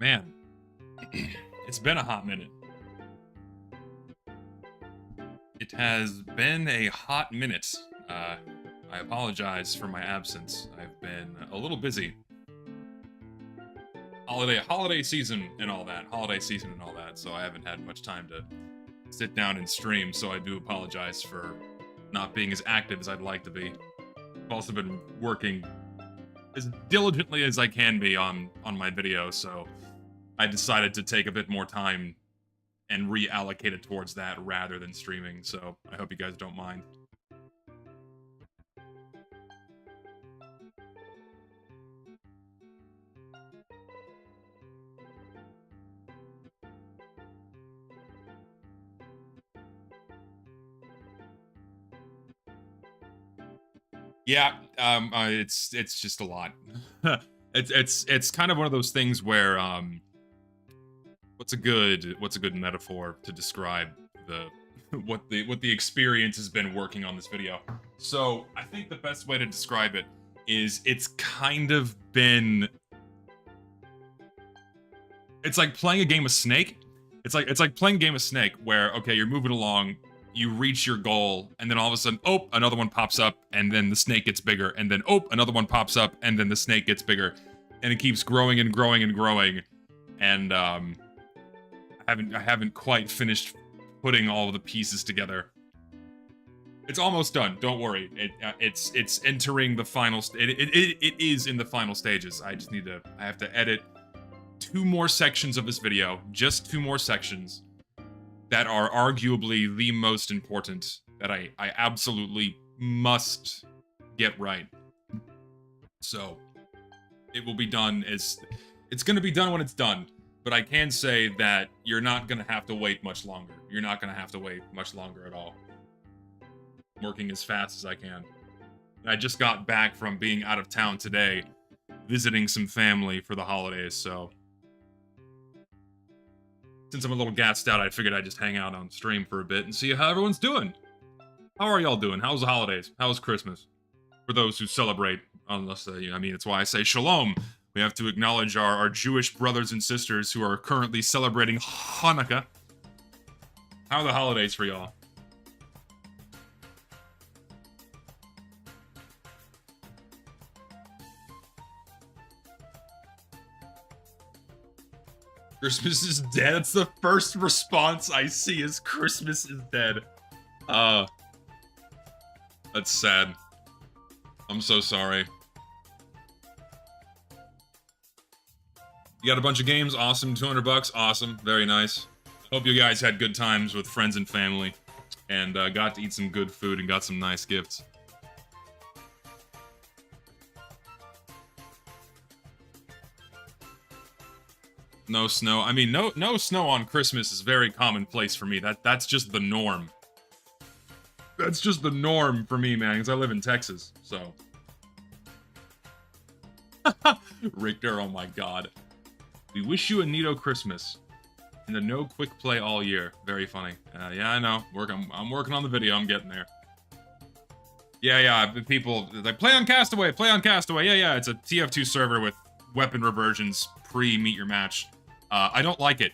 Man, it's been a hot minute. It has been a hot minute. I apologize for my absence. I've been a little busy. Holiday season and all that. Holiday season and all that. So I haven't had much time to sit down and stream. So I do apologize for not being as active as I'd like to be. I've also been working as diligently as I can be on my video. So I decided to take a bit more time and reallocate it towards that rather than streaming, so I hope you guys don't mind. Yeah, it's just a lot. it's kind of one of those things where what's a good metaphor to describe the what the experience has been working on this video? So I think the best way to describe it is it's kind of been it's like playing a game of Snake. It's like playing a game of Snake where okay, you're moving along, you reach your goal, and then all of a sudden, oh, another one pops up, and then the snake gets bigger, and then oh, another one pops up, and then the snake gets bigger, and it keeps growing and growing and growing, and I haven't quite finished putting all of the pieces together. It's almost done. Don't worry. It's entering the final. It is in the final stages. I have to edit 2 more sections of this video, just 2 more sections that are arguably the most important that I absolutely must get right. So it will be done it's going to be done when it's done. But I can say that you're not going to have to wait much longer. You're not going to have to wait much longer at all. I'm working as fast as I can. I just got back from being out of town today, visiting some family for the holidays, so since I'm a little gassed out, I figured I'd just hang out on stream for a bit and see how everyone's doing. How are y'all doing? How's the holidays? How's Christmas? For those who celebrate, unless, it's why I say shalom. We have to acknowledge our Jewish brothers and sisters who are currently celebrating Hanukkah. How are the holidays for y'all? Christmas is dead. That's the first response I see is Christmas is dead. That's sad. I'm so sorry. You got a bunch of games? Awesome. 200 bucks? Awesome. Very nice. Hope you guys had good times with friends and family and got to eat some good food and got some nice gifts. No snow. I mean, no snow on Christmas is very commonplace for me. That's just the norm. That's just the norm for me, man, because I live in Texas, so. Richter, oh my god. We wish you a neato Christmas. And a no quick play all year. Very funny. Yeah, I know. I'm working on the video. I'm getting there. Yeah, the people, like, play on Castaway, play on Castaway. Yeah, it's a TF2 server with weapon reversions pre-meet your match. I don't like it.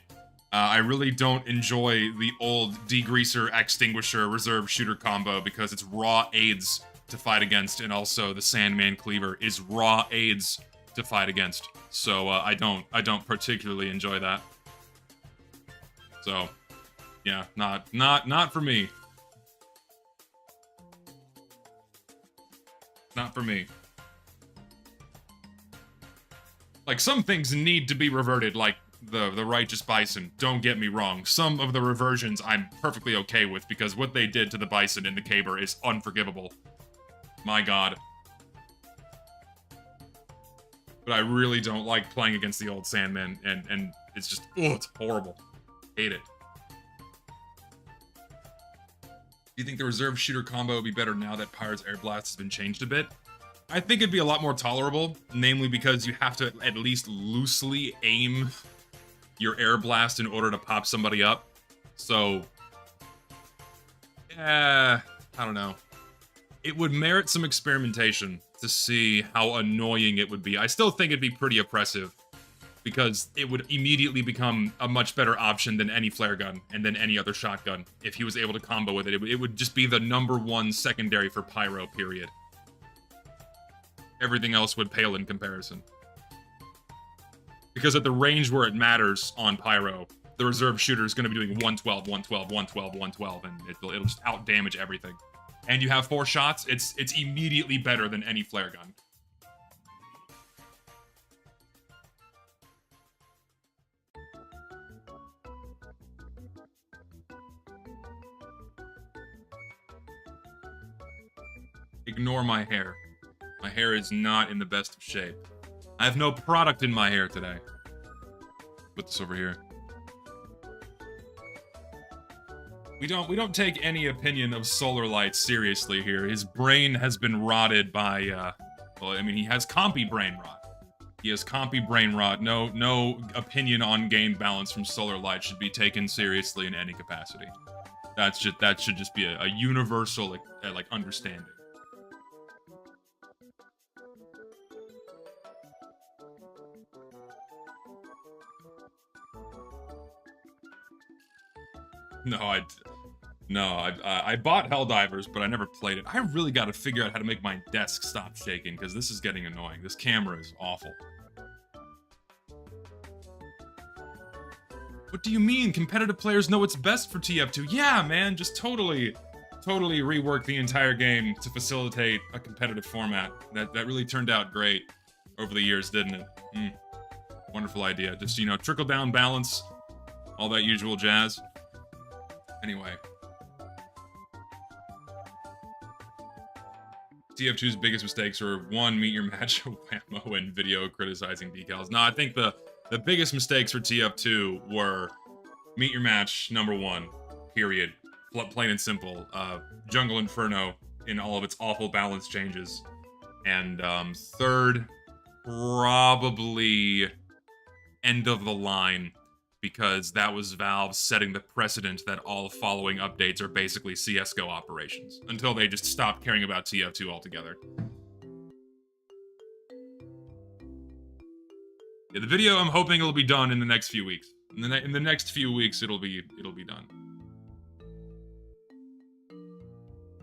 I really don't enjoy the old degreaser, extinguisher, reserve shooter combo because it's raw aids to fight against, and also the Sandman Cleaver is raw aids to fight against. So I don't particularly enjoy that. So yeah, not for me. Not for me. Like, some things need to be reverted, like the Righteous Bison, don't get me wrong. Some of the reversions I'm perfectly okay with, because what they did to the Bison in the Caber is unforgivable. My god. But I really don't like playing against the old Sandman, and it's just, it's horrible. Hate it. Do you think the reserve shooter combo would be better now that Pirate's Air Blast has been changed a bit? I think it'd be a lot more tolerable, namely because you have to at least loosely aim your air blast in order to pop somebody up. So, I don't know. It would merit some experimentation to see how annoying it would be. I still think it'd be pretty oppressive. because it would immediately become a much better option than any flare gun and then any other shotgun if he was able to combo with it. It would just be the #1 secondary for pyro, period. Everything else would pale in comparison. Because at the range where it matters on pyro, the reserve shooter is going to be doing 112, 112, 112, 112, and it'll just out-damage everything. And you have 4 shots, it's immediately better than any flare gun. Ignore my hair. My hair is not in the best of shape. I have no product in my hair today. Put this over here. We don't take any opinion of Solar Light seriously here. His brain has been rotted by, well, I mean, he has compy brain rot. He has compy brain rot. No opinion on game balance from Solar Light should be taken seriously in any capacity. That should just be a universal, like, understanding. I bought Helldivers, but I never played it. I really got to figure out how to make my desk stop shaking, because this is getting annoying. This camera is awful. What do you mean? Competitive players know what's best for TF2. Yeah, man, just totally rework the entire game to facilitate a competitive format. That really turned out great over the years, didn't it? Wonderful idea. Just, you know, trickle-down balance, all that usual jazz. Anyway. TF2's biggest mistakes were 1, meet your match whammo and video criticizing decals. No, I think the biggest mistakes for TF2 were meet your match, #1, period. Plain and simple. Jungle Inferno in all of its awful balance changes. And third, probably end of the line, because that was Valve setting the precedent that all following updates are basically CSGO operations, until they just stopped caring about TF2 altogether. Yeah, the video, I'm hoping it'll be done in the next few weeks. In the next few weeks, it'll be done.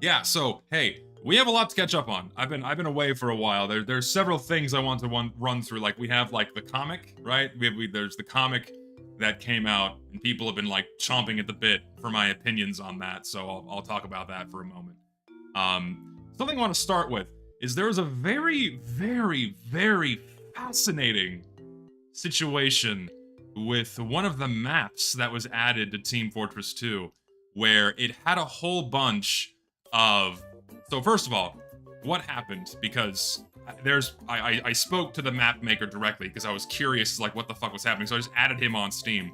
Yeah, so, hey, we have a lot to catch up on. I've been away for a while. There's several things I want to run through. Like, we have, like, the comic, right? There's the comic that came out, and people have been, like, chomping at the bit for my opinions on that, so I'll talk about that for a moment. Something I want to start with is there was a very, very, very fascinating situation with one of the maps that was added to Team Fortress 2, where it had a whole bunch of... So first of all, what happened? Because I spoke to the map maker directly because I was curious, like, what the fuck was happening. So I just added him on Steam.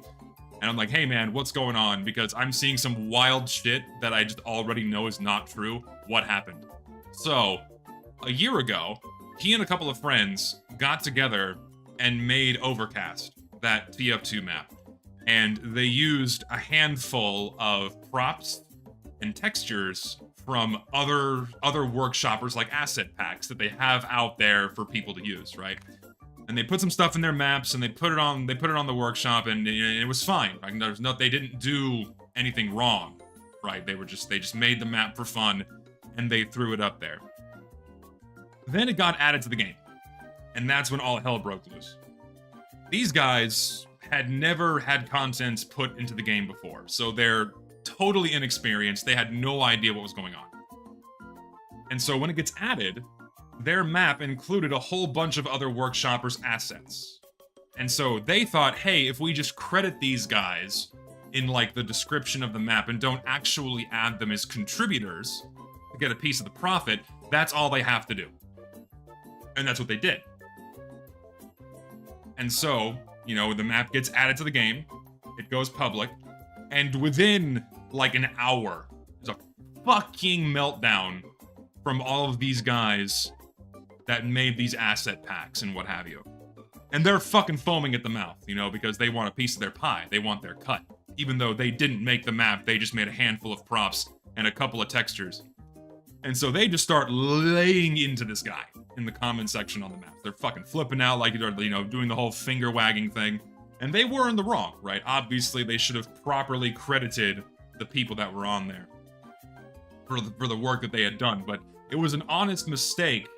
And I'm like, hey man, what's going on? Because I'm seeing some wild shit that I just already know is not true. What happened? So, a year ago, he and a couple of friends got together and made Overcast, that TF2 map. And they used a handful of props and textures from other workshoppers, like asset packs that they have out there for people to use, right? And they put some stuff in their maps and they put it on the workshop, and it was fine. Like, they didn't do anything wrong, right? They just made the map for fun and they threw it up there. Then it got added to the game, and that's when all hell broke loose. These guys had never had content put into the game before, so they're totally inexperienced. They had no idea what was going on. And so when it gets added, their map included a whole bunch of other workshoppers' assets. And so they thought, hey, if we just credit these guys in, like, the description of the map and don't actually add them as contributors to get a piece of the profit, that's all they have to do. And that's what they did. And so, you know, the map gets added to the game, it goes public, and within, like, an hour, there's a fucking meltdown from all of these guys that made these asset packs and what have you. And they're fucking foaming at the mouth, you know, because they want a piece of their pie. They want their cut. Even though they didn't make the map, they just made a handful of props and a couple of textures. And so they just start laying into this guy. in the comment section on the maps. They're fucking flipping out like they're, you know, doing the whole finger wagging thing. And they were in the wrong, right? Obviously, they should have properly credited the people that were on there for the work that they had done. But it was an honest mistake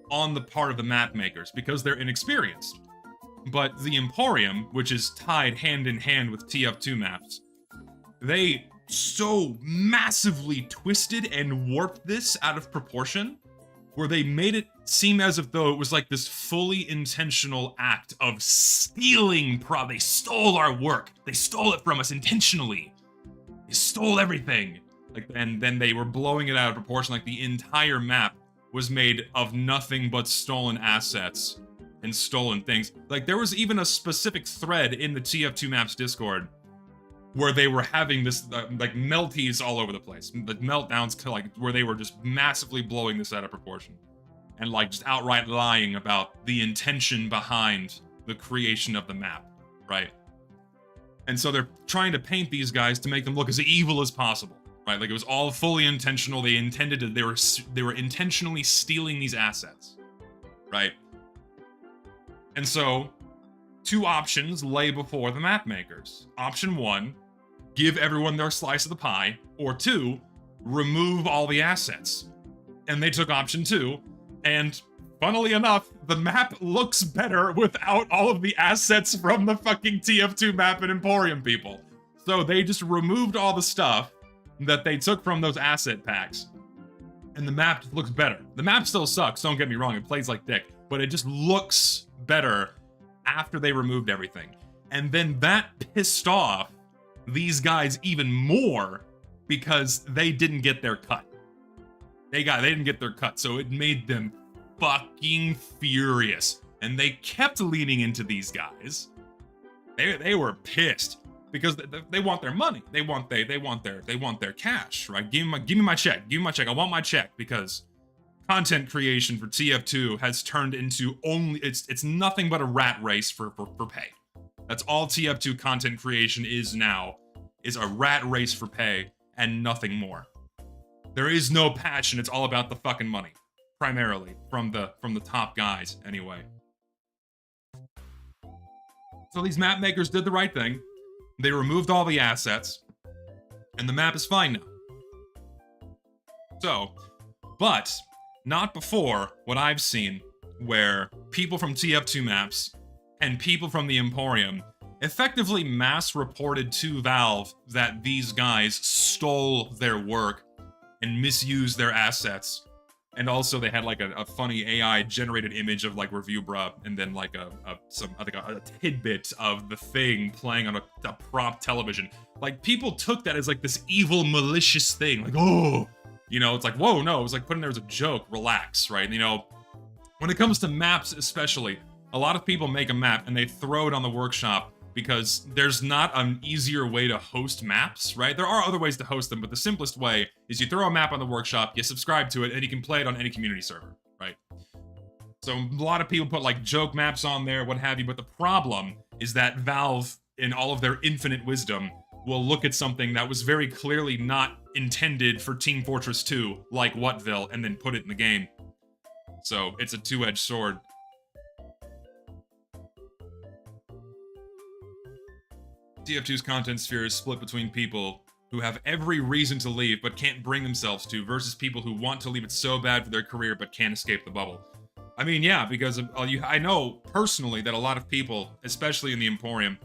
on the part of the map makers because they're inexperienced. But the Emporium, which is tied hand in hand with TF2 maps, they so massively twisted and warped this out of proportion, where they made it seem as if though it was like this fully intentional act of stealing. They stole our work. They stole it from us intentionally. They stole everything. Like, and then they were blowing it out of proportion. Like the entire map was made of nothing but stolen assets and stolen things. Like there was even a specific thread in the TF2 Maps Discord where they were having this like melties all over the place, like meltdowns, to like where they were just massively blowing this out of proportion and like just outright lying about the intention behind the creation of the map, right? And so they're trying to paint these guys to make them look as evil as possible, right? Like it was all fully intentional. They intended to, they were intentionally stealing these assets, right? And so, two options lay before the map makers. Option one, give everyone their slice of the pie, or two, remove all the assets. And they took option two, and funnily enough, the map looks better without all of the assets from the fucking TF2 map and Emporium people. So they just removed all the stuff that they took from those asset packs, and the map just looks better. The map still sucks, don't get me wrong, it plays like dick, but it just looks better after they removed everything. And then that pissed off these guys even more because they didn't get their cut. They didn't get their cut, so it made them fucking furious. And they kept leaning into these guys. They were pissed because they want their money. They want their cash, right? Give me my check. Give me my check. I want my check because content creation for TF2 has turned into it's nothing but a rat race for pay. That's all TF2 content creation is now, is a rat race for pay and nothing more. There is no passion, it's all about the fucking money. Primarily, from the top guys, anyway. So these map makers did the right thing. They removed all the assets, and the map is fine now. So, but not before what I've seen, where people from TF2 Maps and people from the Emporium effectively mass reported to Valve that these guys stole their work and misused their assets. And also they had like a funny AI generated image of like Review Bruh, and then like a tidbit of the thing playing on a prop television. Like people took that as like this evil malicious thing, like, oh, you know, it's like, whoa, no, it was like put in there as a joke, relax, right? You know, when it comes to maps especially, a lot of people make a map and they throw it on the workshop because there's not an easier way to host maps, right? There are other ways to host them, but the simplest way is you throw a map on the workshop, you subscribe to it, and you can play it on any community server, right? So a lot of people put like joke maps on there, what have you, but the problem is that Valve, in all of their infinite wisdom, will look at something that was very clearly not intended for Team Fortress 2, like Whatville, and then put it in the game. So it's a two-edged sword. TF2's content sphere is split between people who have every reason to leave but can't bring themselves to, versus people who want to leave it so bad for their career but can't escape the bubble. I mean, yeah, because I know personally that a lot of people, especially in the Emporium,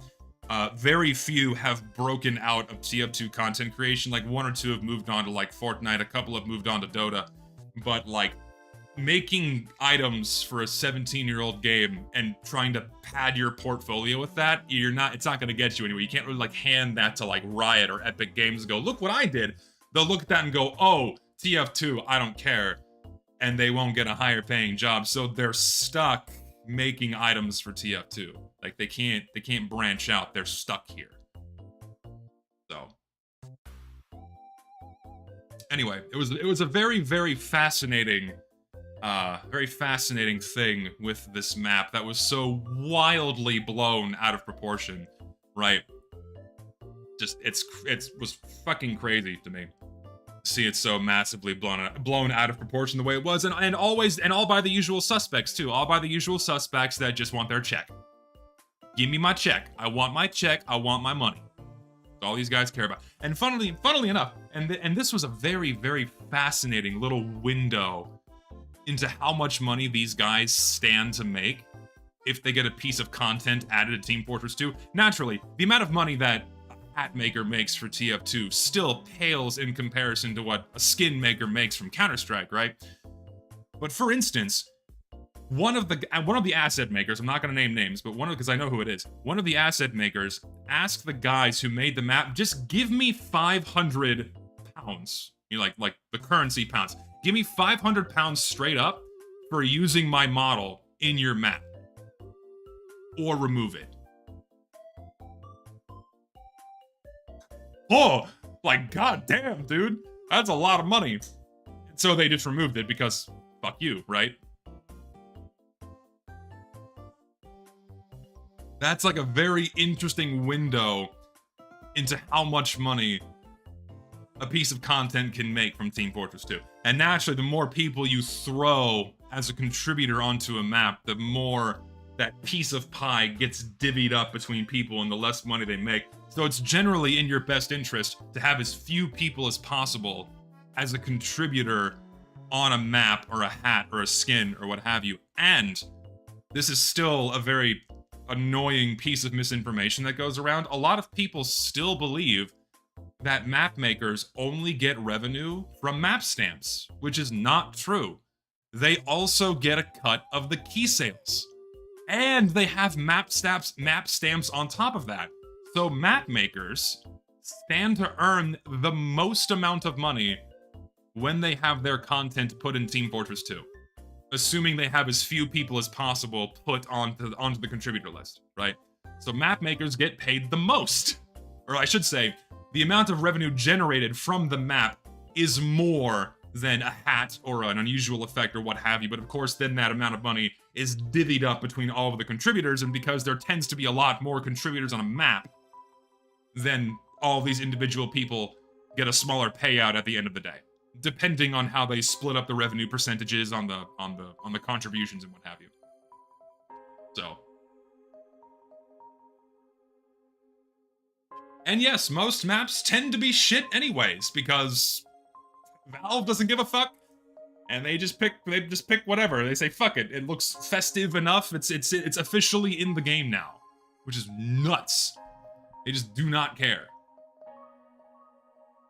very few have broken out of TF2 content creation. Like one or two have moved on to like Fortnite, a couple have moved on to Dota, but like making items for a 17-year-old game and trying to pad your portfolio with that, it's not going to get you anywhere. You can't really like hand that to like Riot or Epic Games and go, look what I did. They'll look at that and go, oh, TF2, I don't care. And they won't get a higher paying job. So they're stuck making items for TF2. Like they can't branch out. They're stuck here. So anyway, it was a very, very fascinating thing with this map that was so wildly blown out of proportion, right? Just it was fucking crazy to me. see it so massively blown out of proportion the way it was, and all by the usual suspects too. All by the usual suspects that just want their check. Give me my check. I want my check. I want my money. That's all these guys care about. And funnily enough, and this was a very, very fascinating little window into how much money these guys stand to make if they get a piece of content added to Team Fortress 2. Naturally, the amount of money that a hat maker makes for TF2 still pales in comparison to what a skin maker makes from Counter-Strike, right? But for instance, one of the asset makers, I'm not going to name names, but because I know who it is, one of the asset makers asked the guys who made the map, just give me 500 pounds. You know, like the currency pounds. Give me 500 pounds straight up for using my model in your map. Or remove it. Oh, like, goddamn, dude. That's a lot of money. So they just removed it because, fuck you, right? That's like a very interesting window into how much money a piece of content can make from Team Fortress 2. And naturally, the more people you throw as a contributor onto a map, the more that piece of pie gets divvied up between people and the less money they make. So it's generally in your best interest to have as few people as possible as a contributor on a map or a hat or a skin or what have you. And this is still a very annoying piece of misinformation that goes around. A lot of people still believe that map makers only get revenue from map stamps, which is not true. They also get a cut of the key sales. And they have map stamps on top of that. So map makers stand to earn the most amount of money when they have their content put in Team Fortress 2. Assuming they have as few people as possible put onto the contributor list, right? So map makers get paid the most. Or I should say, the amount of revenue generated from the map is more than a hat or an unusual effect or what have you. But of course, then that amount of money is divvied up between all of the contributors, and because there tends to be a lot more contributors on a map, then all these individual people get a smaller payout at the end of the day, depending on how they split up the revenue percentages on the contributions and what have you. So. And yes, most maps tend to be shit anyways, because Valve doesn't give a fuck, and they just pick whatever. They say fuck it. It looks festive enough. It's officially in the game now, which is nuts. They just do not care.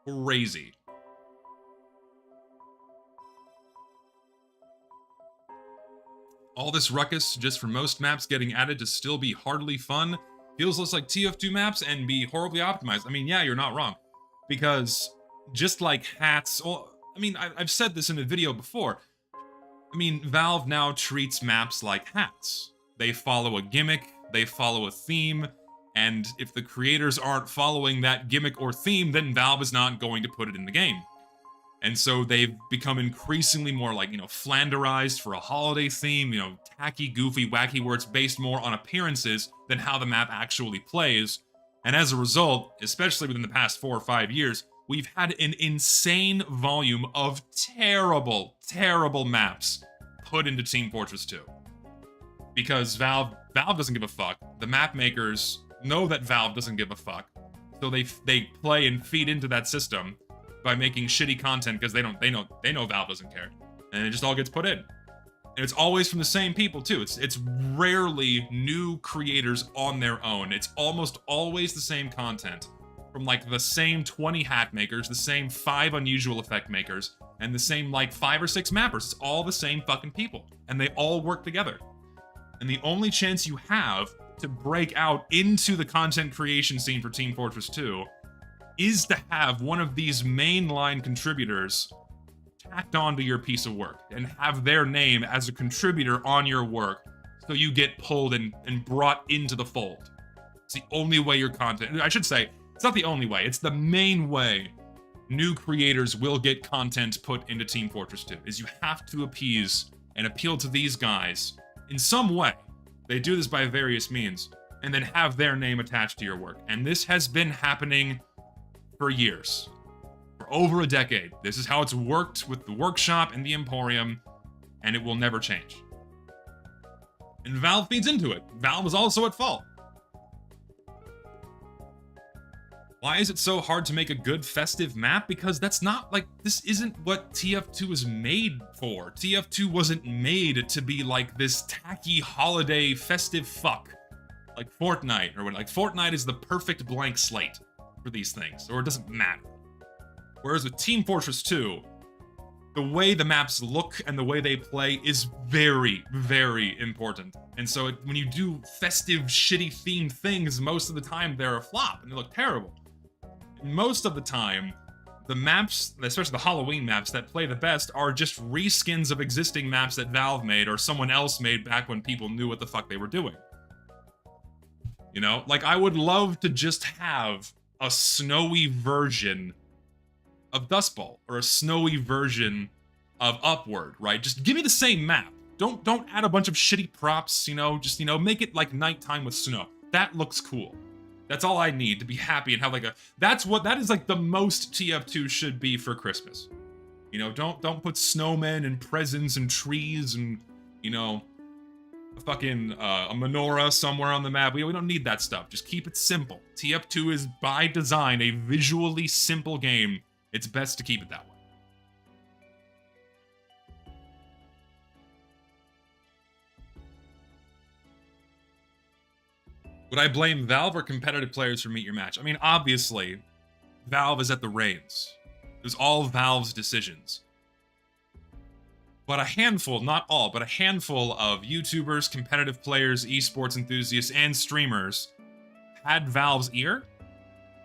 Crazy. All this ruckus just for most maps getting added to still be hardly fun. Feels less like TF2 maps and be horribly optimized. I mean, yeah, you're not wrong. Because just like hats, well, I mean, I've said this in a video before. I mean, Valve now treats maps like hats. They follow a gimmick, they follow a theme, and if the creators aren't following that gimmick or theme, then Valve is not going to put it in the game. And so they've become increasingly more like, flanderized for a holiday theme, tacky, goofy, wacky, where it's based more on appearances than how the map actually plays. And as a result, especially within the past 4 or 5 years, we've had an insane volume of terrible, terrible maps put into Team Fortress 2. Because Valve doesn't give a fuck. The map makers know that Valve doesn't give a fuck. So they play and feed into that system by making shitty content because they know Valve doesn't care. And it just all gets put in. And it's always from the same people too. It's rarely new creators on their own. It's almost always the same content from like the same 20 hat makers, the same 5 unusual effect makers, and the same like 5 or 6 mappers. It's all the same fucking people. And they all work together. And the only chance you have to break out into the content creation scene for Team Fortress 2 is to have one of these mainline contributors tacked onto your piece of work and have their name as a contributor on your work so you get pulled and brought into the fold. It's the only way your content... I should say, it's not the only way. It's the main way new creators will get content put into Team Fortress 2, is you have to appease and appeal to these guys in some way. They do this by various means, and then have their name attached to your work. And this has been happening for years. for over a decade. This is how it's worked with the workshop and the Emporium, and it will never change. And Valve feeds into it. Valve is also at fault. Why is it so hard to make a good festive map? Because that's not, like, this isn't what TF2 is made for. TF2 wasn't made to be like this tacky holiday festive fuck. Like Fortnite, or what, like Fortnite is the perfect blank slate for these things, or it doesn't matter. Whereas with Team Fortress 2, the way the maps look and the way they play is very, very important. And so when you do festive, shitty themed things, most of the time they're a flop and they look terrible. Most of the time, the maps, especially the Halloween maps that play the best, are just reskins of existing maps that Valve made or someone else made back when people knew what the fuck they were doing. You know, like I would love to just have a snowy version of Dust Bowl or a snowy version of Upward, right? Just give me the same map. Don't add a bunch of shitty props, you know, just, you know, make it like nighttime with snow. That looks cool. That's all I need to be happy and have like a, that is like the most TF2 should be for Christmas. You know, don't put snowmen and presents and trees and, you know, a fucking a menorah somewhere on the map. We don't need that stuff. Just keep it simple. TF2 is by design a visually simple game. It's best to keep it that way. Would I blame Valve or competitive players for Meet Your Match? I mean, obviously, Valve is at the reins. It was all Valve's decisions. But a handful, not all, but a handful of YouTubers, competitive players, esports enthusiasts, and streamers had Valve's ear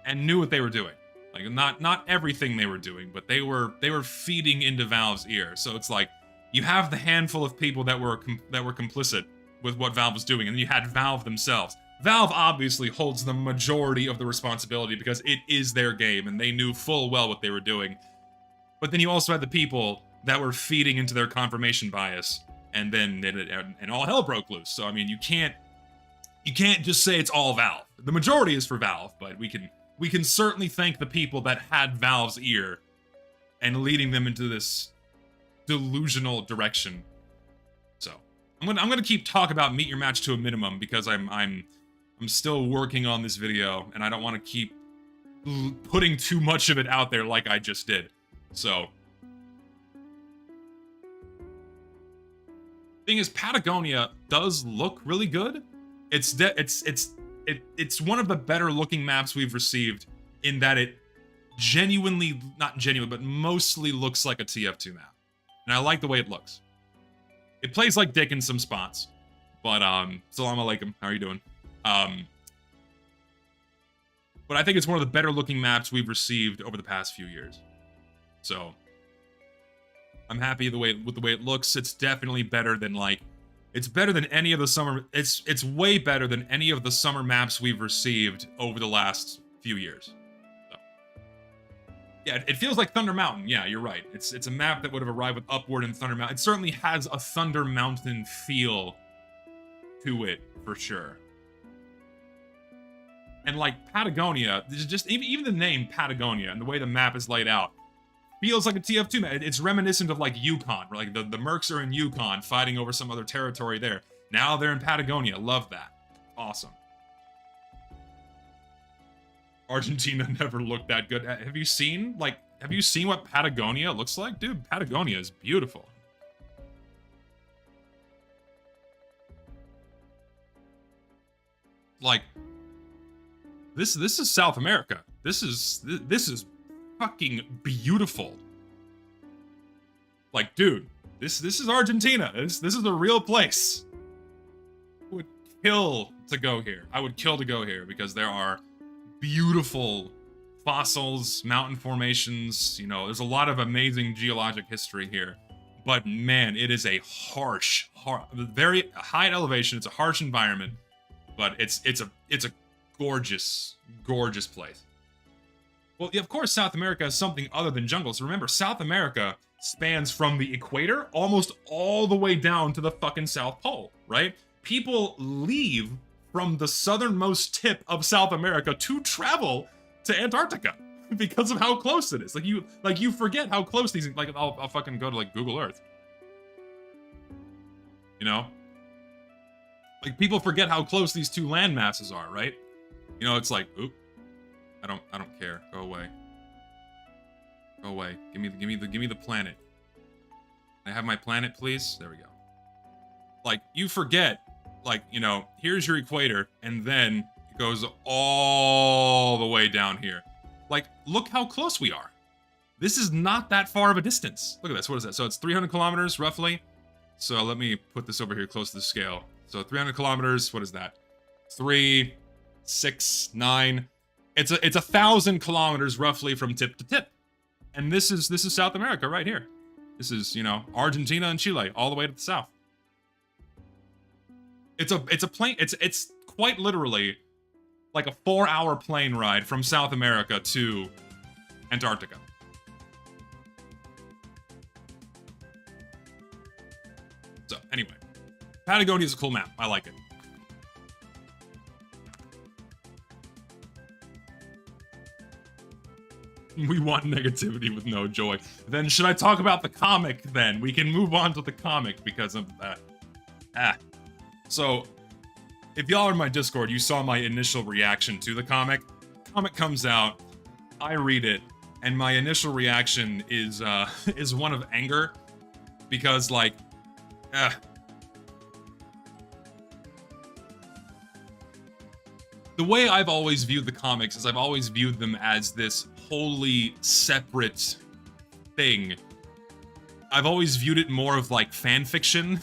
and knew what they were doing. Like, not everything they were doing, but they were feeding into Valve's ear. So it's like, you have the handful of people that were complicit with what Valve was doing, and then you had Valve themselves. Valve obviously holds the majority of the responsibility because it is their game and they knew full well what they were doing. But then you also had the people that were feeding into their confirmation bias, and then and all hell broke loose. So I mean, you can't just say it's all Valve. The majority is for Valve, but we can certainly thank the people that had Valve's ear and leading them into this delusional direction. So I'm gonna keep talking about Meet Your Match to a minimum because I'm still working on this video, and I don't want to keep putting too much of it out there like I just did. So, thing is, Patagonia does look really good. It's one of the better looking maps we've received in that it genuinely, not genuine, but mostly looks like a TF2 map, and I like the way it looks. It plays like dick in some spots, but Salam alaikum. How are you doing? But I think it's one of the better looking maps we've received over the past few years. So I'm happy with the way it looks. It's definitely better than it's better than any of the summer. It's way better than any of the summer maps we've received over the last few years. So, yeah, it feels like Thunder Mountain. Yeah, you're right. It's a map that would have arrived with Upward and Thunder Mountain. It certainly has a Thunder Mountain feel to it for sure. And like Patagonia, just even the name Patagonia and the way the map is laid out feels like a TF2 map. It's reminiscent of like Yukon, where like the mercs are in Yukon fighting over some other territory there. Now they're in Patagonia. Love that. Awesome. Argentina never looked that good. Have you seen what Patagonia looks like? Dude, Patagonia is beautiful. Like, this is South America. This is fucking beautiful. Like, dude, this is Argentina. This is a real place. I would kill to go here. I would kill to go here because there are beautiful fossils, mountain formations. You know, there's a lot of amazing geologic history here. But man, it is a harsh, very high elevation. It's a harsh environment, but it's a gorgeous, gorgeous place. Well, yeah, of course, South America is something other than jungle. So remember, South America spans from the equator almost all the way down to the fucking South Pole, right? People leave from the southernmost tip of South America to travel to Antarctica. because of how close it is. Like you forget how close these, like I'll fucking go to like Google Earth. You know? Like people forget how close these two land masses are, right? You know, it's like, oop, I don't care. Go away. Go away. Give me the planet. Can I have my planet, please? There we go. Like, you forget, like, you know, here's your equator, and then it goes all the way down here. Like, look how close we are. This is not that far of a distance. Look at this. What is that? So it's 300 kilometers, roughly. So let me put this over here close to the scale. So 300 kilometers, what is that? 3, 6, 9. It's 1,000 kilometers, roughly, from tip to tip. And this is South America right here. This is, you know, Argentina and Chile, all the way to the south. It's a plane. It's quite literally like a 4-hour plane ride from South America to Antarctica. So anyway, Patagonia is a cool map. I like it. We want negativity with no joy. Then should I talk about the comic then? We can move on to the comic because of that. So, if y'all are in my Discord, you saw my initial reaction to the comic. Comic comes out, I read it, and my initial reaction is one of anger. Because, like, the way I've always viewed the comics is I've always viewed them as this wholly separate thing. I've always viewed it more of like fan fiction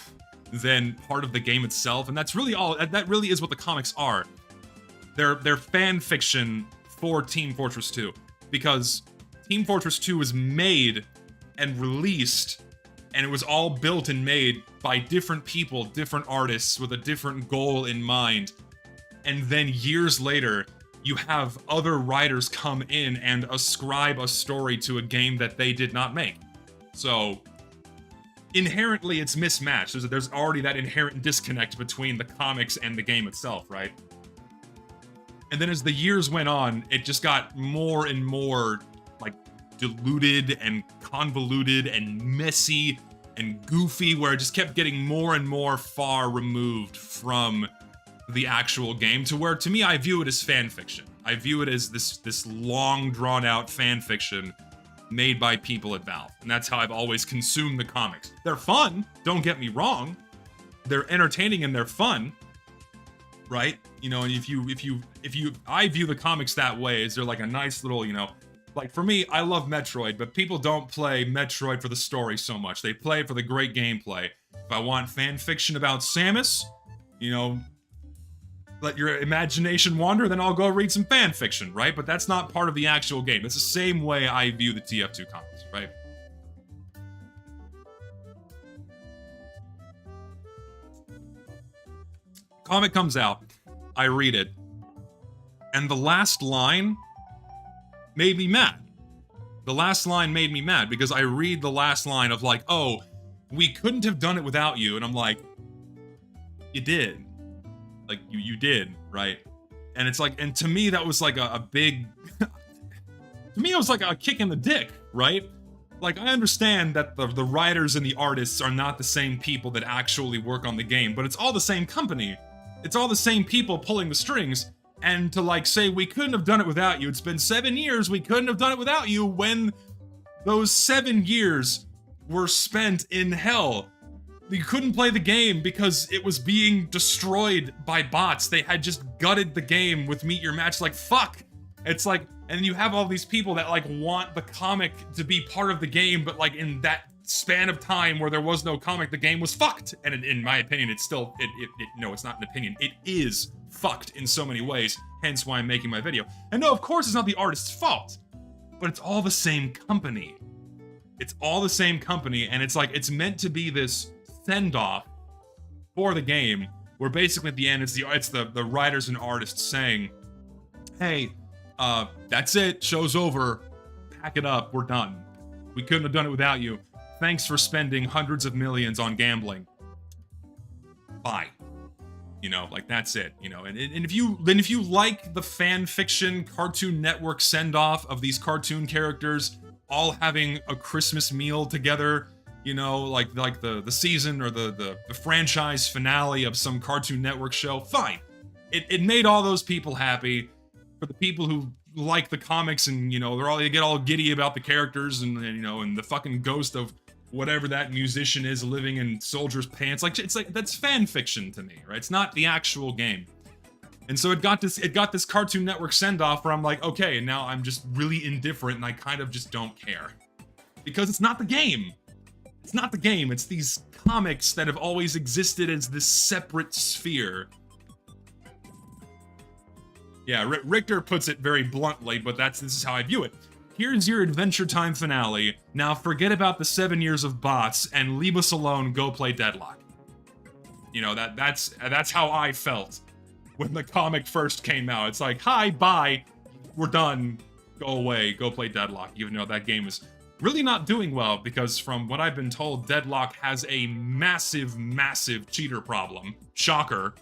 than part of the game itself, and that's really all. That really is what the comics are. They're fan fiction for Team Fortress 2, because Team Fortress 2 was made and released, and it was all built and made by different people, different artists with a different goal in mind. And then years later, you have other writers come in and ascribe a story to a game that they did not make. So, inherently, it's mismatched. There's already that inherent disconnect between the comics and the game itself, right? And then as the years went on, it just got more and more, like, diluted and convoluted and messy and goofy, where it just kept getting more and more far removed from the actual game, to where, to me, I view it as fan fiction. I view it as this long, drawn-out fan fiction made by people at Valve, and that's how I've always consumed the comics. They're fun, don't get me wrong. They're entertaining and they're fun, right? You know, and I view the comics that way, as they're like a nice little, you know, like for me, I love Metroid, but people don't play Metroid for the story so much. They play it for the great gameplay. If I want fan fiction about Samus, you know, let your imagination wander, then I'll go read some fan fiction, right? But that's not part of the actual game. It's the same way I view the TF2 comics, right? Comic comes out, I read it, and the last line made me mad. The last line made me mad, because I read the last line of like, oh, we couldn't have done it without you, and I'm like, you did. Like, you did, right? And it's like, and to me, that was like a big, to me, it was like a kick in the dick, right? Like, I understand that the writers and the artists are not the same people that actually work on the game, but it's all the same company. It's all the same people pulling the strings, and to like say, we couldn't have done it without you. It's been 7 years, we couldn't have done it without you, when those 7 years were spent in hell. You couldn't play the game because it was being destroyed by bots. They had just gutted the game with Meet Your Match. Like, fuck. It's like, and you have all these people that like want the comic to be part of the game, but like in that span of time where there was no comic, the game was fucked. And in my opinion, it's still, no, it's not an opinion. It is fucked in so many ways. Hence why I'm making my video. And no, of course it's not the artist's fault, but it's all the same company. It's all the same company, and it's like, it's meant to be this send-off for the game, where basically at the end it's the writers and artists saying, hey, that's it, show's over, pack it up, we're done. We couldn't have done it without you. Thanks for spending hundreds of millions on gambling. Bye. You know, like that's it. You know, and if you like the fan fiction Cartoon Network send off of these cartoon characters all having a Christmas meal together, you know, like the season or the franchise finale of some Cartoon Network show, fine. It made all those people happy. For the people who like the comics and, you know, they get all giddy about the characters and you know, and the fucking ghost of whatever that musician is living in soldiers' pants. Like, it's like, that's fan fiction to me, right? It's not the actual game. And so it got this Cartoon Network send-off where I'm like, okay, and now I'm just really indifferent and I kind of just don't care. Because it's not the game. It's not the game, it's these comics that have always existed as this separate sphere. Yeah, Richter puts it very bluntly, but this is how I view it. Here's your Adventure Time finale. Now forget about the 7 years of bots and leave us alone, go play Deadlock. You know, that's how I felt when the comic first came out. It's like, hi, bye, we're done, go away, go play Deadlock, even though that game is really not doing well, because from what I've been told, Deadlock has a massive, massive cheater problem. Shocker.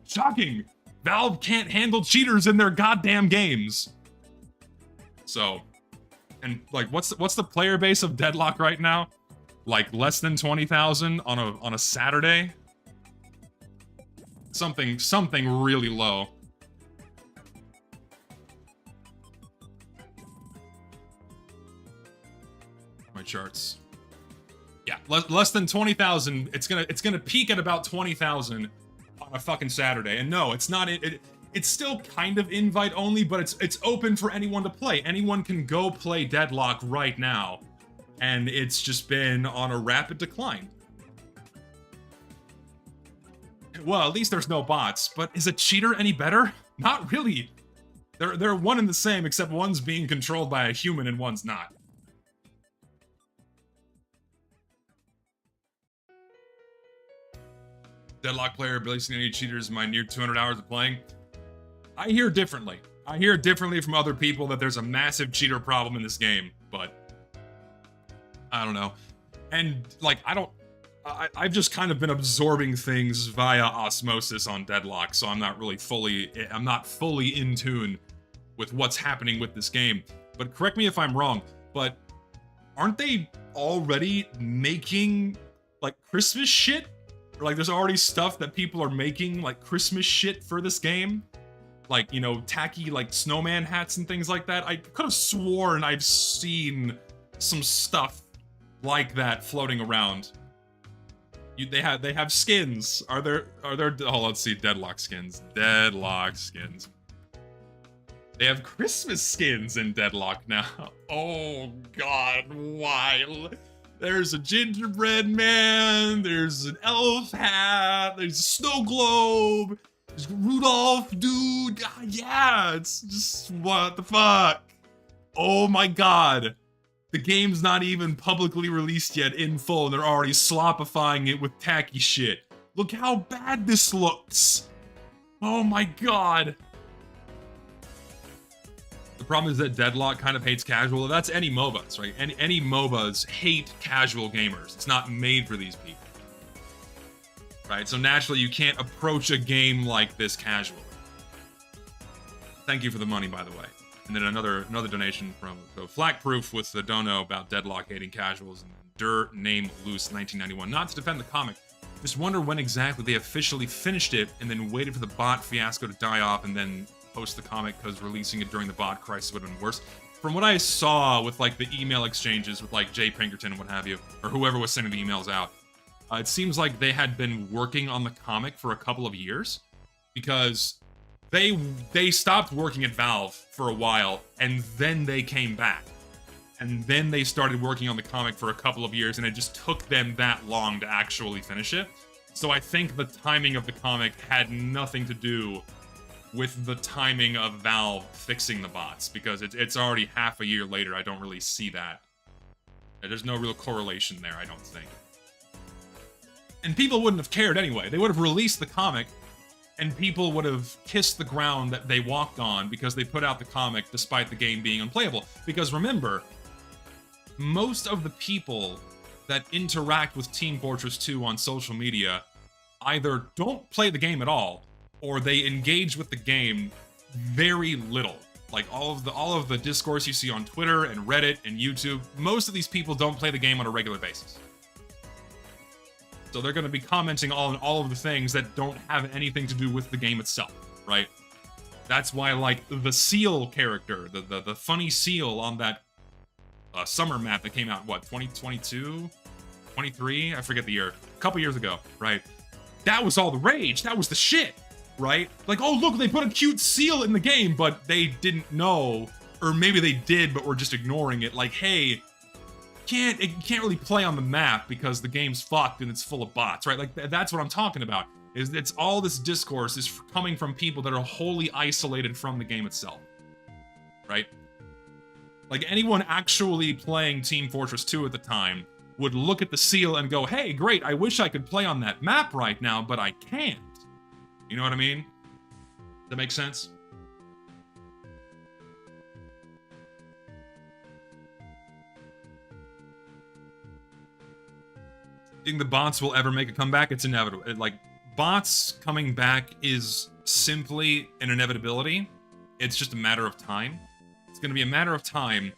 Shocking! Valve can't handle cheaters in their goddamn games. So, and like, what's the player base of Deadlock right now? Like less than 20,000 on a Saturday? Something really low. My charts. Yeah, less than 20,000. It's gonna peak at about 20,000 on a fucking Saturday. And no, it's not. It's still kind of invite only, but it's open for anyone to play. Anyone can go play Deadlock right now, and it's just been on a rapid decline. Well, at least there's no bots, but is a cheater any better? Not really. They're one and the same, except one's being controlled by a human and one's not. Deadlock player barely seen any cheaters in my near 200 hours of playing. I hear differently. I hear differently from other people that there's a massive cheater problem in this game, but I don't know. And like, I've just kind of been absorbing things via osmosis on Deadlock, so I'm not fully in tune with what's happening with this game. But correct me if I'm wrong, but aren't they already making like Christmas shit? Or like there's already stuff that people are making like Christmas shit for this game? Like, you know, tacky like snowman hats and things like that. I could have sworn I've seen some stuff like that floating around. They have skins. Are there oh, let's see, Deadlock skins. Deadlock skins. They have Christmas skins in Deadlock now. Oh god, why? There's a gingerbread man, there's an elf hat, there's a snow globe, there's Rudolph, dude. Yeah, it's just, what the fuck? Oh my god. The game's not even publicly released yet in full, and they're already slopifying it with tacky shit. Look how bad this looks. Oh my god. The problem is that Deadlock kind of hates casual. That's any MOBAs, right? Any MOBAs hate casual gamers. It's not made for these people. Right? So naturally, you can't approach a game like this casually. Thank you for the money, by the way. And then another donation from Flakproof with the dono about Deadlock hating casuals and Dur Name Loose 1991. Not to defend the comic, just wonder when exactly they officially finished it and then waited for the bot fiasco to die off and then post the comic, because releasing it during the bot crisis would have been worse. From what I saw with like the email exchanges with like Jay Pinkerton and what have you, or whoever was sending the emails out, it seems like they had been working on the comic for a couple of years, because they stopped working at Valve for a while, and then they came back. And then they started working on the comic for a couple of years, and it just took them that long to actually finish it. So I think the timing of the comic had nothing to do with the timing of Valve fixing the bots, because it's already half a year later. I don't really see that. There's no real correlation there, I don't think. And people wouldn't have cared anyway. They would have released the comic, and people would have kissed the ground that they walked on because they put out the comic despite the game being unplayable. Because remember, most of the people that interact with Team Fortress 2 on social media either don't play the game at all, or they engage with the game very little. Like all of the discourse you see on Twitter and Reddit and YouTube, most of these people don't play the game on a regular basis. So they're going to be commenting on all of the things that don't have anything to do with the game itself, right? That's why, like, the seal character, the funny seal on that summer map that came out, what, 2022? 23? I forget the year. A couple years ago, right? That was all the rage. That was the shit, right? Like, oh, look, they put a cute seal in the game, but they didn't know, or maybe they did, but were just ignoring it. Like, hey, it can't really play on the map because the game's fucked and it's full of bots, right? Like, that's what I'm talking about. Is it's all this discourse is coming from people that are wholly isolated from the game itself, right? Like, anyone actually playing Team Fortress 2 at the time would look at the seal and go, hey, great, I wish I could play on that map right now, but I can't. You know what I mean? Does that make sense? Think the bots will ever make a comeback? It's inevitable. Bots coming back is simply an inevitability. It's just a matter of time. It's going to be a matter of time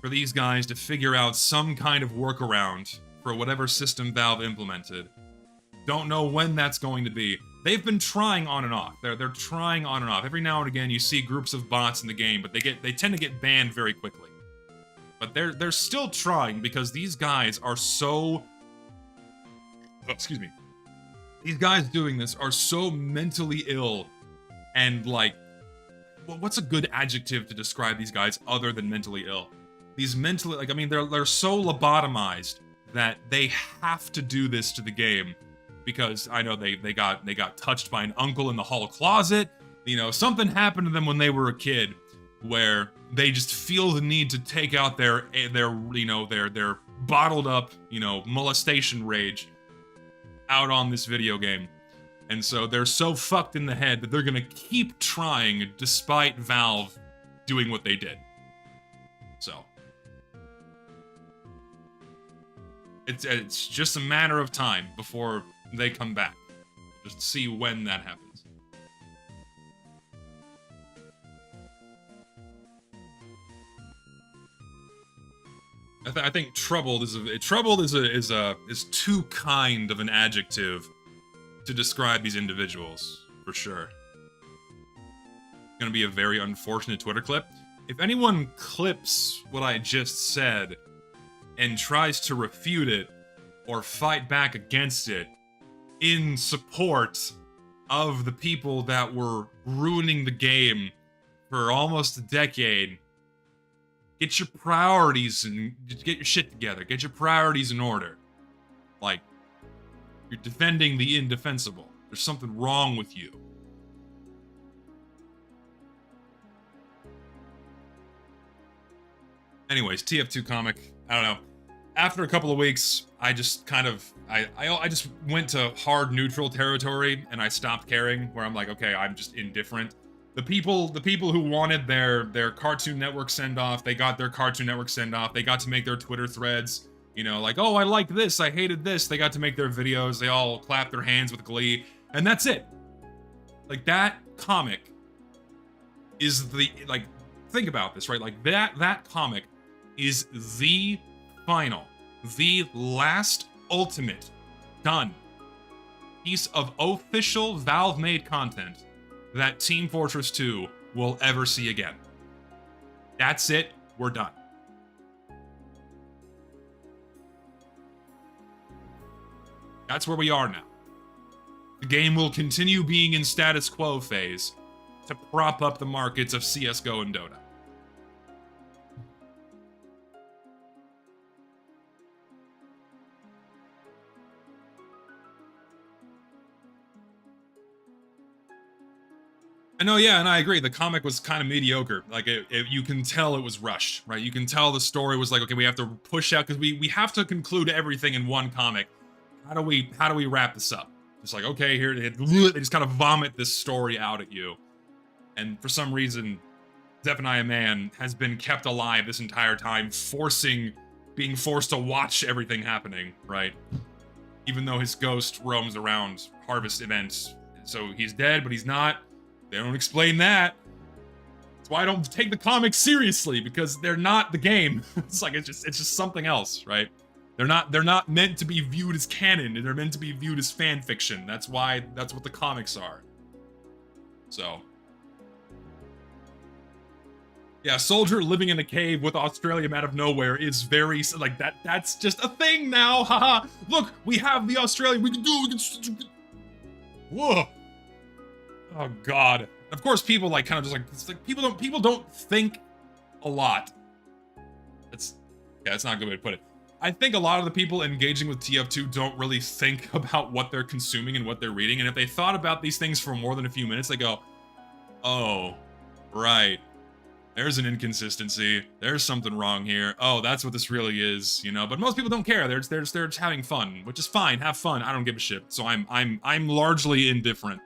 for these guys to figure out some kind of workaround for whatever system Valve implemented. Don't know when that's going to be. They've been trying on and off. They're trying on and off. Every now and again, you see groups of bots in the game, but they tend to get banned very quickly. But they're still trying because these guys are so... Oh, excuse me. These guys doing this are so mentally ill, and like, what's a good adjective to describe these guys other than mentally ill? These mentally, like, I mean, they're so lobotomized that they have to do this to the game because I know they got touched by an uncle in the hall closet. You know, something happened to them when they were a kid where they just feel the need to take out their bottled up, molestation rage out on this video game. And so they're so fucked in the head that they're gonna keep trying despite Valve doing what they did. So it's just a matter of time before they come back. Just see when that happens. I think troubled is too kind of an adjective to describe these individuals, for sure. It's gonna be a very unfortunate Twitter clip. If anyone clips what I just said and tries to refute it or fight back against it in support of the people that were ruining the game for almost a decade, get your priorities and get your shit together. Get your priorities in order. Like, you're defending the indefensible. There's something wrong with you. Anyways, TF2 comic. I don't know. After a couple of weeks, I just kind of I just went to hard neutral territory and I stopped caring. Where I'm like, okay, I'm just indifferent. The people who wanted their Cartoon Network send off, they got their Cartoon Network send off. They got to make their Twitter threads. Like, oh, I like this, I hated this. They got to make their videos. They all clapped their hands with glee, and that's it. Like, that comic is think about this, right? Like, that comic is the final, the last ultimate done piece of official Valve-made content that Team Fortress 2 will ever see again. That's it. We're done. That's where we are now. The game will continue being in status quo phase to prop up the markets of CSGO and Dota. I know, yeah, and I agree. The comic was kind of mediocre. Like, you can tell it was rushed, right? You can tell the story was like, okay, we have to push out because we have to conclude everything in one comic. How do we wrap this up? Just like, okay, here they just kind of vomit this story out at you, and for some reason, Zephaniah Man has been kept alive this entire time, being forced to watch everything happening, right? even though his ghost roams around harvest events. So he's dead, but he's not. They don't explain that. That's why I don't take the comics seriously, because they're not the game. It's just something else, right? They're not meant to be viewed as canon, and they're meant to be viewed as fan fiction. That's what the comics are. So yeah, soldier living in a cave with Australium out of nowhere is very, like, that's just a thing now. Haha. Look, we have the Australian. We can do it. Whoa. Oh god. Of course, people like kind of just like, it's like people don't think a lot. That's not a good way to put it. I think a lot of the people engaging with TF2 don't really think about what they're consuming and what they're reading. And if they thought about these things for more than a few minutes, they go, oh, right. There's an inconsistency. There's something wrong here. Oh, that's what this really is, you know. But most people don't care. They're just having fun, which is fine. Have fun. I don't give a shit. So I'm largely indifferent.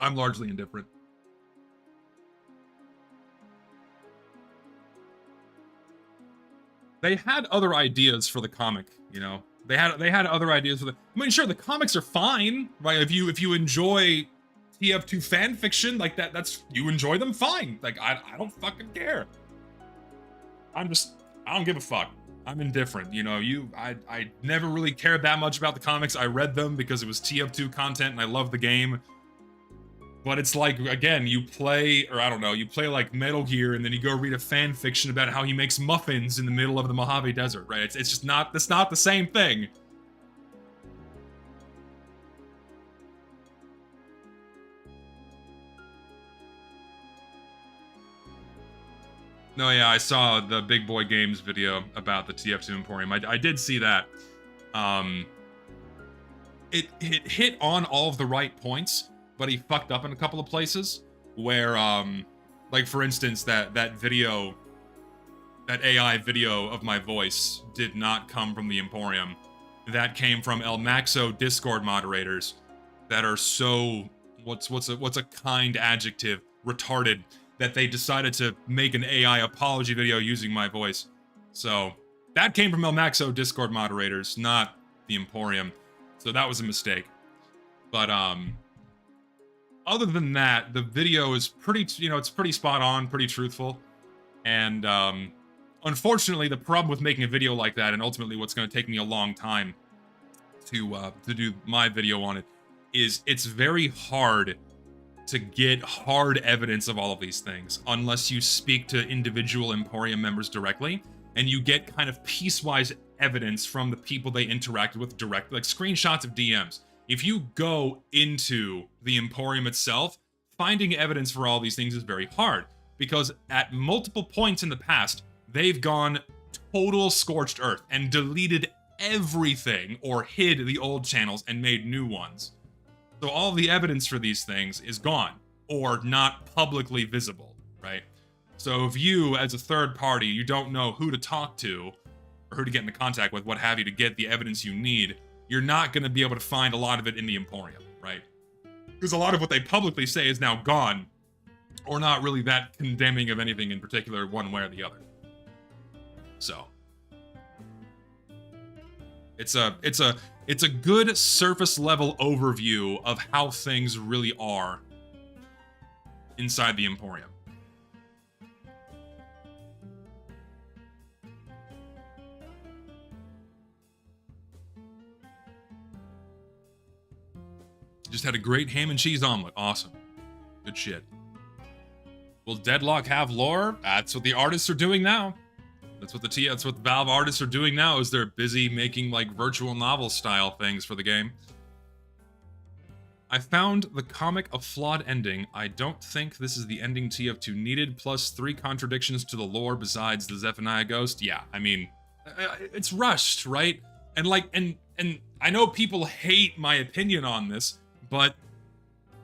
I'm largely indifferent. They had other ideas for the comic, you know. They had other ideas for the. I mean, sure, the comics are fine, right? If you enjoy TF2 fan fiction like that, that's you enjoy them, fine. Like I don't fucking care. I don't give a fuck. I'm indifferent. You know, I never really cared that much about the comics. I read them because it was TF2 content and I love the game. But it's like, again, you play like Metal Gear, and then you go read a fan fiction about how he makes muffins in the middle of the Mojave Desert, right? It's just not, that's not the same thing. No, yeah, I saw the Big Boy Games video about the TF2 Emporium. I did see that. It hit on all of the right points, but he fucked up in a couple of places where, like for instance, that video, that AI video of my voice did not come from the Emporium. That came from El Maxo Discord moderators that are so, what's a kind adjective, retarded, that they decided to make an AI apology video using my voice. So that came from El Maxo Discord moderators, not the Emporium. So that was a mistake. But other than that, the video is pretty, it's pretty spot on, pretty truthful. And unfortunately, the problem with making a video like that, and ultimately what's going to take me a long time to do my video on it, is it's very hard to get hard evidence of all of these things unless you speak to individual Emporium members directly, and you get kind of piecewise evidence from the people they interacted with directly, like screenshots of DMs. If you go into the Emporium itself, finding evidence for all these things is very hard, because at multiple points in the past, they've gone total scorched earth and deleted everything or hid the old channels and made new ones. So all the evidence for these things is gone or not publicly visible, right? So if you, as a third party, you don't know who to talk to or who to get into contact with, what have you, to get the evidence you need, you're not going to be able to find a lot of it in the Emporium, right? Because a lot of what they publicly say is now gone, or not really that condemning of anything in particular, one way or the other. So it's a good surface level overview of how things really are inside the Emporium. Just had a great ham and cheese omelet. Awesome. Good shit. Will Deadlock have lore? That's what the artists are doing now. That's what the Valve artists are doing now, is they're busy making like virtual novel style things for the game. I found the comic a flawed ending. I don't think this is the ending TF2 needed, plus 3 contradictions to the lore besides the Zephaniah ghost. Yeah, I mean, it's rushed, right? And like, and I know people hate my opinion on this, but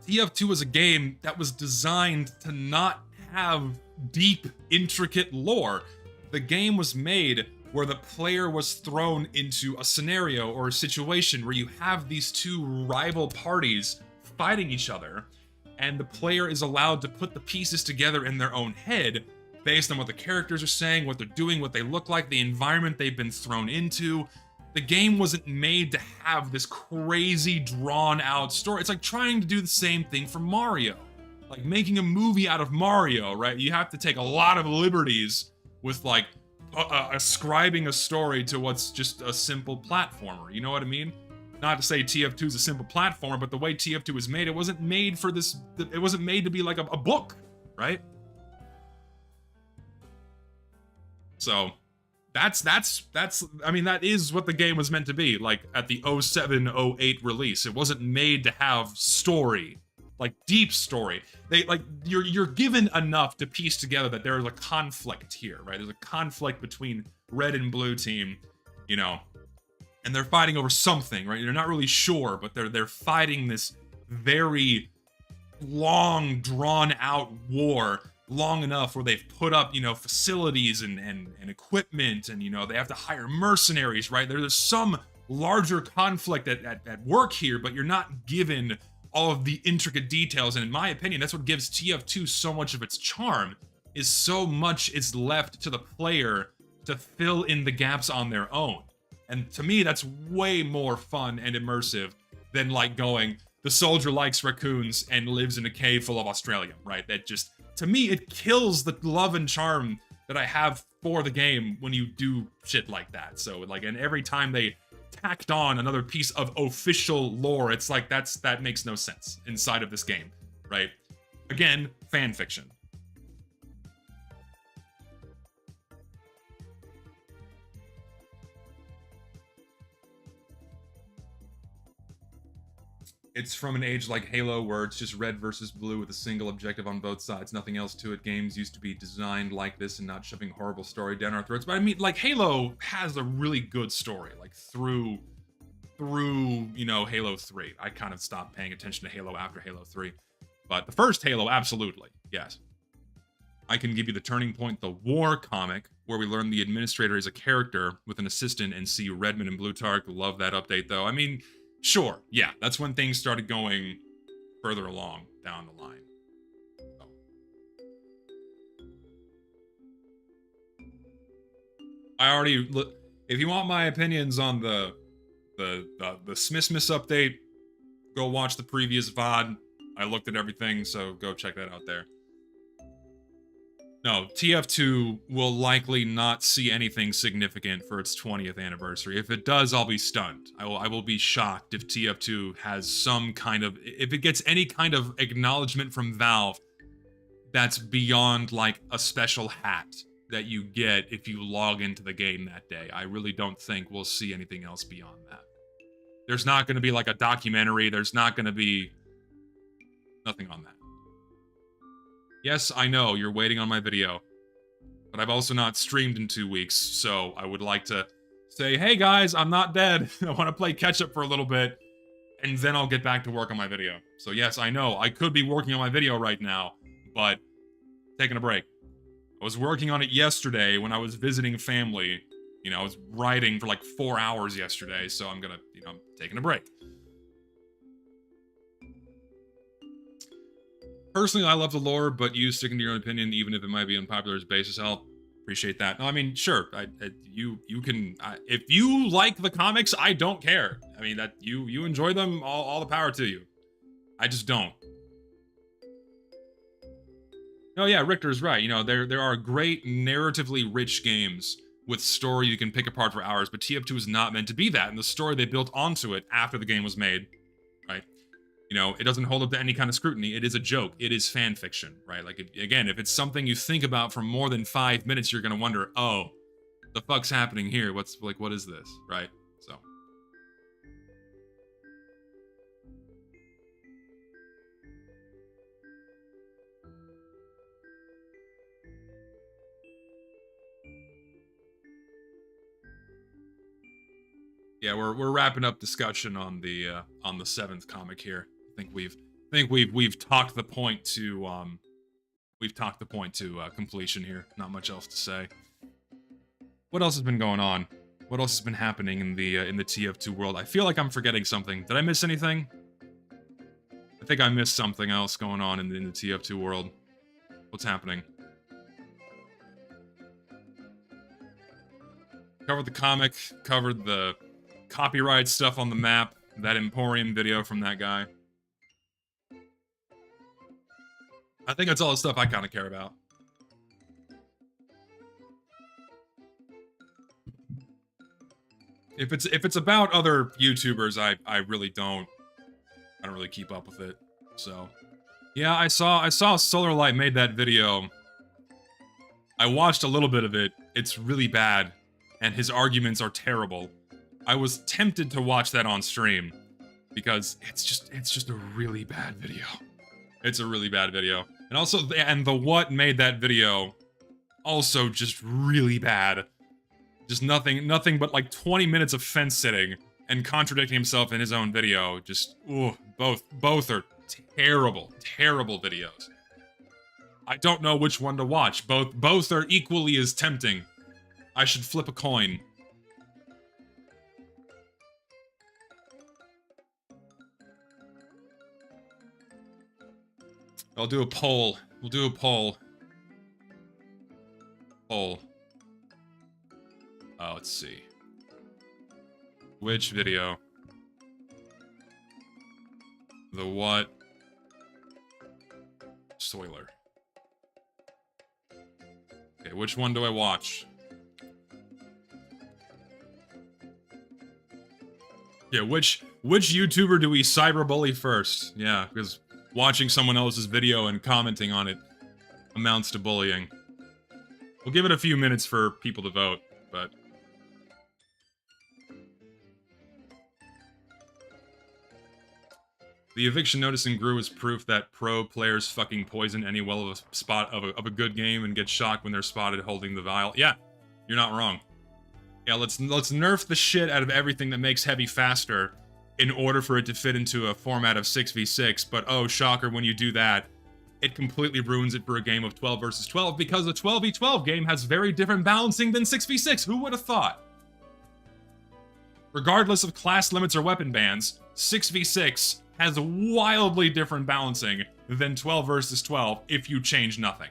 TF2 is a game that was designed to not have deep, intricate lore. The game was made where the player was thrown into a scenario or a situation where you have these two rival parties fighting each other, and the player is allowed to put the pieces together in their own head based on what the characters are saying, what they're doing, what they look like, the environment they've been thrown into. The game wasn't made to have this crazy drawn out story. It's like trying to do the same thing for Mario. Like making a movie out of Mario, right? You have to take a lot of liberties with like ascribing a story to what's just a simple platformer. You know what I mean? Not to say TF2 is a simple platformer, but the way TF2 was made, it wasn't made for this. It wasn't made to be like a book, right? So that's I mean, that is what the game was meant to be. Like at the 07-08 release, it wasn't made to have story, like deep story. They like you're given enough to piece together that there is a conflict here, right? There's a conflict between red and blue team, you know, and they're fighting over something, right? You're not really sure, but they're fighting this very long, drawn out war. Long enough where they've put up, you know, facilities and equipment, and, you know, they have to hire mercenaries, right? There's some larger conflict at work here, but you're not given all of the intricate details. And in my opinion, that's what gives TF2 so much of its charm, is so much is left to the player to fill in the gaps on their own. And to me, that's way more fun and immersive than like going, the soldier likes raccoons and lives in a cave full of Australium, right? That just, to me, it kills the love and charm that I have for the game when you do shit like that. So, like, and every time they tacked on another piece of official lore, it's like, that makes no sense inside of this game, right? Again, fan fiction. It's from an age like Halo, where it's just red versus blue with a single objective on both sides, nothing else to it. Games used to be designed like this and not shoving horrible story down our throats. But I mean, like, Halo has a really good story, like through, you know, Halo 3. I kind of stopped paying attention to Halo after Halo 3. But the first Halo, absolutely, yes. I can give you the Turning Point, the War comic, where we learn the Administrator is a character with an assistant and see Redmond and Blutarch. Love that update, though. I mean, sure, yeah, that's when things started going further along down the line. So. I already, if you want my opinions on the Smithmas update, go watch the previous VOD. I looked at everything, so go check that out there. No, TF2 will likely not see anything significant for its 20th anniversary. If it does, I'll be stunned. I will be shocked if TF2 has some kind of, if it gets any kind of acknowledgement from Valve that's beyond like a special hat that you get if you log into the game that day. I really don't think we'll see anything else beyond that. There's not going to be like a documentary. There's not going to be nothing on that. Yes, I know, you're waiting on my video, but I've also not streamed in 2 weeks, so I would like to say, hey guys, I'm not dead. I want to play catch-up for a little bit, and then I'll get back to work on my video. So yes, I know, I could be working on my video right now, but taking a break. I was working on it yesterday when I was visiting family. You know, I was writing for like 4 hours yesterday, so I'm gonna, you know, I'm taking a break. Personally, I love the lore, but you sticking to your own opinion, even if it might be unpopular, is basis. I'll appreciate that. No, I mean, sure, you can. If you like the comics, I don't care. I mean, that you enjoy them, all the power to you. I just don't. No, yeah, Richter's right. You know, there are great narratively rich games with story you can pick apart for hours, but TF2 is not meant to be that, and the story they built onto it after the game was made, right? You know, it doesn't hold up to any kind of scrutiny. It is a joke. It is fan fiction, right? Like, again, if it's something you think about for more than 5 minutes, you're going to wonder, oh, the fuck's happening here? What is this, right? So. Yeah, we're wrapping up discussion on the 7th comic here. I think we've talked the point to completion here. Not much else to say. What else has been going on? What else has been happening in the TF2 world? I feel like I'm forgetting something. Did I miss anything? I think I missed something else going on in the TF2 world. What's happening? Covered the comic, covered the copyright stuff on the map, that Emporium video from that guy. I think that's all the stuff I kind of care about. If it's about other YouTubers, I really don't really keep up with it. So, yeah, I saw Solarlight made that video. I watched a little bit of it. It's really bad, and his arguments are terrible. I was tempted to watch that on stream because it's just a really bad video. It's a really bad video. And also, the what made that video also just really bad. Just nothing but like 20 minutes of fence sitting and contradicting himself in his own video. Just, ooh, both are terrible videos. I don't know which one to watch. Both are equally as tempting. I should flip a coin. I'll do a poll. We'll do a poll. Poll. Oh, let's see. Which video? The what? Soiler. Okay, which one do I watch? Yeah, which YouTuber do we cyberbully first? Yeah, because watching someone else's video and commenting on it amounts to bullying. We'll give it a few minutes for people to vote, but... The eviction notice in Gru is proof that pro players fucking poison any well of a spot of a good game and get shocked when they're spotted holding the vial. Yeah, you're not wrong. Yeah, let's nerf the shit out of everything that makes heavy faster in order for it to fit into a format of 6v6, but oh, shocker, when you do that, it completely ruins it for a game of 12 versus 12 because a 12v12 game has very different balancing than 6v6. Who would have thought? Regardless of class limits or weapon bans, 6v6 has wildly different balancing than 12 versus 12 if you change nothing.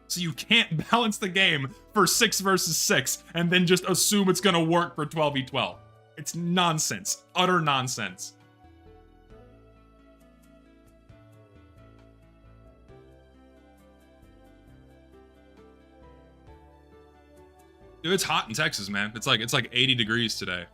So you can't balance the game for 6 versus 6 and then just assume it's gonna work for 12v12. It's nonsense. Utter nonsense. Dude, it's hot in Texas, man. It's like 80 degrees today.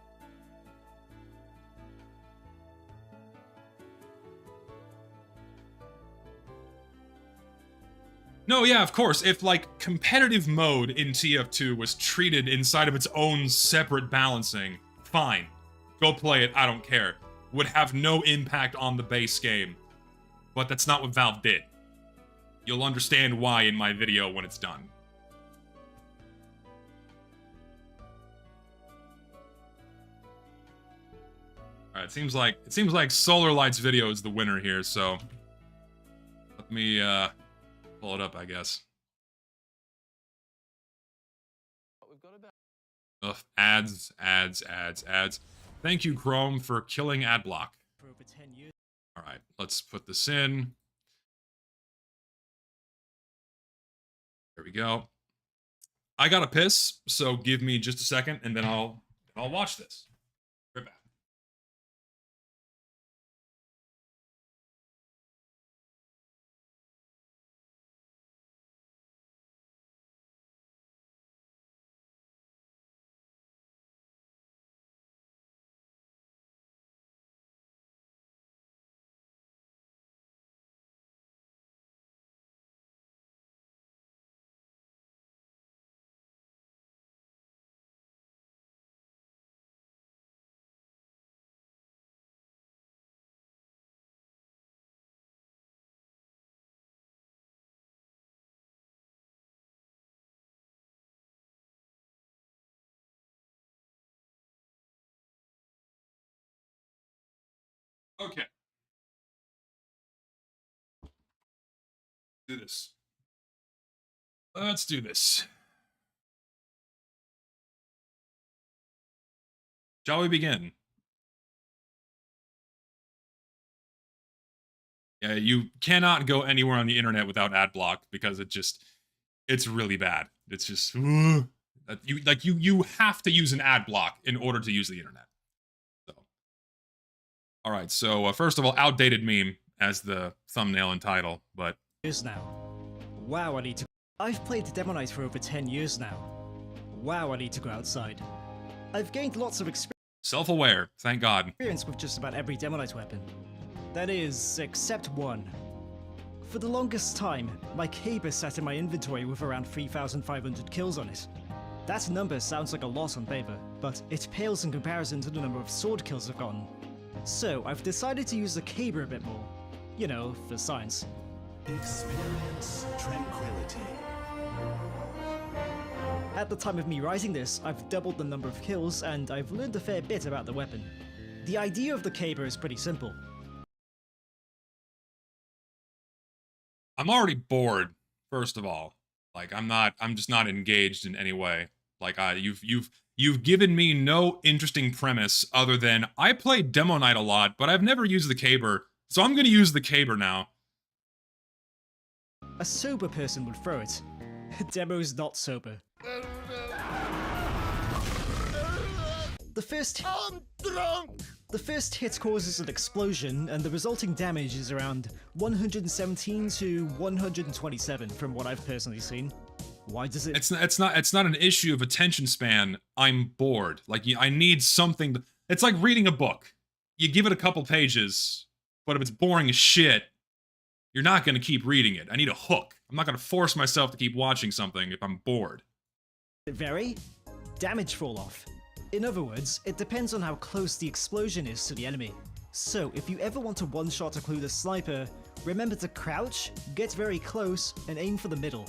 No, yeah, of course. If, like, competitive mode in TF2 was treated inside of its own separate balancing, fine. Go play it, I don't care. Would have no impact on the base game. But that's not what Valve did. You'll understand why in my video when it's done. Alright, it seems like Solarlight's video is the winner here, so let me pull it up, I guess. Ugh, ads. Thank you, Chrome, for killing ad block. Alright, let's put this in. There we go. I gotta piss, so give me just a second, and then I'll watch this. Right back. Okay. Do this. Let's do this. Shall we begin? Yeah, you cannot go anywhere on the internet without ad block because it's really bad. It's just, That you have to use an ad block in order to use the internet. So, all right. So first of all, outdated meme as the thumbnail and title, but years now. Wow, I need to. I've played the Demo Knight for over 10 years now. Wow, I need to go outside. I've gained lots of self-aware, thank God. Experience with just about every Demo Knight weapon. That is, except one. For the longest time, my caber sat in my inventory with around 3,500 kills on it. That number sounds like a lot on paper, but it pales in comparison to the number of sword kills I've gotten. So I've decided to use the caber a bit more. You know, for science. Experience tranquility. At the time of me writing this, I've doubled the number of kills, and I've learned a fair bit about the weapon. The idea of the caber is pretty simple. I'm already bored, first of all. Like, I'm just not engaged in any way. Like, you've given me no interesting premise other than I play Demo Knight a lot, but I've never used the caber, so I'm gonna use the caber now. A sober person would throw it. Demo's not sober. I'm drunk! The first hit causes an explosion, and the resulting damage is around 117 to 127 from what I've personally seen. Why does it? It's not an issue of attention span. I'm bored. Like, I need something. It's like reading a book. You give it a couple pages, but if it's boring as shit, you're not going to keep reading it. I need a hook. I'm not going to force myself to keep watching something if I'm bored. Vary? Damage fall off. In other words, it depends on how close the explosion is to the enemy. So, if you ever want to one-shot a clueless sniper, remember to crouch, get very close, and aim for the middle.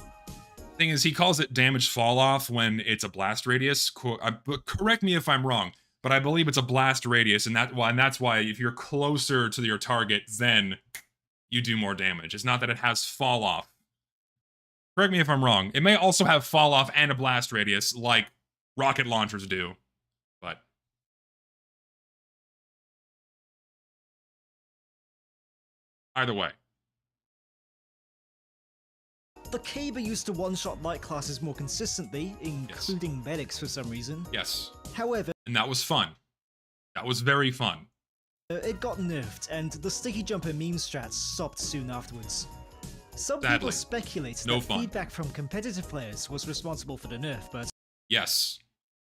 Thing is, he calls it damage fall off when it's a blast radius. Correct me if I'm wrong, but I believe it's a blast radius, and that's why if you're closer to your target, then you do more damage. It's not that it has fall off. Correct me if I'm wrong. It may also have fall off and a blast radius, like rocket launchers do. But either way. The caber used to one-shot light classes more consistently, including medics for some reason. Yes. However, and that was fun. That was very fun. It got nerfed, and the sticky jumper meme strats stopped soon afterwards. Some people speculate that feedback from competitive players was responsible for the nerf, but... Yes.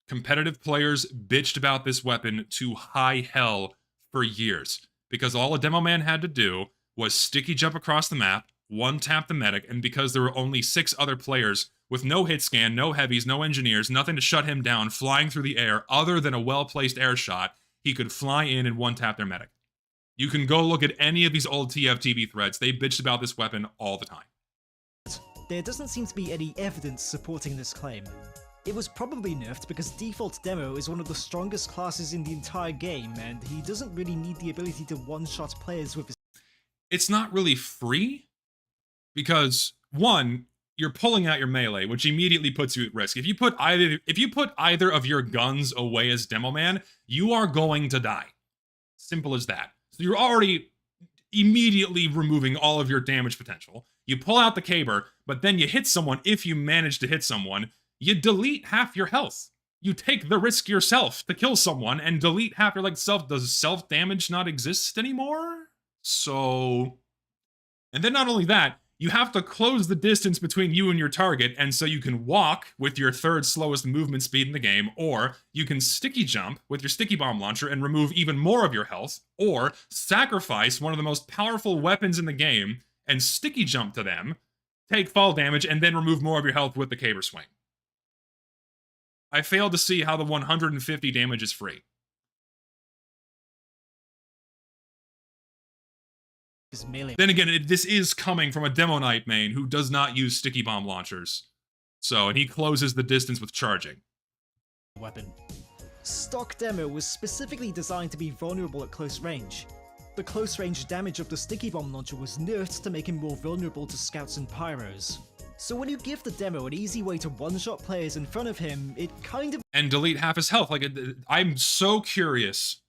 Competitive players bitched about this weapon to high hell for years, because all a demo man had to do was sticky jump across the map, one-tap the medic, and because there were only 6 other players with no hit scan, no heavies, no engineers, nothing to shut him down, flying through the air other than a well-placed air shot, he could fly in and one-tap their medic. You can go look at any of these old TF2 threads. They bitched about this weapon all the time. There doesn't seem to be any evidence supporting this claim. It was probably nerfed because default Demo is one of the strongest classes in the entire game, and he doesn't really need the ability to one-shot players with his... It's not really free, because, one, you're pulling out your melee, which immediately puts you at risk. If you put either of your guns away as Demo Man, you are going to die. Simple as that. So you're already immediately removing all of your damage potential. You pull out the caber, but then you hit someone. If you manage to hit someone, you delete half your health. You take the risk yourself to kill someone and delete half your self. Does self-damage not exist anymore? So... And then not only that, you have to close the distance between you and your target, and so you can walk with your 3rd slowest movement speed in the game, or you can sticky jump with your sticky bomb launcher and remove even more of your health, or sacrifice one of the most powerful weapons in the game and sticky jump to them, take fall damage, and then remove more of your health with the caber swing. I failed to see how the 150 damage is free. Then again, this is coming from a Demo Knight main who does not use sticky bomb launchers. So, and he closes the distance with charging. Weapon. Stock Demo was specifically designed to be vulnerable at close range. The close range damage of the sticky bomb launcher was nerfed to make him more vulnerable to scouts and pyros. So when you give the Demo an easy way to one-shot players in front of him, it kind of... And delete half his health. I'm so curious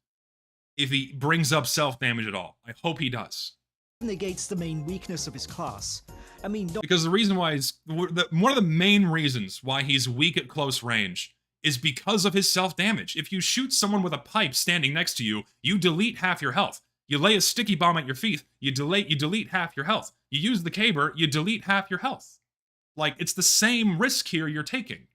if he brings up self-damage at all. I hope he does. Negates the main weakness of his class. I mean, not Because the reason why one of the main reasons why he's weak at close range is because of his self-damage. If you shoot someone with a pipe standing next to you, you delete half your health. You lay a sticky bomb at your feet, you delete half your health. You use the caber, you delete half your health. Like, it's the same risk here you're taking.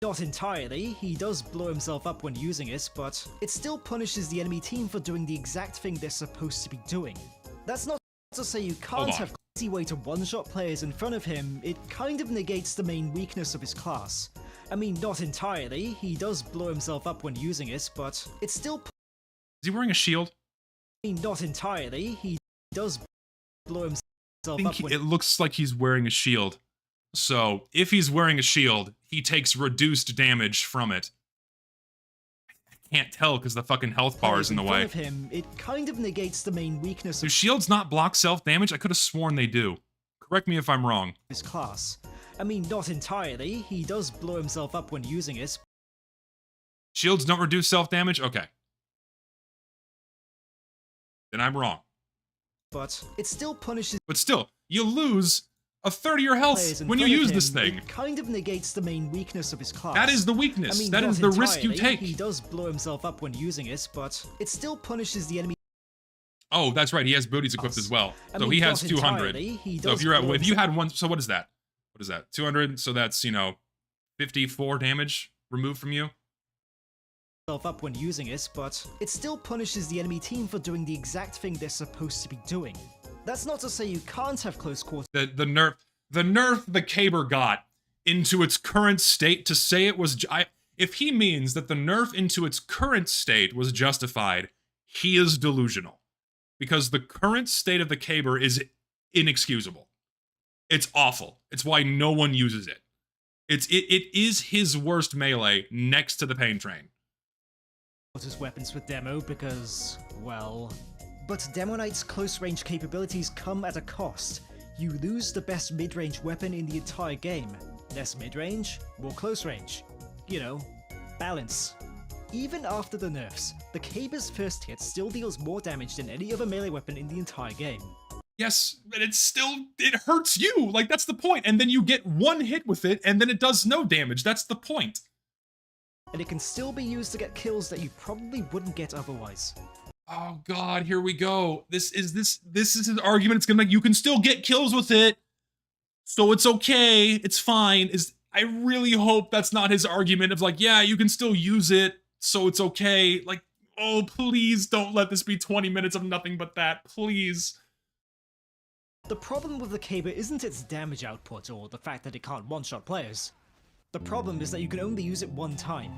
Not entirely, he does blow himself up when using it, but it still punishes the enemy team for doing the exact thing they're supposed to be doing. That's not to say you can't have an easy way to one-shot players in front of him, it kind of negates the main weakness of his class. I mean, not entirely, he does blow himself up when using it, but it still... Is he wearing a shield? I mean, not entirely, he does blow himself up when... It looks like he's wearing a shield. So, if he's wearing a shield, he takes reduced damage from it. I can't tell because the fucking health bar is in the way. Of him, it kind of negates the main weakness Do of shields not block self-damage? I could have sworn they do. Correct me if I'm wrong. his class. I mean, not entirely, he does blow himself up when using it. Shields don't reduce self-damage? Okay. Then I'm wrong. But it still punishes But still, you lose a third of your health players in when you front of use him, this thing. It kind of negates the main weakness of his class. That is the weakness. I mean, that is not the risk you entirely, take. He does blow himself up when using it, but it still punishes the enemy. Oh, that's right. He has booties equipped as well. I So mean, he has not 200. entirely, he So does if you're at, blow if you himself had one, so what is that? What is that? 200. So that's 54 damage removed from you. up when using it, but it still punishes the enemy team for doing the exact thing they're supposed to be doing. That's not to say you can't have close quarters. The nerf the caber got into its current state to say it was. If he means that the nerf into its current state was justified, he is delusional. Because the current state of the caber is inexcusable. It's awful. It's why no one uses it. It is his worst melee next to the pain train. Weapons for demo because, well... But Demo Knight's close-range capabilities come at a cost. You lose the best mid-range weapon in the entire game. Less mid-range, more close-range. You know, balance. Even after the nerfs, the Caber's first hit still deals more damage than any other melee weapon in the entire game. Yes, but it hurts you. Like, that's the point. And then you get one hit with it, and then it does no damage. That's the point. And it can still be used to get kills that you probably wouldn't get otherwise. Oh god, here we go. This is his argument. It's gonna make you can still get kills with it. So it's okay. It's fine. I really hope that's not his argument of like, yeah, you can still use it, so it's okay. Like, oh, please don't let this be 20 minutes of nothing but that. Please. The problem with the Caber isn't its damage output or the fact that it can't one-shot players. The problem is that you can only use it one time.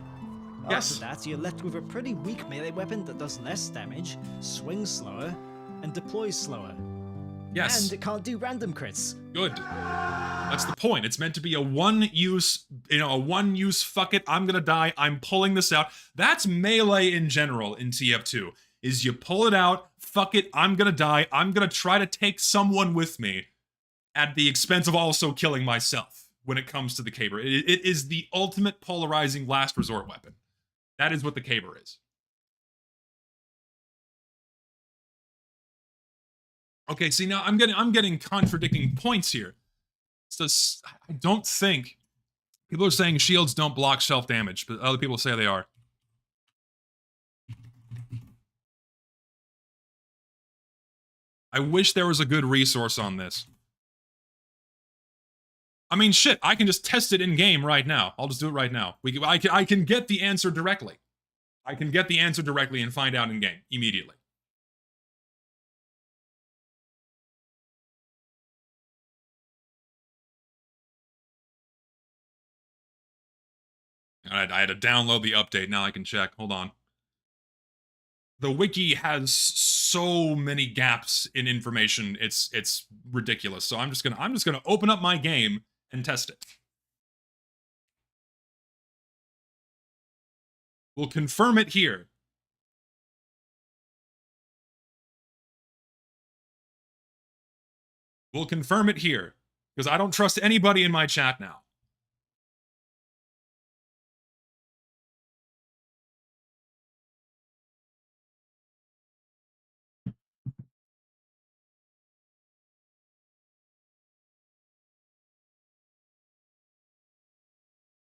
Yes. After that, you're left with a pretty weak melee weapon that does less damage, swings slower, and deploys slower. Yes. And it can't do random crits. Good. That's the point. It's meant to be a one-use, fuck it, I'm gonna die, I'm pulling this out. That's melee in general in TF2, is you pull it out, fuck it, I'm gonna die, I'm gonna try to take someone with me at the expense of also killing myself when it comes to the caber. It is the ultimate polarizing last resort weapon. That is what the caber is. Okay, see now I'm getting contradicting points here. So I don't think people are saying shields don't block self-damage, but other people say they are. I wish there was a good resource on this. I mean, shit, I can just test it in game right now. I'll just do it right now. I can get the answer directly. I can get the answer directly and find out in game immediately. I had to download the update. Now I can check. Hold on. The wiki has so many gaps in information. It's ridiculous. So I'm just gonna open up my game and test it. We'll confirm it here. We'll confirm it here because I don't trust anybody in my chat now.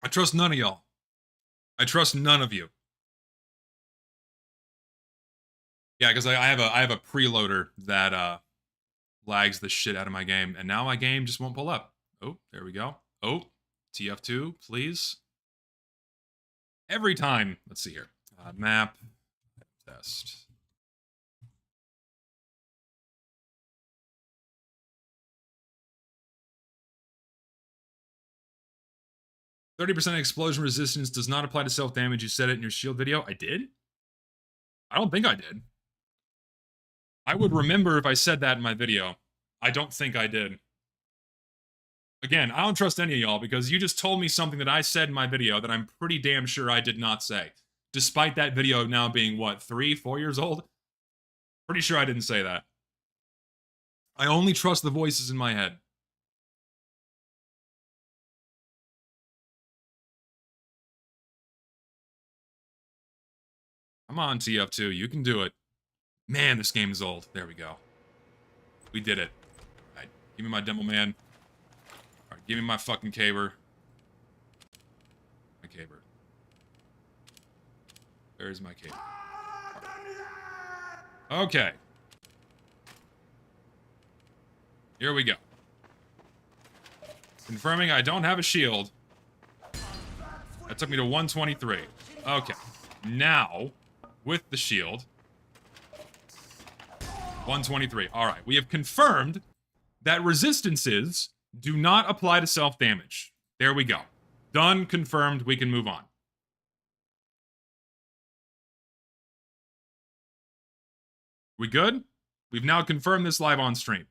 I trust none of y'all. I trust none of you. Yeah, because I have a preloader that lags the shit out of my game, and now my game just won't pull up. Oh, there we go. Oh, TF2, please. Every time. Let's see here. Map test. "30% explosion resistance does not apply to self-damage. You said it in your shield video." I did? I don't think I did. I would remember if I said that in my video. I don't think I did. Again, I don't trust any of y'all because you just told me something that I said in my video that I'm pretty damn sure I did not say. Despite that video now being, what, 3, 4 years old? Pretty sure I didn't say that. I only trust the voices in my head. Come on, TF2, you can do it. Man, this game is old. There we go. We did it. Alright, give me my demo man. Alright, give me my fucking caber. My caber. There's my caber. Right. Okay. Here we go. Confirming I don't have a shield. That took me to 123. Okay. Now, with the shield. 123. Alright, we have confirmed that resistances do not apply to self-damage. There we go. Done, confirmed, we can move on. We good? We've now confirmed this live on stream.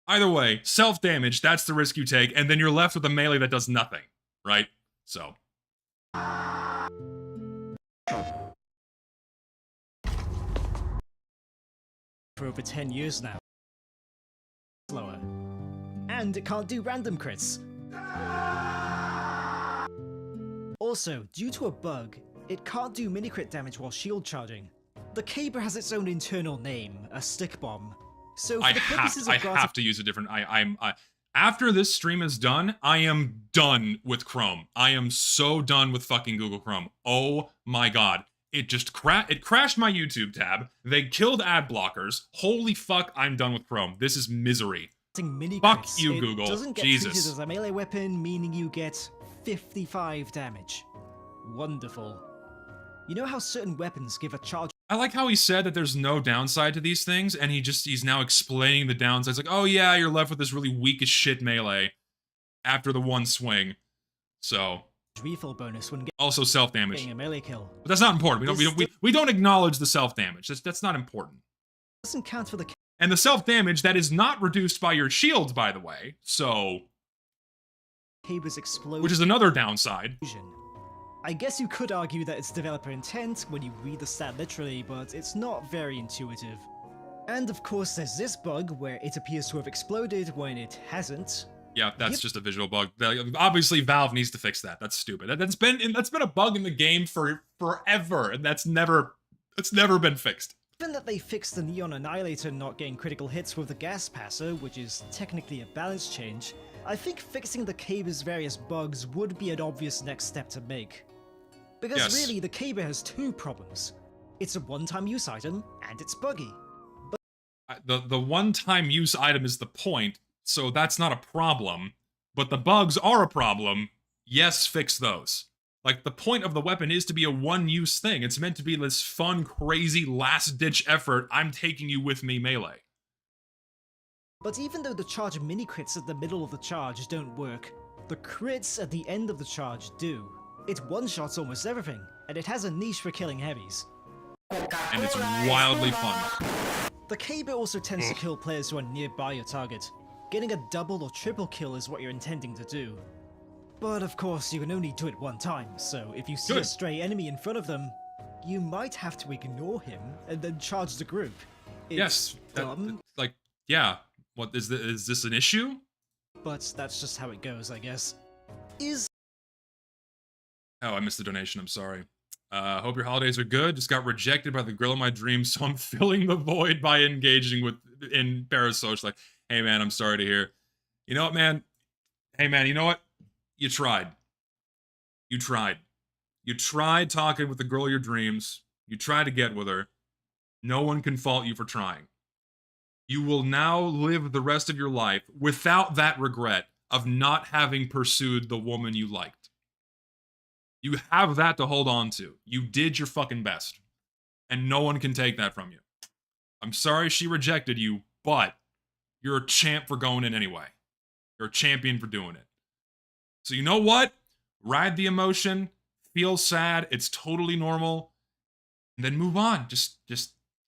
Either way, self-damage, that's the risk you take, and then you're left with a melee that does nothing, right? So. For over 10 years now. Slower. And it can't do random crits. Also, due to a bug, it can't do mini-crit damage while shield charging. The caber has its own internal name, a stick bomb. So for I the purposes of have to use a different. After this stream is done, I am done with Chrome. I am so done with fucking Google Chrome. Oh my god. It just crashed my YouTube tab. They killed ad blockers. Holy fuck, I'm done with Chrome. This is misery. Fuck you, Google. It doesn't get Jesus. treated as a melee weapon, meaning you get 55 damage. Wonderful. You know how certain weapons give a charge? I like how he said that there's no downside to these things, and he's now explaining the downsides. Like, oh yeah, you're left with this really weak as shit melee after the one swing. So Refill bonus when also self-damage. getting a melee kill. But that's not important. We don't acknowledge the self-damage. That's not important. Doesn't count for the And the self-damage that is not reduced by your shield, by the way. So, caber's explosion. which is another downside. I guess you could argue that it's developer intent when you read the stat literally, but it's not very intuitive. And of course there's this bug where it appears to have exploded when it hasn't. Yeah, that's just a visual bug. Obviously, Valve needs to fix that. That's stupid. That's been a bug in the game for forever, and that's never been fixed. Given that they fixed the Neon Annihilator not getting critical hits with the gas passer, which is technically a balance change, I think fixing the caber's various bugs would be an obvious next step to make. Because Yes. really, the caber has two problems. It's a one-time use item, and it's buggy. The one-time use item is the point, so that's not a problem. But the bugs are a problem. Yes, fix those. Like, the point of the weapon is to be a one-use thing. It's meant to be this fun, crazy, last-ditch effort, I'm taking you with me melee. But even though the charge mini-crits at the middle of the charge don't work, the crits at the end of the charge do. It one-shots almost everything, and it has a niche for killing heavies. And it's wildly fun. The caber also tends to kill players who are nearby your target. Getting a double or triple kill is what you're intending to do. But of course, you can only do it one time, so if you see a stray enemy in front of them, you might have to ignore him and then charge the group. It's dumb, yeah. What, is this an issue? but that's just how it goes, I guess. Oh, I missed the donation, I'm sorry. Hope your holidays are good. Just got rejected by the girl of my dreams, so I'm filling the void by engaging in parasocial. Like, hey man, I'm sorry to hear. You know what, man? Hey, man, you know what? You tried. You tried. You tried talking with the girl of your dreams. You tried to get with her. No one can fault you for trying. You will now live the rest of your life without that regret of not having pursued the woman you liked. You have that to hold on to. You did your fucking best. And no one can take that from you. I'm sorry she rejected you, but you're a champ for going in anyway. You're a champion for doing it. So you know what? Ride the emotion, feel sad, it's totally normal, and then move on. Just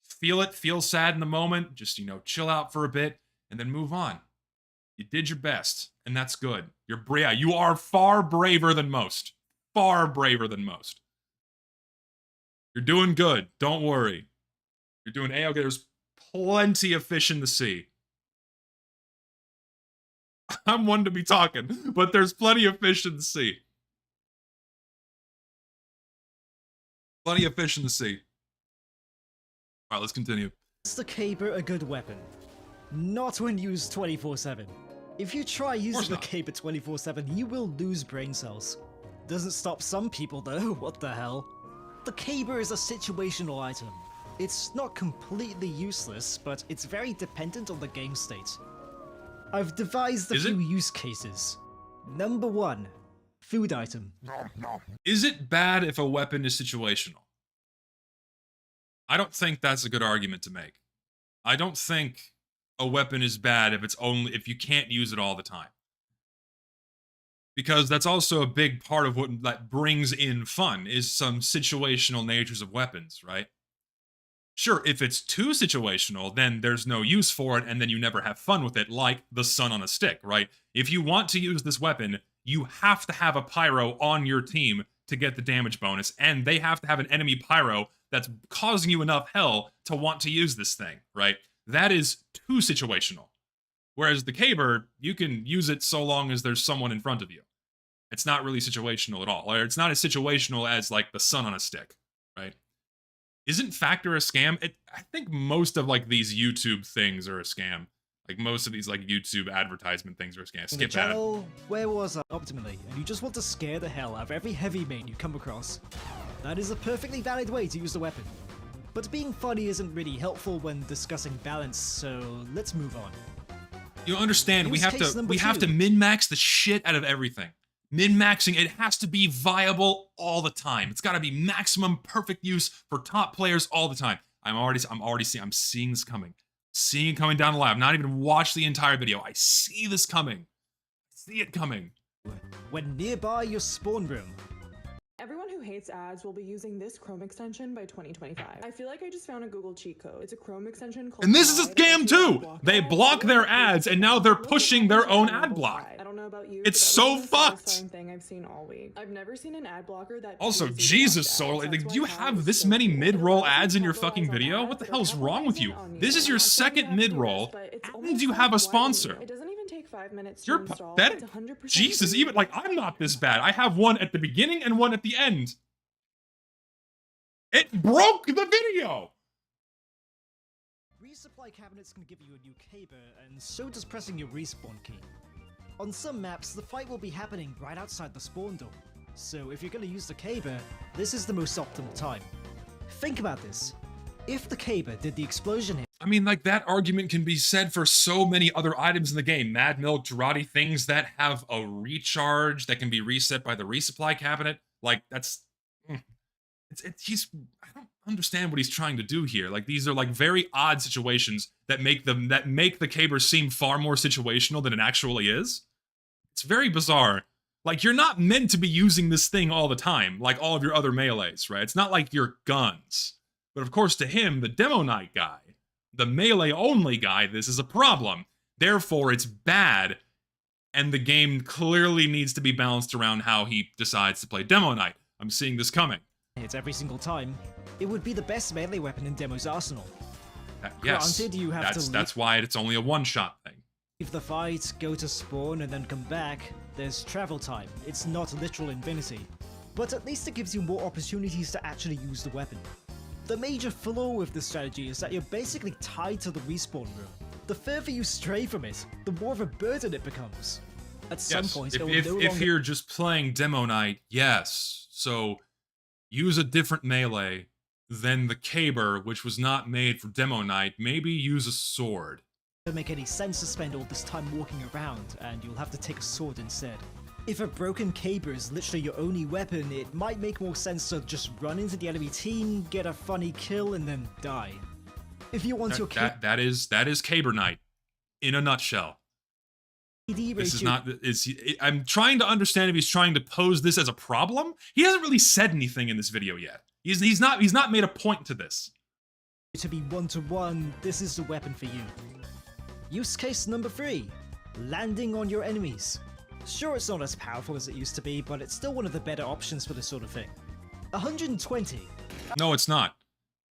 feel it, feel sad in the moment, just, chill out for a bit, and then move on. You did your best, and that's good. You are far braver than most. Far braver than most. You're doing good, don't worry. You're doing A-okay, there's plenty of fish in the sea. I'm one to be talking, but there's plenty of fish in the sea. Plenty of fish in the sea. Alright, let's continue. Is the caber a good weapon? Not when used 24/7. If you try using the caber 24/7, you will lose brain cells. Doesn't stop some people though, what the hell? The caber is a situational item. It's not completely useless, but it's very dependent on the game state. I've devised a few use cases. Number 1, food item. Is it bad if a weapon is situational? I don't think that's a good argument to make. I don't think a weapon is bad if you can't use it all the time. Because that's also a big part of what that brings in fun, is some situational natures of weapons, right? Sure, if it's too situational, then there's no use for it, and then you never have fun with it, like the sun on a stick, right? If you want to use this weapon, you have to have a pyro on your team to get the damage bonus, and they have to have an enemy pyro that's causing you enough hell to want to use this thing, right? That is too situational. Whereas the caber, you can use it so long as there's someone in front of you. It's not really situational at all. Or it's not as situational as, like, the sun on a stick, right? Isn't Factor a scam? I think most of, like, these YouTube things are a scam. Like, most of these, like, YouTube advertisement things are a scam. Skip that. Where was I? Optimally, and you just want to scare the hell out of every heavy main you come across. That is a perfectly valid way to use the weapon. But being funny isn't really helpful when discussing balance, so let's move on. You understand, we have to min-max the shit out of everything. Min-maxing, it has to be viable all the time. It's got to be maximum perfect use for top players all the time. I'm seeing this coming. Seeing it coming down the line. I've not even watched the entire video. I see this coming. I see it coming. When nearby your spawn room. Everyone who hates ads will be using this Chrome extension by 2025. I feel like I just found a Google cheat code. It's a Chrome extension called— And this is a scam too! They block their ads and now they're pushing their own ad block. I don't know about you, it's so fucked! Thing I've seen all week. I've never seen an ad blocker that— Also, Jesus, Solar, like, do you have this many mid-roll ads in your fucking video? What the hell's wrong with you? This is your second mid-roll, and you have a sponsor. It doesn't even take 5 minutes to You're install. pathetic. Jesus, even, like, I'm not this bad. I have one at the beginning and one at the end. It broke the video! Resupply cabinets can give you a new caber, and so does pressing your respawn key. On some maps, the fight will be happening right outside the spawn door, so if you're going to use the caber, this is the most optimal time. Think about this. If the caber did the explosion hit— I mean, like, that argument can be said for so many other items in the game. Mad Milk, Girardi, things that have a recharge that can be reset by the resupply cabinet. Like, that's... I don't understand what he's trying to do here. Like, these are, like, very odd situations that make the caber seem far more situational than it actually is. It's very bizarre. Like, you're not meant to be using this thing all the time, like all of your other melees, right? It's not like your guns. But of course, to him, the Demo Knight guy, the melee-only guy, this is a problem. Therefore, it's bad, and the game clearly needs to be balanced around how he decides to play Demo Knight. I'm seeing this coming. Hits every single time, it would be the best melee weapon in Demo's arsenal. Yes, granted, you have that's why it's only a one-shot thing. Leave the fight, go to spawn, and then come back. There's travel time. It's not literal infinity. But at least it gives you more opportunities to actually use the weapon. The major flaw with this strategy is that you're basically tied to the respawn room. The further you stray from it, the more of a burden it becomes. At some Yes, point, if, it will if, no if longer you're just playing Demo Knight, yes. So use a different melee than the Caber, which was not made for Demo Knight. Maybe use a sword. make any sense to spend all this time walking around, and you'll have to take a sword instead. If a broken caber is literally your only weapon, it might make more sense to just run into the enemy team, get a funny kill, and then die. If you want your that is Caber Knight in a nutshell. This is not. I'm trying to understand if he's trying to pose this as a problem. He hasn't really said anything in this video yet. He's not made a point to this. To be 1-to-1, this is the weapon for you. Use case number 3, landing on your enemies. Sure, it's not as powerful as it used to be, but it's still one of the better options for this sort of thing. 120. No, it's not.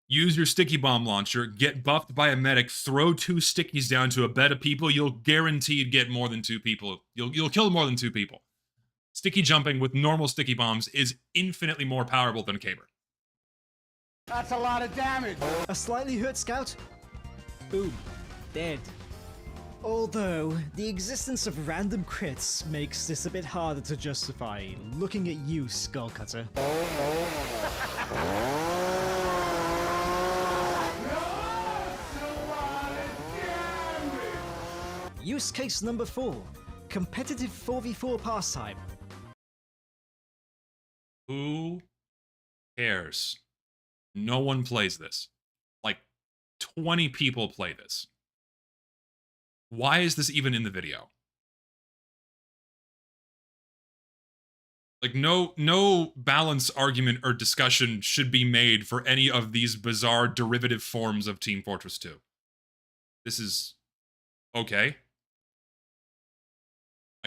Use your sticky bomb launcher, get buffed by a medic, throw 2 stickies down to a bed of people, you'll guaranteed get more than 2 people. You'll kill more than 2 people. Sticky jumping with normal sticky bombs is infinitely more powerful than a caber. That's a lot of damage. A slightly hurt scout? Boom. Dead. Although, the existence of random crits makes this a bit harder to justify. Looking at you, Skullcutter. Use case number 4, competitive 4v4 pastime. Who cares? No one plays this. Like, 20 people play this. Why is this even in the video? Like, no balance argument or discussion should be made for any of these bizarre derivative forms of Team Fortress 2. This is okay.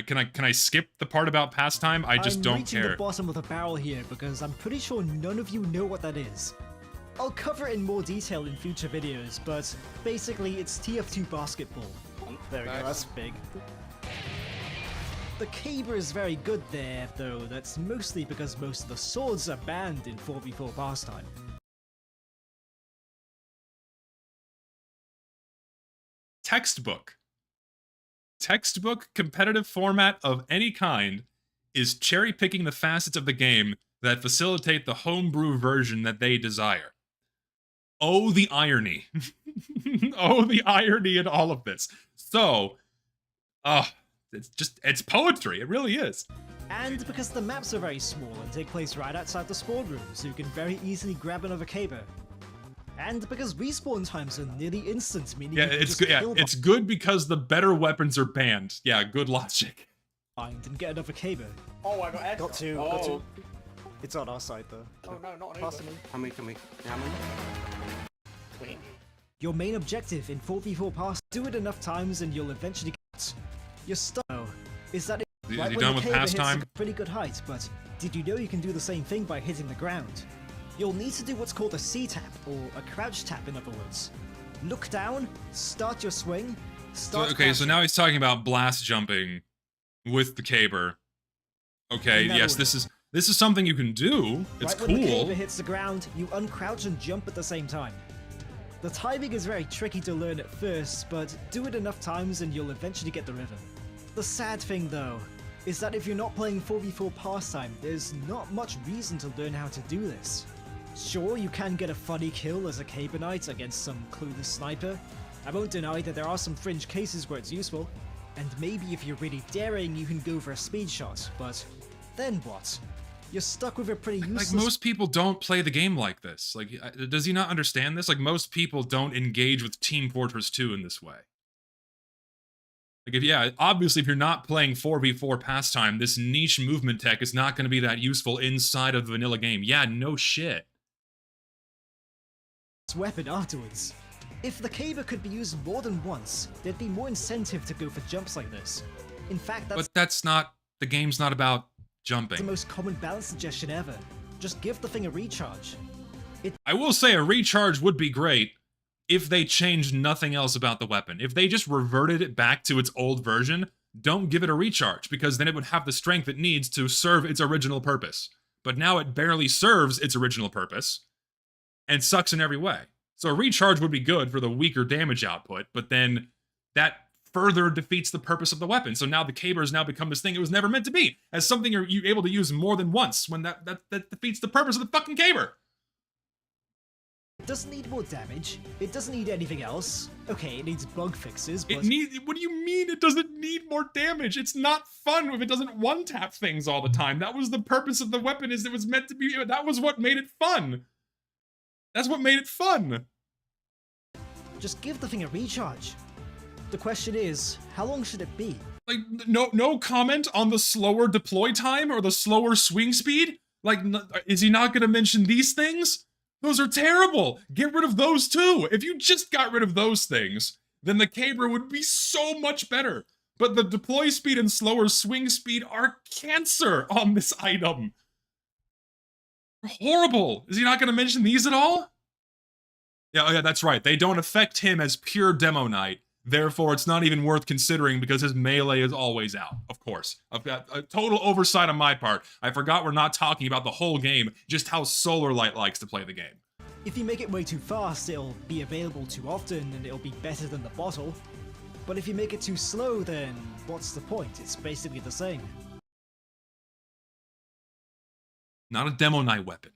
Can I skip the part about pastime? I just don't care. I'm reaching the bottom of the barrel here because I'm pretty sure none of you know what that is. I'll cover it in more detail in future videos, but basically it's TF2 basketball. There we go, that's big. The caber is very good there, though that's mostly because most of the swords are banned in 4v4 pastime. Textbook competitive format of any kind is cherry-picking the facets of the game that facilitate the homebrew version that they desire. Oh, the irony. Oh, the irony in all of this. So, it's poetry. It really is. And because the maps are very small and take place right outside the spawn room, so you can very easily grab another caber. And because respawn times are nearly instant, meaning it's good. Yeah, it's good because the better weapons are banned. Yeah, good logic. And get another caber. Oh, I got air. Got two. It's on our side though. Oh no, not Pass to me. Come here. Your main objective in 4v4 pass, do it enough times and you'll eventually get your stuff. Is that Is right he when done the with caber hits pastime? a pretty good height, but did you know you can do the same thing by hitting the ground? You'll need to do what's called a C-tap, or a crouch tap in other words. Look down, start your swing, start So now he's talking about blast jumping with the caber. Okay, yes, this is something you can do. It's right when the cool. caber hits the ground, you uncrouch and jump at the same time. The timing is very tricky to learn at first, but do it enough times and you'll eventually get the rhythm. The sad thing though, is that if you're not playing 4v4 pastime, there's not much reason to learn how to do this. Sure, you can get a funny kill as a caber knight against some clueless sniper. I won't deny that there are some fringe cases where it's useful, and maybe if you're really daring you can go for a speed shot, but then what? You're stuck with a pretty useless— Like, most people don't play the game like this. Like, does he not understand this? Like, most people don't engage with Team Fortress 2 in this way. Like, obviously if you're not playing 4v4 pastime, this niche movement tech is not going to be that useful inside of the vanilla game. Yeah, no shit. weapon afterwards. If the caber could be used more than once, there'd be more incentive to go for jumps like this. In fact, that's the game's not about jumping. the most common balance suggestion ever. Just give the thing a recharge. I will say a recharge would be great if they changed nothing else about the weapon. If they just reverted it back to its old version, don't give it a recharge, because then it would have the strength it needs to serve its original purpose. But now it barely serves its original purpose, and sucks in every way. So a recharge would be good for the weaker damage output, but then that further defeats the purpose of the weapon. So now the caber has now become this thing it was never meant to be, as something you're able to use more than once, when that defeats the purpose of the fucking caber. It doesn't need more damage. It doesn't need anything else. Okay, it needs bug fixes, but... What do you mean it doesn't need more damage? It's not fun if it doesn't one-tap things all the time. That was the purpose of the weapon, is it was meant to be... That was what made it fun. That's what made it fun. just give the thing a recharge. The question is, how long should it be? Like, no comment on the slower deploy time or the slower swing speed? Like, is he not gonna mention these things? Those are terrible! Get rid of those too! If you just got rid of those things, then the caber would be so much better. But the deploy speed and slower swing speed are cancer on this item. Horrible! Is he not gonna mention these at all? Yeah, that's right. They don't affect him as pure Demo Knight. Therefore, it's not even worth considering because his melee is always out, of course. I've got a total oversight on my part. I forgot we're not talking about the whole game, just how Solar Light likes to play the game. If you make it way too fast, it'll be available too often and it'll be better than the bottle. But if you make it too slow, then what's the point? It's basically the same. Not a Demo Knight weapon.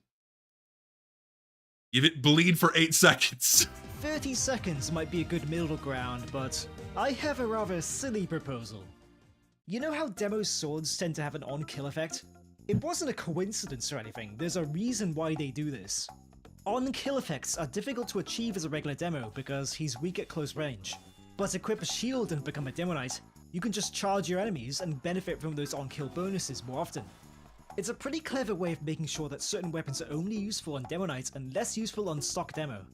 Give it bleed for 8 seconds. 30 seconds might be a good middle ground, but I have a rather silly proposal. You know how demo swords tend to have an on-kill effect? It wasn't a coincidence or anything, there's a reason why they do this. On-kill effects are difficult to achieve as a regular demo because he's weak at close range. But equip a shield and become a Demo Knight, you can just charge your enemies and benefit from those on-kill bonuses more often. It's a pretty clever way of making sure that certain weapons are only useful on Demo Knights and less useful on stock demo.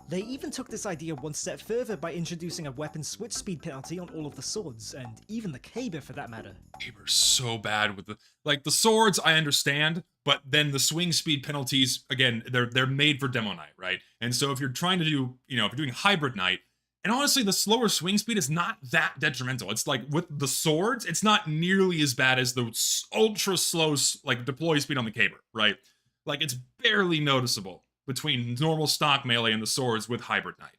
They even took this idea one step further by introducing a weapon switch speed penalty on all of the swords, and even the caber for that matter. Caber's so bad with the swords, I understand, but then the swing speed penalties, again, they're made for Demo Knight, right? And so if you're trying to do, if you're doing Hybrid Knight, and honestly, the slower swing speed is not that detrimental. It's like, with the swords, it's not nearly as bad as the ultra slow, deploy speed on the caber, right? Like, it's barely noticeable between normal stock melee and the swords with Hybrid Knight.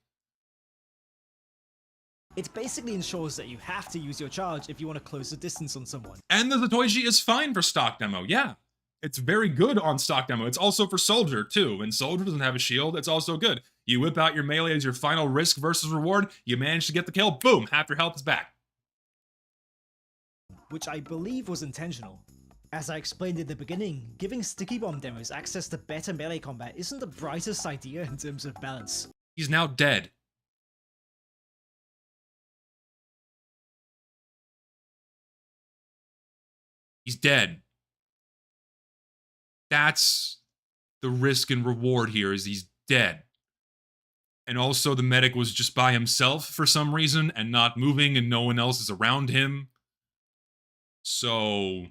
It basically ensures that you have to use your charge if you want to close the distance on someone. And the Zatoichi is fine for stock demo, yeah. It's very good on stock demo. It's also for Soldier, too. When Soldier doesn't have a shield, it's also good. You whip out your melee as your final risk versus reward, you manage to get the kill, boom, half your health is back. Which I believe was intentional. As I explained in the beginning, giving Sticky Bomb demos access to better melee combat isn't the brightest idea in terms of balance. He's now dead. He's dead. That's the risk and reward here, is he's dead. And also the medic was just by himself for some reason and not moving and no one else is around him. So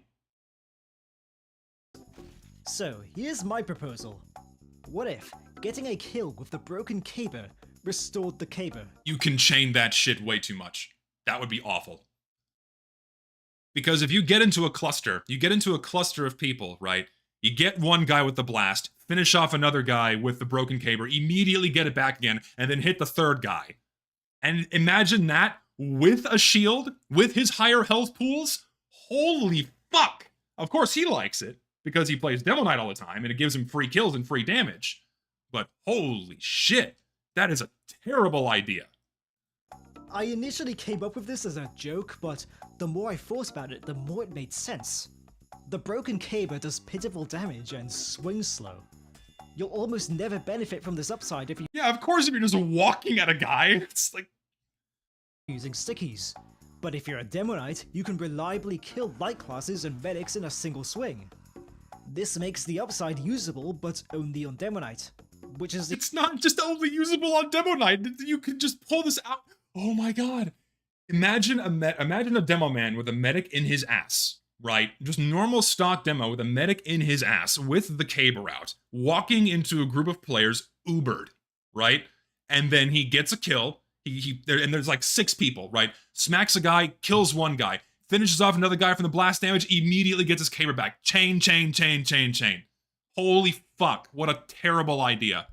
here's my proposal. What if getting a kill with the broken caber restored the caber? You can chain that shit way too much. That would be awful. Because if you get into a cluster of people, right? You get one guy with the blast, finish off another guy with the broken caber, immediately get it back again, and then hit the third guy. And imagine that with a shield, with his higher health pools. Holy fuck! Of course he likes it, because he plays Demo Knight all the time, and it gives him free kills and free damage. But holy shit, that is a terrible idea. I initially came up with this as a joke, but the more I thought about it, the more it made sense. The broken caber does pitiful damage and swings slow. You'll almost never benefit from this upside if you— Yeah, of course if you're just walking at a guy, it's like— using stickies. But if you're a Demo Knight, you can reliably kill light classes and medics in a single swing. This makes the upside usable, but only on Demo Knight, which is— It's not just only usable on Demo Knight, you can just pull this out. Oh my god. Imagine a demo man with a medic in his ass, right? Just normal stock demo with a medic in his ass with the caber out, walking into a group of players, Ubered, right? And then he gets a kill, and there's like 6 people, right? Smacks a guy, kills one guy, finishes off another guy from the blast damage, immediately gets his caber back. Chain. Holy fuck, what a terrible idea.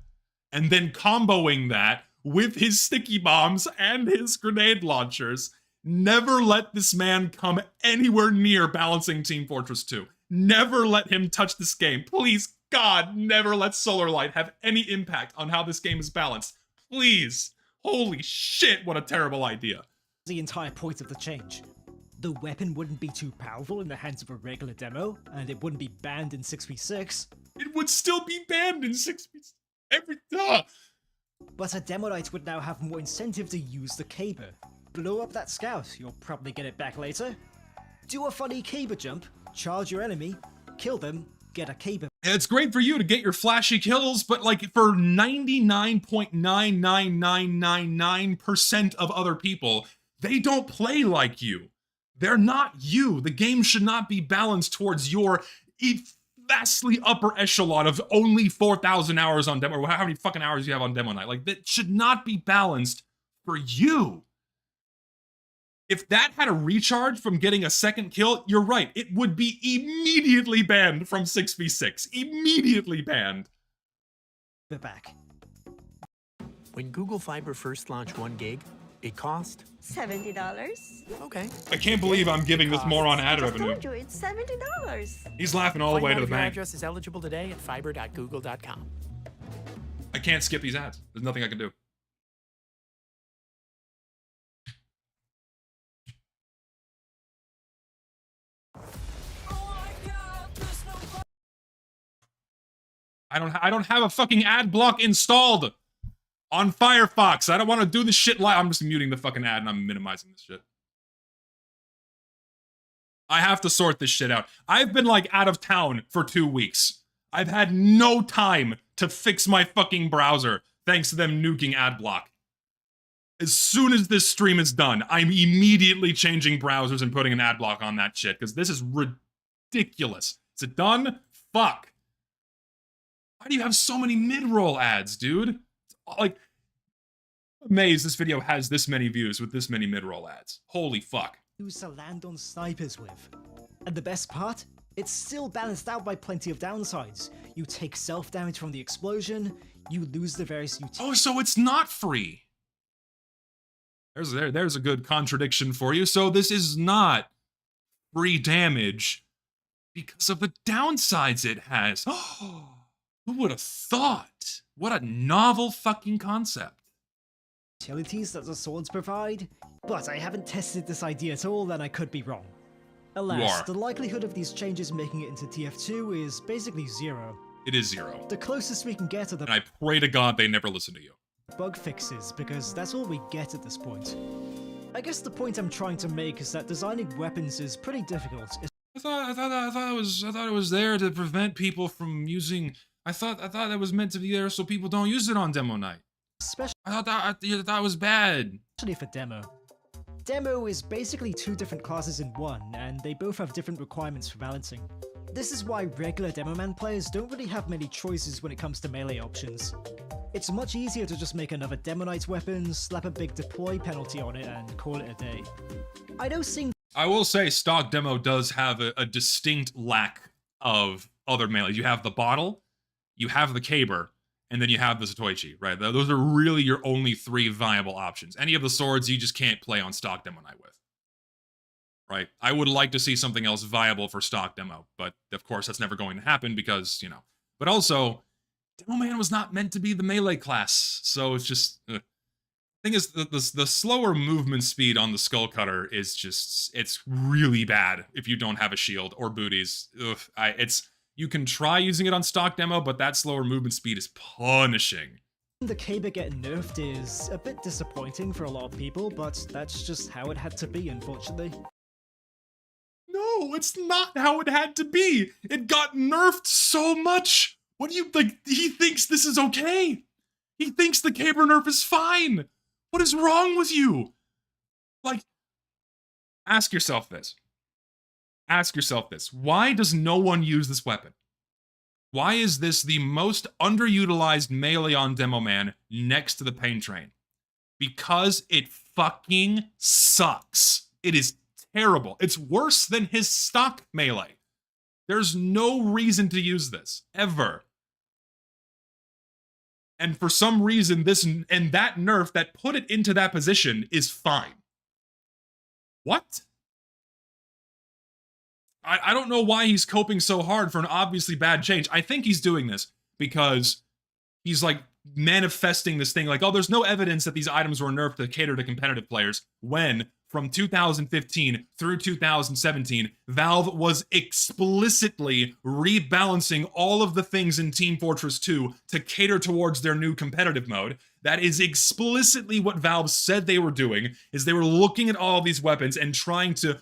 And then comboing that with his sticky bombs and his grenade launchers. Never let this man come anywhere near balancing Team Fortress 2. Never let him touch this game. Please, God, never let Solar Light have any impact on how this game is balanced. Please. Holy shit, what a terrible idea. The entire point of the change. The weapon wouldn't be too powerful in the hands of a regular demo, and it wouldn't be banned in 6v6. It would still be banned in 6v6. But a Demo Knight would now have more incentive to use the caber. Blow up that scout, you'll probably get it back later. Do a funny caber jump, charge your enemy, kill them, get a caber. It's great for you to get your flashy kills, but like for 99.99999% of other people, they don't play like you. They're not you. The game should not be balanced towards your vastly upper echelon of only 4,000 hours on demo, or how many fucking hours you have on Demo Night. Like, that should not be balanced for you. If that had a recharge from getting a second kill, you're right. It would be immediately banned from 6v6. Immediately banned. They're back. When Google Fiber first launched 1 gig, it cost $70. okay. I can't believe I'm giving this moron ad I revenue. told you, it's $70. He's laughing all the way to the Find out if your bank. address is eligible today at fiber.google.com. I can't skip these ads. There's nothing I can do. I don't have a fucking ad block installed on Firefox. I don't want to do this shit live. I'm just muting the fucking ad and I'm minimizing this shit. I have to sort this shit out. I've been like out of town for 2 weeks. I've had no time to fix my fucking browser thanks to them nuking ad block. As soon as this stream is done, I'm immediately changing browsers and putting an ad block on that shit because this is ridiculous. Is it done? Fuck. Why do you have so many mid-roll ads, dude? Like, I'm amazed this video has this many views with this many mid-roll ads. Holy fuck. Use to land on snipers with. And the best part? It's still balanced out by plenty of downsides. You take self-damage from the explosion, you lose the various Oh, so it's not free. There's a good contradiction for you. So this is not free damage because of the downsides it has. Oh, who would have thought? What a novel fucking concept. utilities that the swords provide, but I haven't tested this idea at all and I could be wrong. Alas, the likelihood of these changes making it into TF2 is basically 0. It is 0. The closest we can get to the And I pray to God they never listen to you. bug fixes, because that's all we get at this point. I guess the point I'm trying to make is that designing weapons is pretty difficult. I thought it was there to prevent people from using. I thought that was meant to be there so people don't use it on demo night. Especially I thought was bad. for demo. Demo is basically 2 different classes in one, and they both have different requirements for balancing. This is why regular Demoman players don't really have many choices when it comes to melee options. It's much easier to just make another Demo Knight weapon, slap a big deploy penalty on it, and call it a day. I know seeing I will say stock demo does have a distinct lack of other melees. You have the bottle, you have the caber, and then you have the Satoichi, right? Those are really your only 3 viable options. Any of the swords you just can't play on stock demo night with. Right? I would like to see something else viable for stock demo, but of course that's never going to happen because, you know. But also, Demo Man was not meant to be the melee class, so it's just... Thing is, the slower movement speed on the Skull Cutter is just... It's really bad if you don't have a shield or booties. Ugh, you can try using it on stock demo, but that slower movement speed is punishing. the caber get nerfed is a bit disappointing for a lot of people, but that's just how it had to be, unfortunately. No, it's not how it had to be. It got nerfed so much. What do you like? He thinks this is okay. He thinks the caber nerf is fine. What is wrong with you? Like, ask yourself this. Ask yourself this. Why does no one use this weapon? Why is this the most underutilized melee on Demo Man next to the Pain Train? Because it fucking sucks. It is terrible. It's worse than his stock melee. There's no reason to use this, ever. And for some reason, that nerf that put it into that position is fine. What? I don't know why he's coping so hard for an obviously bad change. I think he's doing this because he's like manifesting this thing like, oh, there's no evidence that these items were nerfed to cater to competitive players, when from 2015 through 2017, Valve was explicitly rebalancing all of the things in Team Fortress 2 to cater towards their new competitive mode. That is explicitly what Valve said they were doing, is they were looking at all these weapons and trying to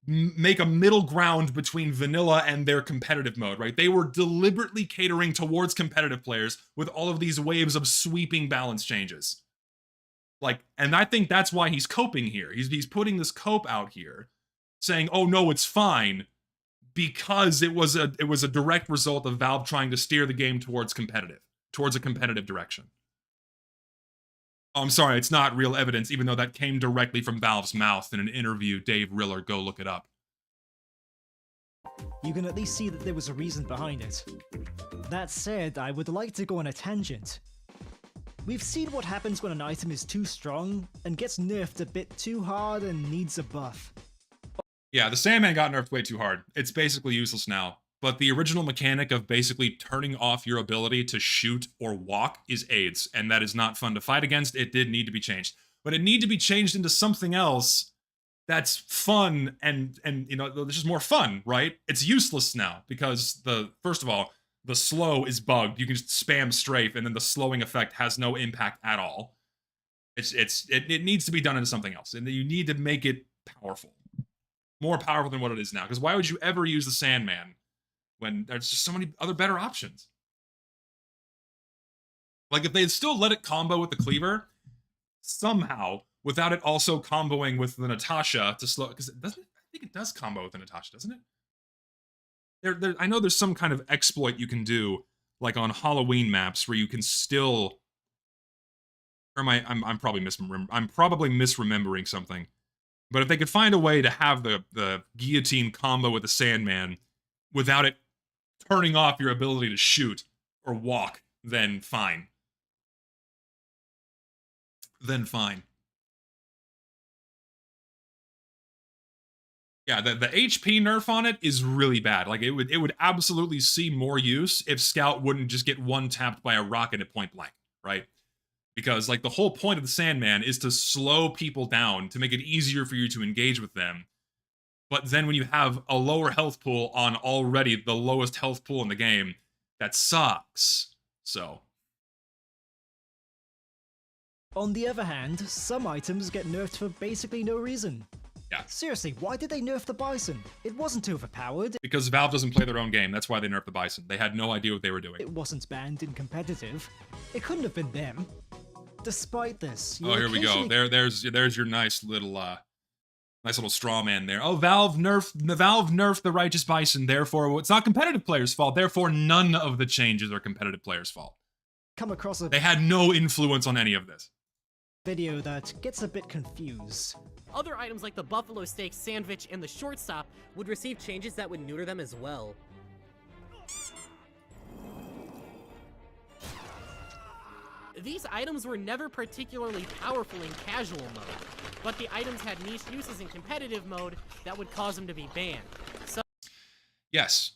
make a middle ground between vanilla and their competitive mode, right? They were deliberately catering towards competitive players with all of these waves of sweeping balance changes. Like, and I think that's why he's coping here. He's putting this cope out here, saying, "Oh no, it's fine," because it was a direct result of Valve trying to steer the game towards a competitive direction. Oh, I'm sorry, it's not real evidence, even though that came directly from Valve's mouth in an interview. Dave Riller, go look it up. You can at least see that there was a reason behind it. That said, I would like to go on a tangent. We've seen what happens when an item is too strong and gets nerfed a bit too hard and needs a buff. Yeah, the Sandman got nerfed way too hard. It's basically useless now. But the original mechanic of basically turning off your ability to shoot or walk is AIDS, and that is not fun to fight against. It did need to be changed. But it need to be changed into something else that's fun and you know, this is more fun, right? It's useless now because first of all, the slow is bugged. You can just spam strafe and then the slowing effect has no impact at all. It needs to be done into something else, and you need to make it powerful. More powerful than what it is now, because why would you ever use the Sandman when there's just so many other better options? Like, if they'd still let it combo with the cleaver, somehow, without it also comboing with the Natasha to slow, because I think it does combo with the Natasha, doesn't it? I know there's some kind of exploit you can do, like on Halloween maps, where you can still, or I'm probably misremembering something. But if they could find a way to have the guillotine combo with the Sandman without it turning off your ability to shoot or walk, then fine. Then fine. Yeah, the HP nerf on it is really bad. Like, it would absolutely see more use if Scout wouldn't just get one-tapped by a rocket at point blank, right? Because, like, the whole point of the Sandman is to slow people down, to make it easier for you to engage with them. But then when you have a lower health pool on already the lowest health pool in the game, that sucks. So. On the other hand, some items get nerfed for basically no reason. Yeah. Seriously, why did they nerf the Bison? It wasn't overpowered. Because Valve doesn't play their own game. That's why they nerfed the Bison. They had no idea what they were doing. It wasn't banned in competitive. It couldn't have been them. Despite this, oh, here we go. There's your nice little straw man there. Oh, Valve nerfed the Righteous Bison. Therefore, it's not competitive players' fault. Therefore, none of the changes are competitive players' fault. Come across a They had no influence on any of this. video that gets a bit confused. Other items like the buffalo steak sandwich and the shortstop would receive changes that would neuter them as well. These items were never particularly powerful in casual mode, but the items had niche uses in competitive mode that would cause them to be banned. So, Yes.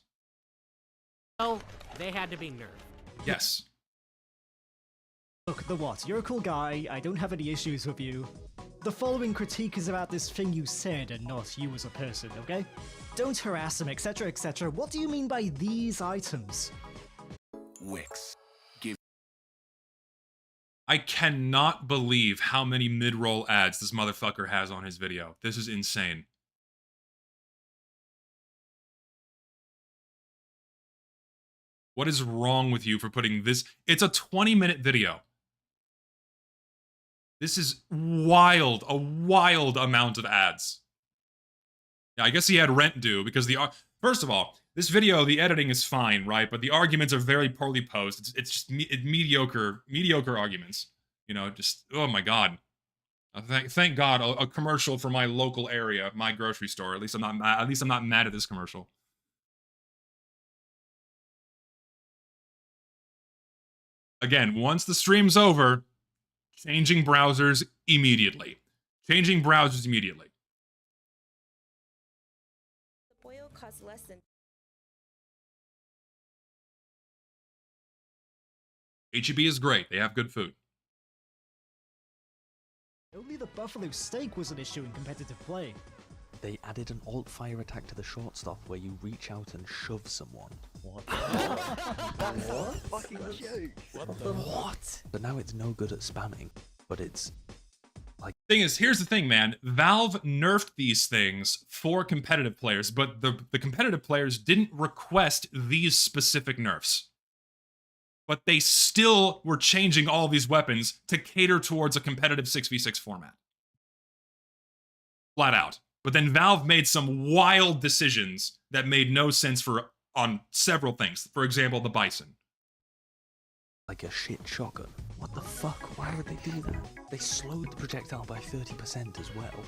they had to be nerfed. Yes. Look, the what? You're a cool guy, I don't have any issues with you. The following critique is about this thing you said and not you as a person, okay? Don't harass him, etc, etc. What do you mean by these items? Wix. I cannot believe how many mid-roll ads this motherfucker has on his video. This is insane. What is wrong with you for putting this? It's a 20-minute video. This is wild, a wild amount of ads. Yeah, I guess he had rent due because first of all, this video, the editing is fine, right? But the arguments are very poorly posed. It's just mediocre arguments. You know, just, oh my God. Thank God, a commercial for my local area, my grocery store. At least I'm not mad at this commercial. Again, once the stream's over, changing browsers immediately. Changing browsers immediately. The boil costs less than HEB is great. They have good food. Only the buffalo steak was an issue in competitive play. They added an alt-fire attack to the shortstop where you reach out and shove someone. What? That's a fucking joke. What? But now it's no good at spamming, but it's like... Thing is, here's the thing, man. Valve nerfed these things for competitive players, but the competitive players didn't request these specific nerfs. But they still were changing all these weapons to cater towards a competitive 6v6 format. Flat out. But then Valve made some wild decisions that made no sense on several things. For example, the Bison. Like a shit shotgun. What the fuck? Why would they do that? They slowed the projectile by 30% as well.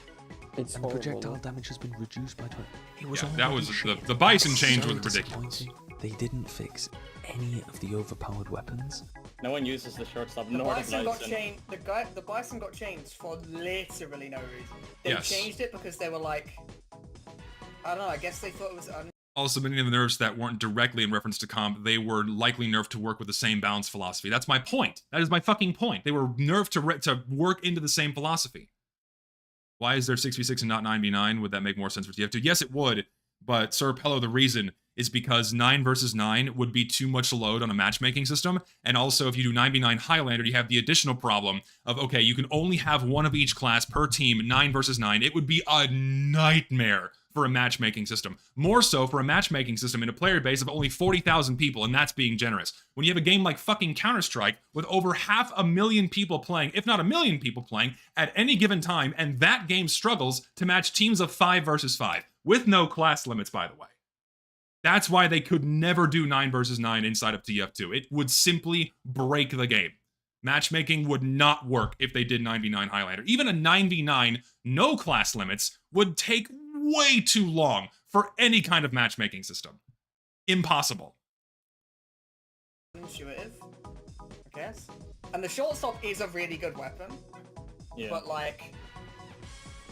And the projectile damage has been reduced by 20. It was that was the Bison change was ridiculous. Disappointing. They didn't fix any of the overpowered weapons. No one uses the shortstop. The Bison got changed. The Bison got changed for literally no reason. They changed it because they were like, I don't know. I guess they thought it was. Also, many of the nerfs that weren't directly in reference to comp, they were likely nerfed to work with the same balance philosophy. That's my point. That is my fucking point. They were nerfed to work into the same philosophy. Why is there 6v6 and not 9v9? Would that make more sense for TF2? Yes, it would. But Sir Pello, the reason is because 9 versus 9 would be too much load on a matchmaking system. And also, if you do 9v9 Highlander, you have the additional problem of, okay, you can only have one of each class per team, 9 versus 9. It would be a nightmare for a matchmaking system. More so for a matchmaking system in a player base of only 40,000 people, and that's being generous. When you have a game like fucking Counter-Strike with over 500,000 people playing, if not 1 million people playing, at any given time, and that game struggles to match teams of 5 versus 5, with no class limits, by the way. That's why they could never do 9 versus 9 inside of TF2. It would simply break the game. Matchmaking would not work if they did 9v9 Highlander. Even a 9v9, no class limits, would take way too long for any kind of matchmaking system. Impossible. Intuitive, I guess. And the shortstop is a really good weapon. Yeah. But like,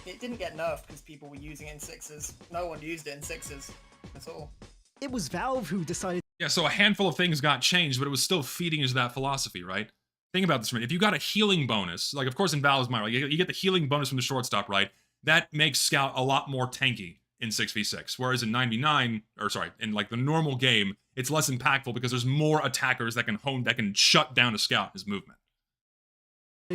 it didn't get nerfed because people were using it in 6s. No one used it in 6s at all. It was Valve who decided. Yeah, so a handful of things got changed, but it was still feeding into that philosophy, right? Think about this, right? If you got a healing bonus, like of course in Valve's mind, right? You get the healing bonus from the shortstop, right? That makes Scout a lot more tanky in 6v6. Whereas in 9v9, or sorry, in like the normal game, it's less impactful because there's more attackers that can shut down a Scout in his movement.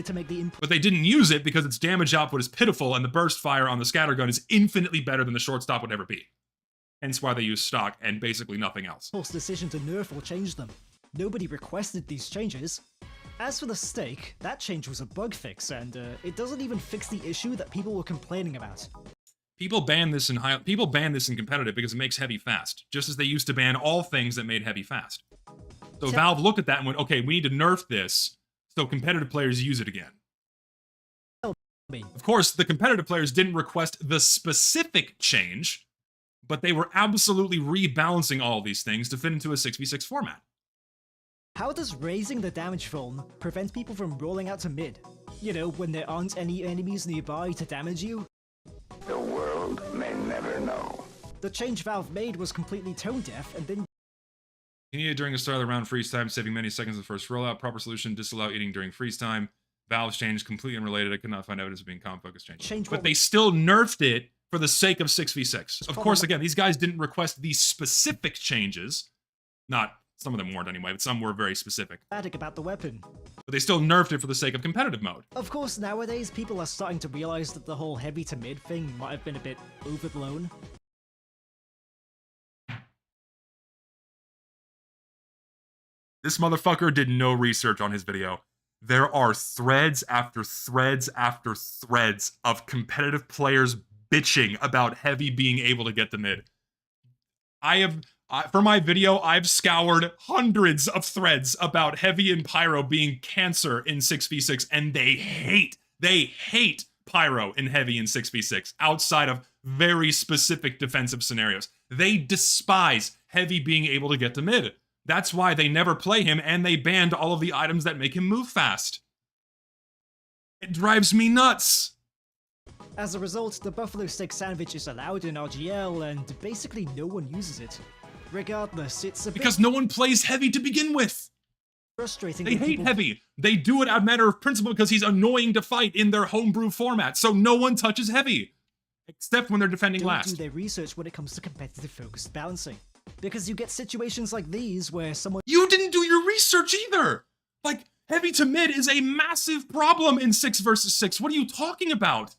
To make the but they didn't use it because its damage output is pitiful and the burst fire on the scattergun is infinitely better than the shortstop would ever be. Hence why they use stock and basically nothing else. Forced decision to nerf or change them. Nobody requested these changes. As for the steak, that change was a bug fix, and it doesn't even fix the issue that people were complaining about. People ban this in competitive because it makes heavy fast, just as they used to ban all things that made heavy fast. So Valve looked at that and went, okay, we need to nerf this so competitive players use it again. Of course, the competitive players didn't request the specific change, but they were absolutely rebalancing all these things to fit into a 6v6 format. How does raising the damage phone prevent people from rolling out to mid? You know, when there aren't any enemies nearby to damage you? The world may never know. The change Valve made was completely tone deaf and then Needed during the start of the round freeze time, saving many seconds of the first rollout. Proper solution, disallow eating during freeze time. Valve's change, completely unrelated. I could not find evidence of being comp focus change. But they still nerfed it for the sake of 6v6. Of course, again, these guys didn't request these specific changes. Some of them weren't anyway, but some were very specific. About the weapon. But they still nerfed it for the sake of competitive mode. Of course, nowadays, people are starting to realize that the whole heavy to mid thing might have been a bit overblown. This motherfucker did no research on his video. There are threads after threads after threads of competitive players bitching about heavy being able to get the mid. For my video, I've scoured hundreds of threads about heavy and pyro being cancer in 6v6, and they hate pyro in heavy in 6v6 outside of very specific defensive scenarios. They despise heavy being able to get to mid. That's why they never play him, and they banned all of the items that make him move fast. It drives me nuts. As a result, the buffalo steak sandwich is allowed in RGL, and basically no one uses it. Regardless, it's a because no one plays heavy to begin with. Frustrating. They hate heavy. They do it out of matter of principle because he's annoying to fight in their homebrew format, so no one touches heavy. Except when they're defending last. Don't do their research when it comes to competitive focused balancing. Because you get situations like these where someone— You didn't do your research either! Like, heavy to mid is a massive problem in 6 versus 6. What are you talking about?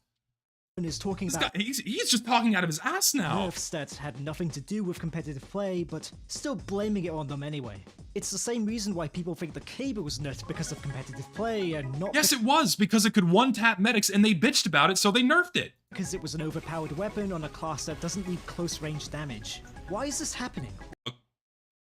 is talking about he's just talking out of his ass now. Nerfs that had nothing to do with competitive play, but still blaming it on them anyway. It's the same reason why people think the Caber was nerfed because of competitive play and not— Yes, it was, because it could one-tap medics and they bitched about it, so they nerfed it. Because it was an overpowered weapon on a class that doesn't need close-range damage. Why is this happening? A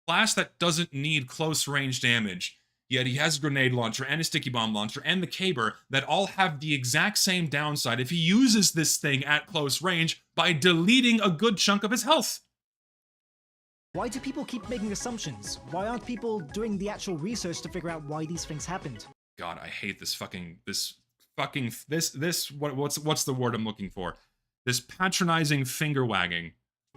class that doesn't need close-range damage, yet he has a grenade launcher and a sticky bomb launcher and the Caber that all have the exact same downside if he uses this thing at close range by deleting a good chunk of his health. Why do people keep making assumptions? Why aren't people doing the actual research to figure out why these things happened? God, I hate this what's the word I'm looking for? This patronizing finger wagging.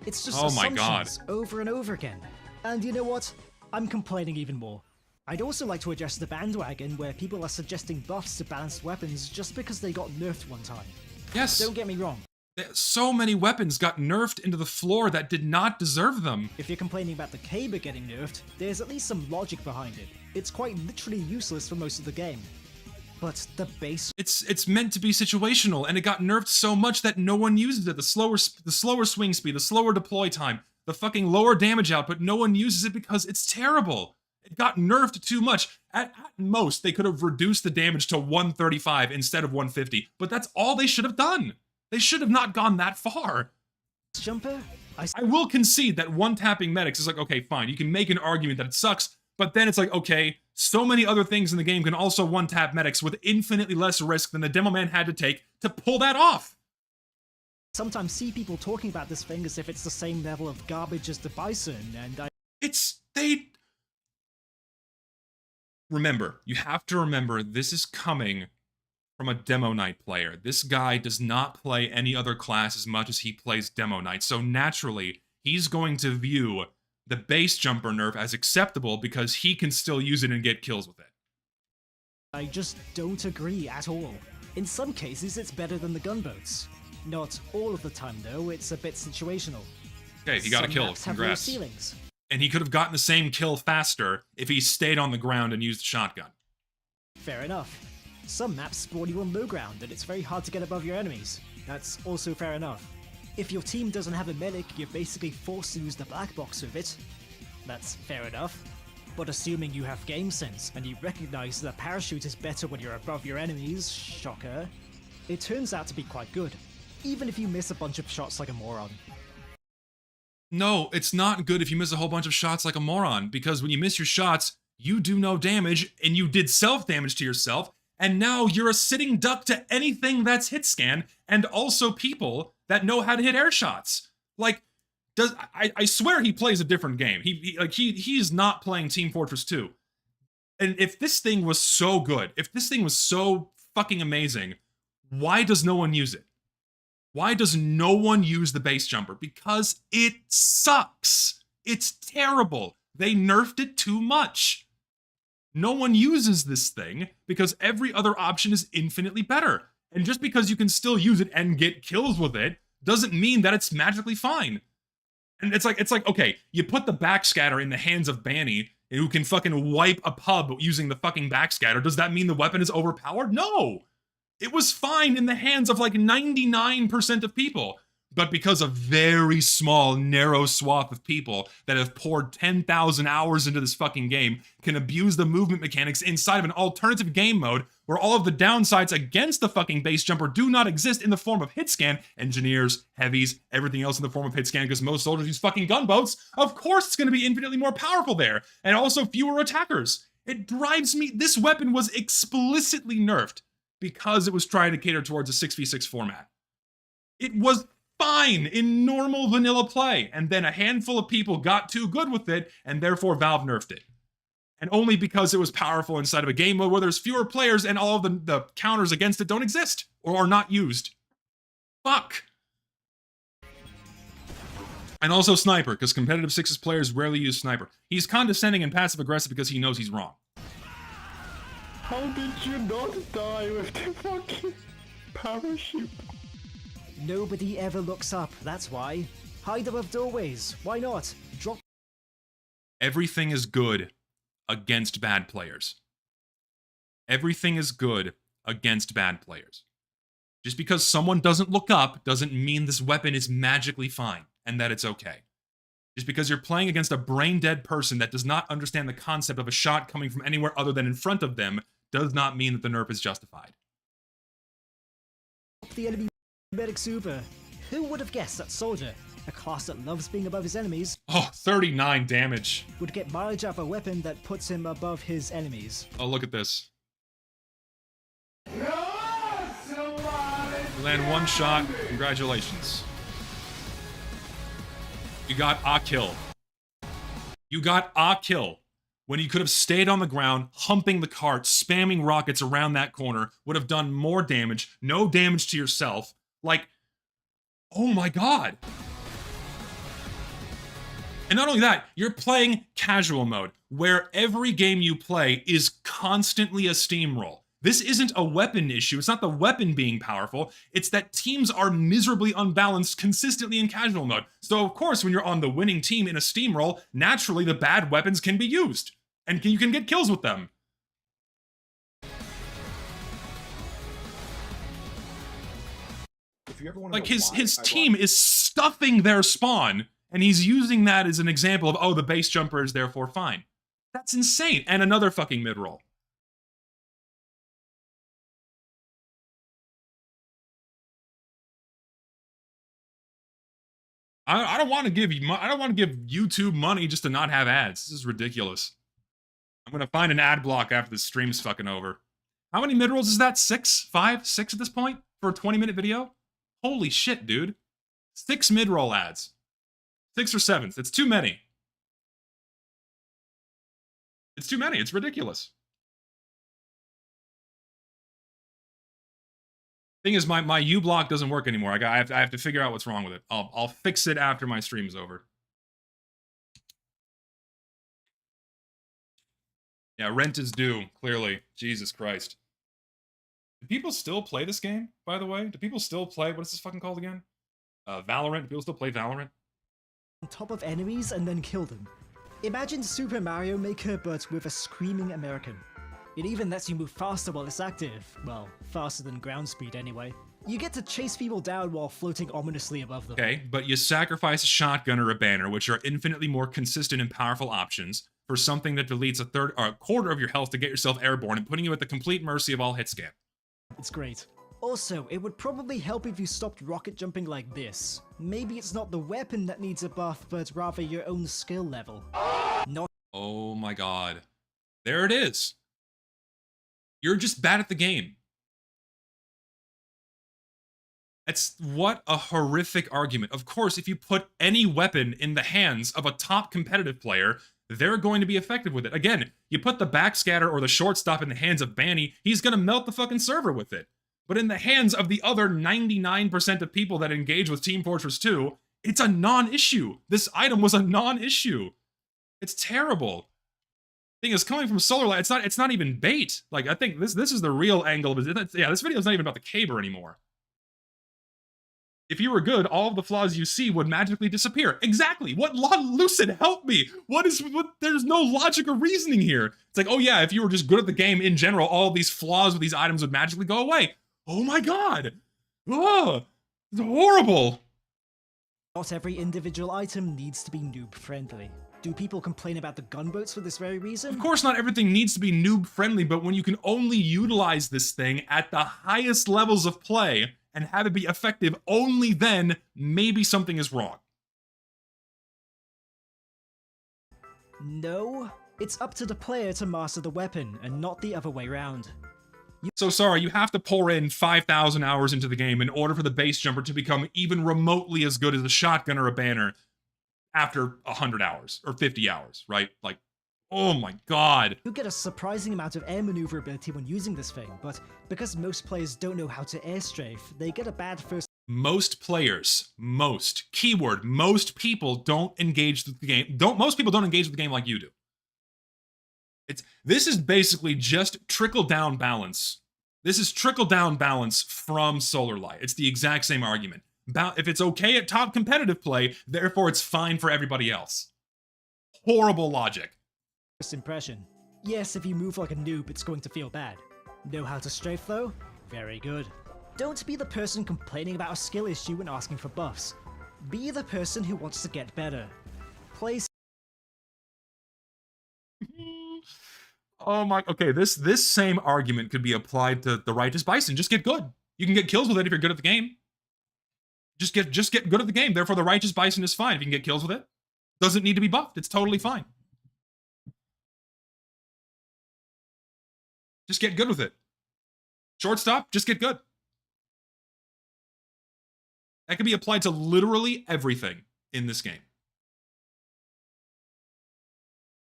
It's just oh my God. Over and over again. And you know what? I'm complaining even more. I'd also like to address the bandwagon where people are suggesting buffs to balanced weapons just because they got nerfed one time. Yes. Don't get me wrong. So many weapons got nerfed into the floor that did not deserve them. If you're complaining about the Caber getting nerfed, there's at least some logic behind it. It's quite literally useless for most of the game. But the base— It's meant to be situational, and it got nerfed so much that no one uses it. The slower swing speed, the slower deploy time, the fucking lower damage output, no one uses it because it's terrible. It got nerfed too much. At most, they could have reduced the damage to 135 instead of 150, but that's all they should have done. They should have not gone that far. Jumper? I will concede that one-tapping medics is like, okay, fine, you can make an argument that it sucks, but then it's like, okay, so many other things in the game can also one-tap medics with infinitely less risk than the demo man had to take to pull that off. Sometimes see people talking about this thing as if it's the same level of garbage as the Bison, and Remember, you have to remember, this is coming from a Demo Knight player. This guy does not play any other class as much as he plays Demo Knight, so naturally, he's going to view the base jumper nerf as acceptable because he can still use it and get kills with it. I just don't agree at all. In some cases, it's better than the gunboats. Not all of the time, though. It's a bit situational. Okay, he got a kill. Maps have low Congrats. ceilings. And he could have gotten the same kill faster if he stayed on the ground and used the shotgun. Fair enough. Some maps spawn you on low ground, and it's very hard to get above your enemies. That's also fair enough. If your team doesn't have a medic, you're basically forced to use the black box with it. That's fair enough. But assuming you have game sense, and you recognize that a parachute is better when you're above your enemies, shocker, it turns out to be quite good. Even if you miss a bunch of shots like a moron. No, it's not good if you miss a whole bunch of shots like a moron, because when you miss your shots, you do no damage, and you did self-damage to yourself, and now you're a sitting duck to anything that's hit scan, and also people that know how to hit air shots. Like, I swear he plays a different game. He's not playing Team Fortress 2. And if this thing was so good, if this thing was so fucking amazing, why does no one use it? Why does no one use the base jumper? Because it sucks. It's terrible. They nerfed it too much. No one uses this thing because every other option is infinitely better. And just because you can still use it and get kills with it doesn't mean that it's magically fine. And it's like, okay, you put the backscatter in the hands of Banny, who can fucking wipe a pub using the fucking backscatter. Does that mean the weapon is overpowered? No! It was fine in the hands of like 99% of people. But because a very small, narrow swath of people that have poured 10,000 hours into this fucking game can abuse the movement mechanics inside of an alternative game mode where all of the downsides against the fucking base jumper do not exist in the form of hit scan, engineers, heavies, everything else in the form of hit scan because most soldiers use fucking gunboats, of course it's going to be infinitely more powerful there, and also fewer attackers. It drives me— this weapon was explicitly nerfed because it was trying to cater towards a 6v6 format. It was fine in normal vanilla play. And then a handful of people got too good with it, and therefore Valve nerfed it. And only because it was powerful inside of a game mode where there's fewer players and all of the counters against it don't exist or are not used. Fuck. And also Sniper, because competitive Sixes players rarely use Sniper. He's condescending and passive-aggressive because he knows he's wrong. How did you not die with the fucking parachute? Nobody ever looks up, that's why. Hide above doorways, why not? Drop. Everything is good against bad players. Everything is good against bad players. Just because someone doesn't look up doesn't mean this weapon is magically fine and that it's okay. Just because you're playing against a brain-dead person that does not understand the concept of a shot coming from anywhere other than in front of them does not mean that the nerf is justified. The enemy medic super. Who would have guessed that Soldier, a class that loves being above his enemies, 39 damage. would get mileage out of a weapon that puts him above his enemies? Oh, look at this. You land one shot, congratulations. You got a kill. You got a kill. When you could have stayed on the ground, humping the cart, spamming rockets around that corner, would have done more damage, no damage to yourself. Like, oh my god. And not only that, you're playing casual mode, where every game you play is constantly a steamroll. This isn't a weapon issue. It's not the weapon being powerful. It's that teams are miserably unbalanced consistently in casual mode. So of course, when you're on the winning team in a steamroll, naturally the bad weapons can be used. And you can get kills with them. If you ever want Like his team is stuffing their spawn, and he's using that as an example of, oh, the base jumper is therefore fine. That's insane. And another fucking mid-roll. I don't want to give YouTube money just to not have ads. This is ridiculous. I'm gonna find an ad block after the stream's fucking over. How many mid-rolls is that? 6? 5? 6 at this point? For a 20-minute video? Holy shit, dude. 6 mid-roll ads. 6 or 7. It's too many. It's too many. It's ridiculous. Thing is, my U-block doesn't work anymore. I have to figure out what's wrong with it. I'll fix it after my stream's over. Yeah, rent is due, clearly. Jesus Christ. Do people still play this game, by the way? Do people still play, what is this fucking called again? Valorant? Do people still play Valorant? On top of enemies and then kill them. Imagine Super Mario Maker, but with a screaming American. It even lets you move faster while it's active. Well, faster than ground speed anyway. You get to chase people down while floating ominously above them. Okay, but you sacrifice a shotgun or a banner, which are infinitely more consistent and powerful options, for something that deletes a third or a quarter of your health to get yourself airborne and putting you at the complete mercy of all hit scan. It's great. Also, it would probably help if you stopped rocket jumping like this. Maybe it's not the weapon that needs a buff, but rather your own skill level. Not. Oh my god. There it is. You're just bad at the game. That's what a horrific argument. Of course, if you put any weapon in the hands of a top competitive player, they're going to be effective with it. Again, you put the backscatter or the shortstop in the hands of Banny, he's going to melt the fucking server with it. But in the hands of the other 99% of people that engage with Team Fortress 2, it's a non-issue. This item was a non-issue. It's terrible. Thing is, coming from Solarlight, it's not even bait. Like, I think this is the real angle of it. Yeah, this video is not even about the caber anymore. If you were good, all of the flaws you see would magically disappear. Exactly. What Lucid, help me. There's no logic or reasoning here. It's like, oh yeah, if you were just good at the game in general, all of these flaws with these items would magically go away. Oh my god. Oh, it's horrible. Not every individual item needs to be noob friendly. Do people complain about the gunboats for this very reason? Of course not everything needs to be noob friendly, but when you can only utilize this thing at the highest levels of play and have it be effective only then, maybe something is wrong. No, it's up to the player to master the weapon and not the other way around. So sorry, you have to pour in 5,000 hours into the game in order for the base jumper to become even remotely as good as a shotgun or a banner after 100 hours or 50 hours, right? Like, oh my god. You get a surprising amount of air maneuverability when using this thing, but because most players don't know how to airstrafe, they get a bad first. Most players, most people don't engage with the game. Most people don't engage with the game like you do. This is basically just trickle down balance. This is trickle down balance from Solar Light. It's the exact same argument. If it's okay at top competitive play, therefore it's fine for everybody else. Horrible logic. First impression. Yes, if you move like a noob, it's going to feel bad. Know how to strafe though? Very good. Don't be the person complaining about a skill issue and asking for buffs. Be the person who wants to get better. Play. Oh my, okay, this same argument could be applied to the Righteous Bison. Just get good. You can get kills with it if you're good at the game. Just get good at the game. Therefore, the Righteous Bison is fine if you can get kills with it. Doesn't need to be buffed. It's totally fine. Just get good with it. Shortstop, just get good. That can be applied to literally everything in this game.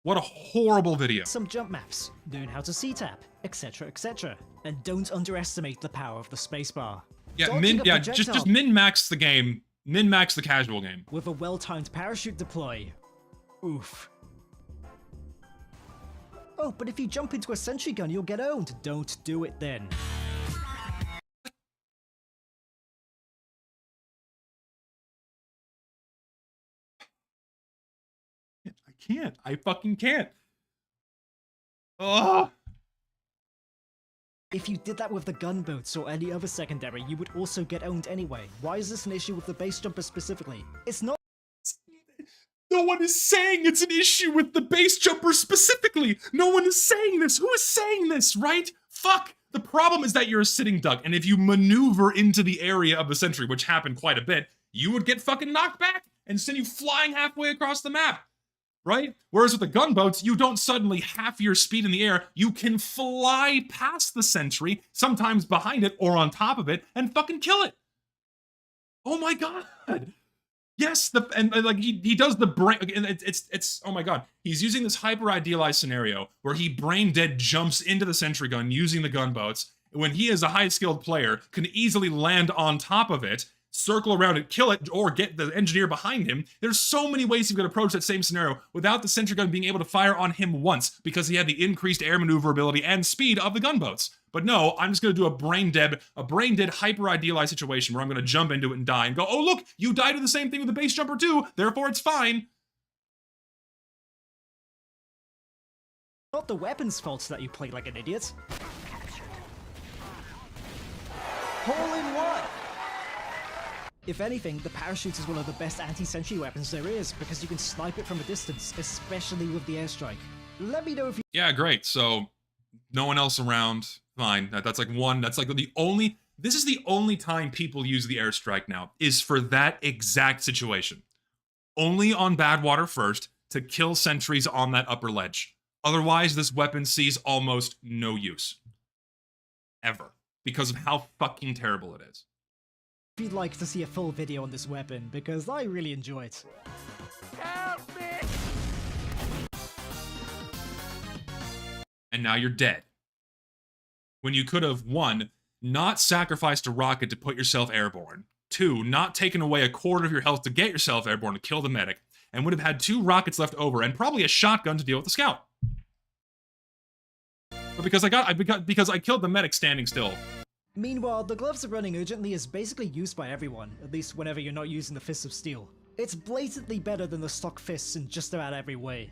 What a horrible video. Some jump maps, learn how to C-tap, etc, etc. And don't underestimate the power of the spacebar. Yeah, just min-max the game. Min-max the casual game. With a well-timed parachute deploy. Oof. Oh, but if you jump into a sentry gun, you'll get owned. Don't do it then. I fucking can't. Ugh. If you did that with the gunboats or any other secondary, you would also get owned anyway. Why is this an issue with the base jumper specifically? It's not. No one is saying it's an issue with the base jumper specifically. No one is saying this. Who is saying this, right? Fuck. The problem is that you're a sitting duck, and if you maneuver into the area of the sentry, which happened quite a bit, you would get fucking knocked back and send you flying halfway across the map. Right? Whereas with the gunboats, you don't suddenly half your speed in the air. You can fly past the sentry, sometimes behind it or on top of it, and fucking kill it. Oh my god. Yes, like he does the brain. It's oh my god. He's using this hyper idealized scenario where he brain dead jumps into the sentry gun using the gunboats. When he is a high skilled player, can easily land on top of it, circle around it, kill it, or get the engineer behind him. There's so many ways you could approach that same scenario without the sentry gun being able to fire on him once because he had the increased air maneuverability and speed of the gunboats. But no, I'm just going to do a brain dead hyper-idealized situation where I'm going to jump into it and die and go, oh look, you died to the same thing with the base jumper too, therefore it's fine. Not the weapon's fault that you play like an idiot. Hole in one! If anything, the parachute is one of the best anti-sentry weapons there is because you can snipe it from a distance, especially with the airstrike. Let me know if you— Yeah, great. So, no one else around. Fine. That's like one. That's like the only. This is the only time people use the airstrike now, is for that exact situation. Only on Badwater first to kill sentries on that upper ledge. Otherwise, this weapon sees almost no use. Ever. Because of how fucking terrible it is. If you'd like to see a full video on this weapon, because I really enjoy it. Help me! And now you're dead. When you could have, 1, not sacrificed a rocket to put yourself airborne, 2, not taken away a quarter of your health to get yourself airborne to kill the medic, and would have had 2 rockets left over and probably a shotgun to deal with the scout. But because I killed the medic standing still. Meanwhile, the gloves are running urgently is basically used by everyone, at least whenever you're not using the Fists of Steel. It's blatantly better than the stock fists in just about every way.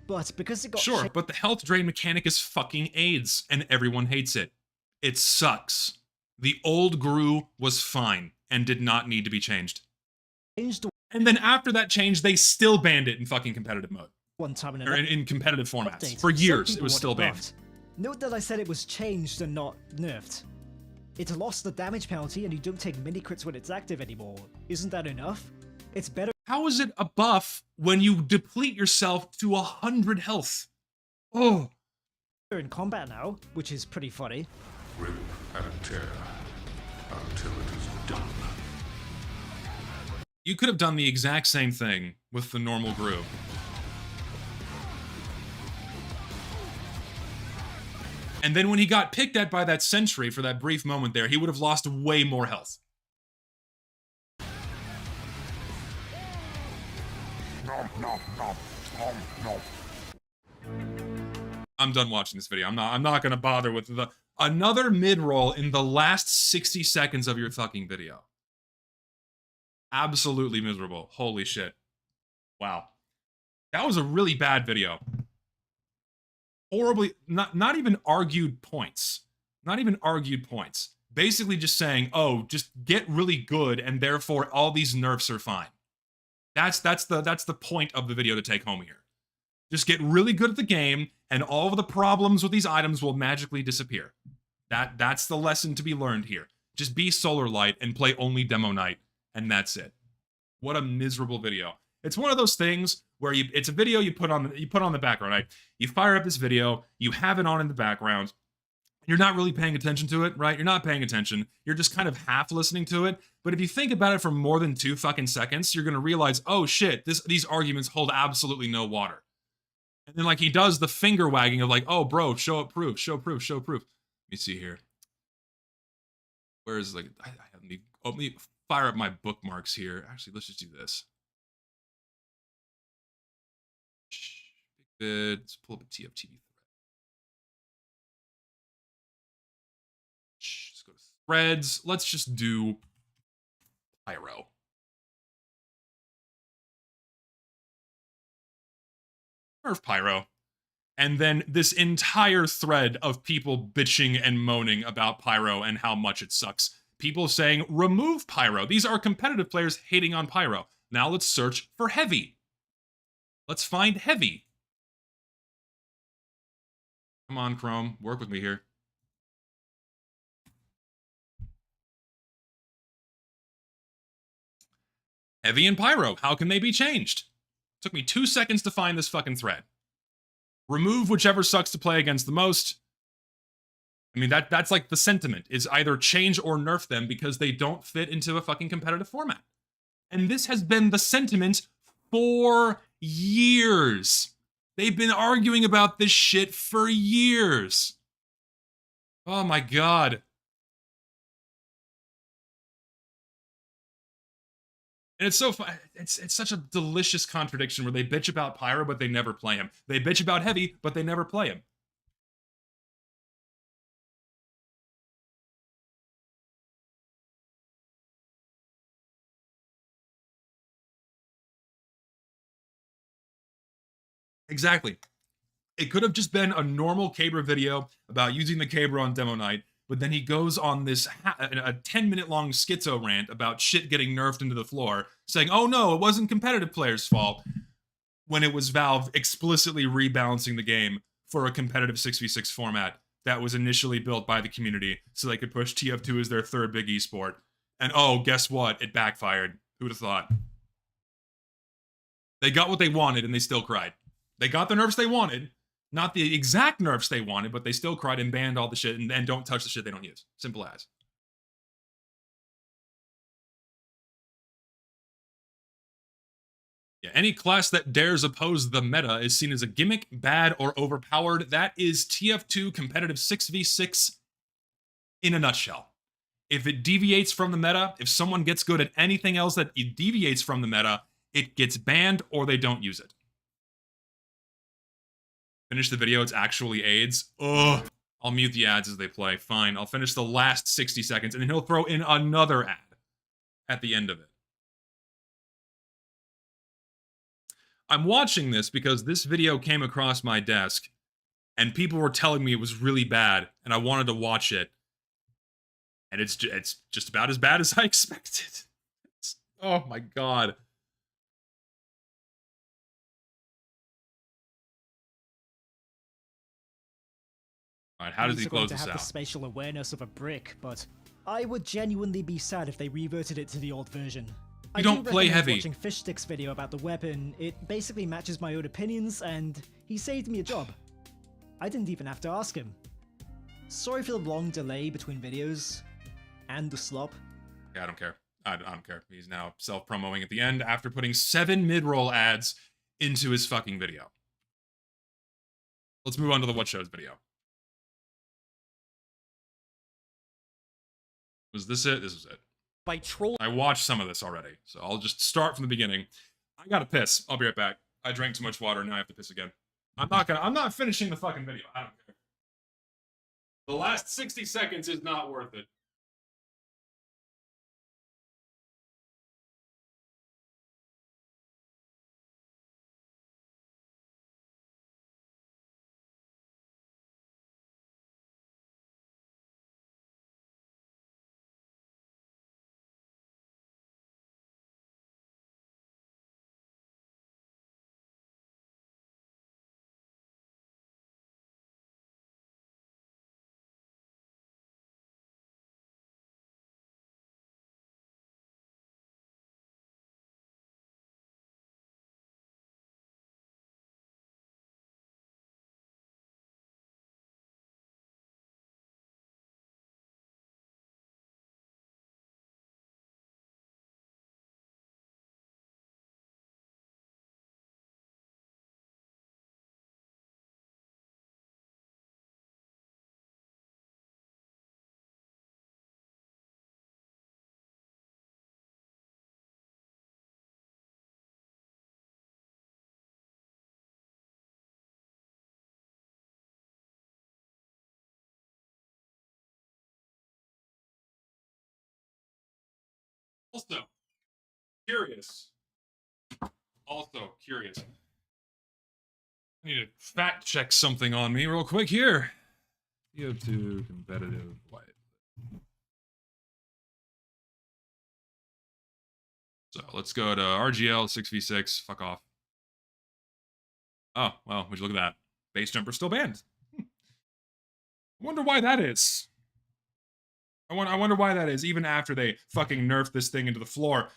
But because it got— Sure, but the health drain mechanic is fucking AIDS, and everyone hates it. It sucks. The old GRU was fine, and did not need to be changed. And then after that change, they still banned it in fucking competitive mode. One time or in competitive formats. For years, it was still banned. Note that I said it was changed and not nerfed. It lost the damage penalty and you don't take mini-crits when it's active anymore. Isn't that enough? It's better— How is it a buff when you deplete yourself to 100 health? Oh. in combat now, which is pretty funny. Rip and tear until it is done. You could have done the exact same thing with the normal group. And then when he got picked at by that sentry for that brief moment there, he would have lost way more health. I'm done watching this video. I'm not gonna bother with another mid-roll in the last 60 seconds of your fucking video. Absolutely miserable. Holy shit. Wow. That was a really bad video. Horribly, not even argued points. Not even argued points. Basically just saying, oh, just get really good and therefore all these nerfs are fine. That's the point of the video to take home here. Just get really good at the game and all of the problems with these items will magically disappear. That's the lesson to be learned here. Just be Solar Light and play only Demo Night, and that's it. What a miserable video. It's one of those things where it's a video you put on the background, right? You fire up this video, you have it on in the background, you're not really paying attention to it, right? You're not paying attention. You're just kind of half listening to it. But if you think about it for more than 2 fucking seconds, you're gonna realize, oh shit, these arguments hold absolutely no water. And then like he does the finger wagging of like, oh bro, show up proof, show proof, show proof. Let me see here. Where is like let me fire up my bookmarks here. Actually, let's just do this. Let's pull up a TF2 thread. Let's go to threads. Let's just do Pyro. Nerf Pyro. And then this entire thread of people bitching and moaning about Pyro and how much it sucks. People saying, remove Pyro. These are competitive players hating on Pyro. Now let's search for Heavy. Let's find Heavy. Come on, Chrome. Work with me here. Heavy and Pyro. How can they be changed? Took me 2 seconds to find this fucking thread. Remove whichever sucks to play against the most. I mean, that's like the sentiment, is either change or nerf them because they don't fit into a fucking competitive format. And this has been the sentiment for years. They've been arguing about this shit for years. Oh my god. And it's so fun. It's such a delicious contradiction where they bitch about Pyro, but they never play him. They bitch about Heavy, but they never play him. Exactly. It could have just been a normal Cabra video about using the Cabra on Demo Night, but then he goes on this a 10-minute long schizo rant about shit getting nerfed into the floor, saying, oh no, it wasn't competitive players' fault, when it was Valve explicitly rebalancing the game for a competitive 6v6 format that was initially built by the community so they could push TF2 as their third big esport. And oh, guess what? It backfired. Who'd have thought? They got what they wanted and they still cried. They got the nerfs they wanted. Not the exact nerfs they wanted, but they still cried and banned all the shit and don't touch the shit they don't use. Simple as. Yeah, any class that dares oppose the meta is seen as a gimmick, bad, or overpowered. That is TF2 competitive 6v6 in a nutshell. If it deviates from the meta, if someone gets good at anything else that deviates from the meta, it gets banned or they don't use it. Finish the video, it's actually AIDS. Ugh. I'll mute the ads as they play. Fine, I'll finish the last 60 seconds and then he'll throw in another ad at the end of it. I'm watching this because this video came across my desk and people were telling me it was really bad and I wanted to watch it. And it's just about as bad as I expected. Oh my god. Alright, how does he close this out? To have the spatial awareness of a brick, but I would genuinely be sad if they reverted it to the old version. You don't play Heavy. Watching Fishstick's video about the weapon, it basically matches my own opinions, and he saved me a job. I didn't even have to ask him. Sorry for the long delay between videos and the slop. Yeah, I don't care. I don't care. He's now self-promoting at the end after putting 7 mid-roll ads into his fucking video. Let's move on to the What Shows video. Was this it? This was it. By troll. I watched some of this already, so I'll just start from the beginning. I gotta piss. I'll be right back. I drank too much water, now I have to piss again. I'm not finishing the fucking video. I don't care. The last 60 seconds is not worth it. Also, curious. I need to fact check something on me real quick here. TF2 competitive white. So let's go to RGL 6v6. Fuck off. Oh, well, would you look at that? Base jumper still banned. I wonder why that is. I wonder why that is. Even after they fucking nerfed this thing into the floor,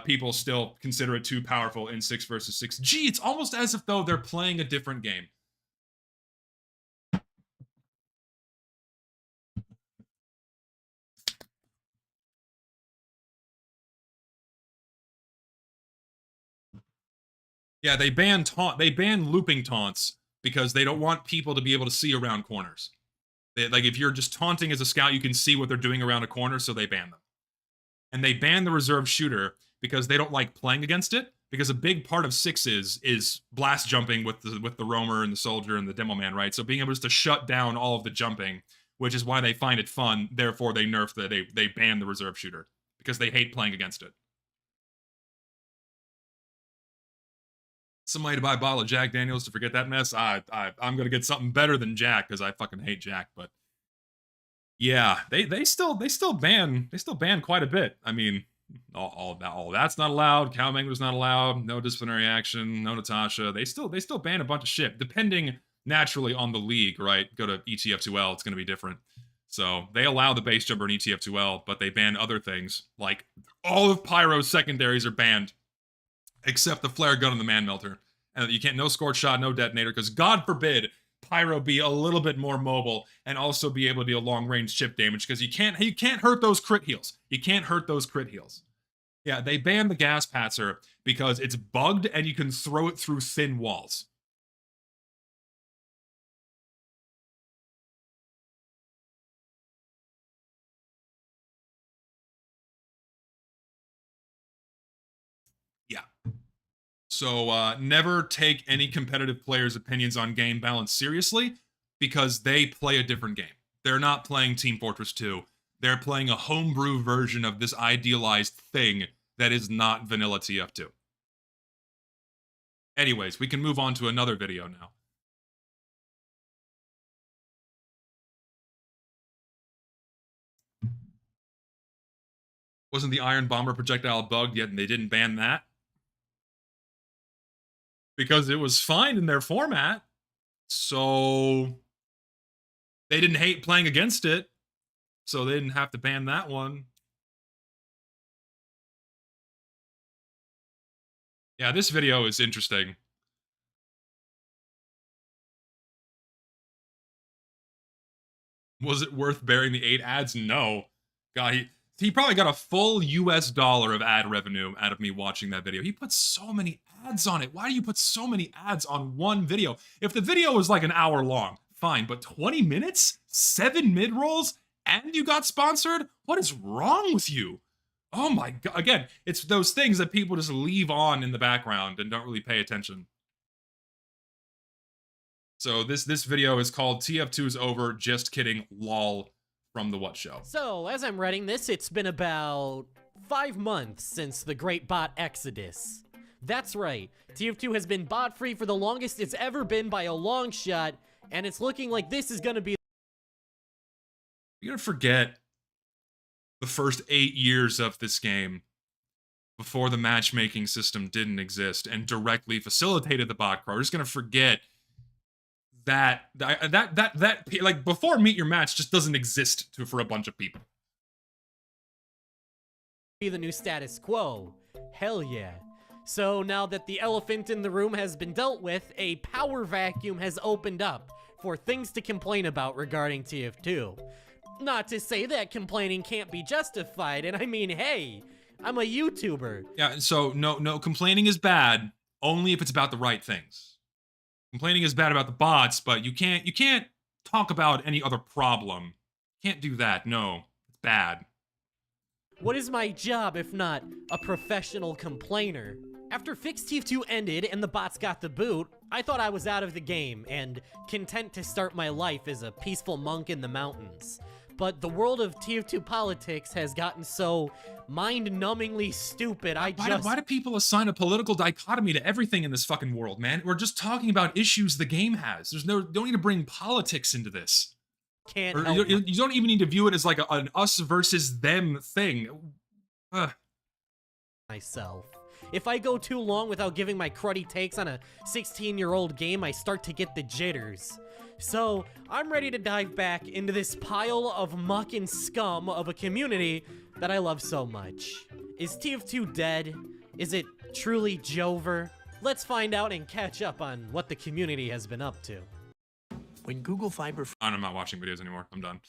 people still consider it too powerful in 6 versus 6. Gee, it's almost as if though they're playing a different game. Yeah, they ban looping taunts because they don't want people to be able to see around corners. Like, if you're just taunting as a scout, you can see what they're doing around a corner, so they ban them. And they ban the reserve shooter because they don't like playing against it, because a big part of 6 is blast jumping with the roamer and the soldier and the demo man, right? So being able just to shut down all of the jumping, which is why they find it fun, therefore they nerf they ban the reserve shooter, because they hate playing against it. Somebody to buy a bottle of Jack Daniels to forget that mess. I'm gonna get something better than Jack because I fucking hate Jack. But yeah, they still ban quite a bit. I mean, all that's not allowed. Cow mango's not allowed. No disciplinary action. No Natasha. They still ban a bunch of shit, depending naturally on the league. Right? Go to ETF2L. It's gonna be different. So they allow the base jumper in ETF2L, but they ban other things like all of Pyro's secondaries are banned. Except the flare gun and the man melter. And you can't, no scorch shot, no detonator, because God forbid Pyro be a little bit more mobile and also be able to deal long range chip damage, because you can't hurt those crit heals. You can't hurt those crit heals. Yeah, they banned the gas patzer because it's bugged and you can throw it through thin walls. Yeah. So never take any competitive player's opinions on game balance seriously, because they play a different game. They're not playing Team Fortress 2. They're playing a homebrew version of this idealized thing that is not vanilla TF2. Anyways, we can move on to another video now. Wasn't the Iron Bomber projectile bugged yet, and they didn't ban that? Because it was fine in their format. So they didn't hate playing against it. So they didn't have to ban that one. Yeah, this video is interesting. Was it worth bearing the 8 ads? No. God, he probably got a full US dollar of ad revenue out of me watching that video. He put so many ads on it. Why do you put so many ads on one video? If the video was like an hour long, fine, but 20 minutes? 7 mid-rolls? And you got sponsored? What is wrong with you? Oh my god. Again, it's those things that people just leave on in the background and don't really pay attention. So this video is called TF2 is over, just kidding, lol, from the What Show. So, as I'm writing this, it's been about 5 months since the great bot exodus. That's right, TF2 has been bot-free for the longest it's ever been by a long shot, and it's looking like this is gonna be— You're gonna forget the first 8 years of this game before the matchmaking system didn't exist and directly facilitated the bot crawl. We're just gonna forget that like before Meet Your Match just doesn't exist for a bunch of people. Be the new status quo. Hell yeah. So now that the elephant in the room has been dealt with, a power vacuum has opened up for things to complain about regarding TF2. Not to say that complaining can't be justified, and I mean, hey, I'm a YouTuber. Yeah, so no, complaining is bad only if it's about the right things. Complaining is bad about the bots, but you can't talk about any other problem. Can't do that. No, it's bad. What is my job if not a professional complainer? After Fix TF2 ended and the bots got the boot, I thought I was out of the game and content to start my life as a peaceful monk in the mountains. But the world of TF2 politics has gotten so mind-numbingly stupid, Why do people assign a political dichotomy to everything in this fucking world, man? We're just talking about issues the game has. Don't need to bring politics into this. You don't even need to view it as like an us versus them thing. Myself. If I go too long without giving my cruddy takes on a 16-year-old game, I start to get the jitters. So, I'm ready to dive back into this pile of muck and scum of a community that I love so much. Is TF2 dead? Is it truly Jover? Let's find out and catch up on what the community has been up to. When Google Fiber... I'm not watching videos anymore. I'm done.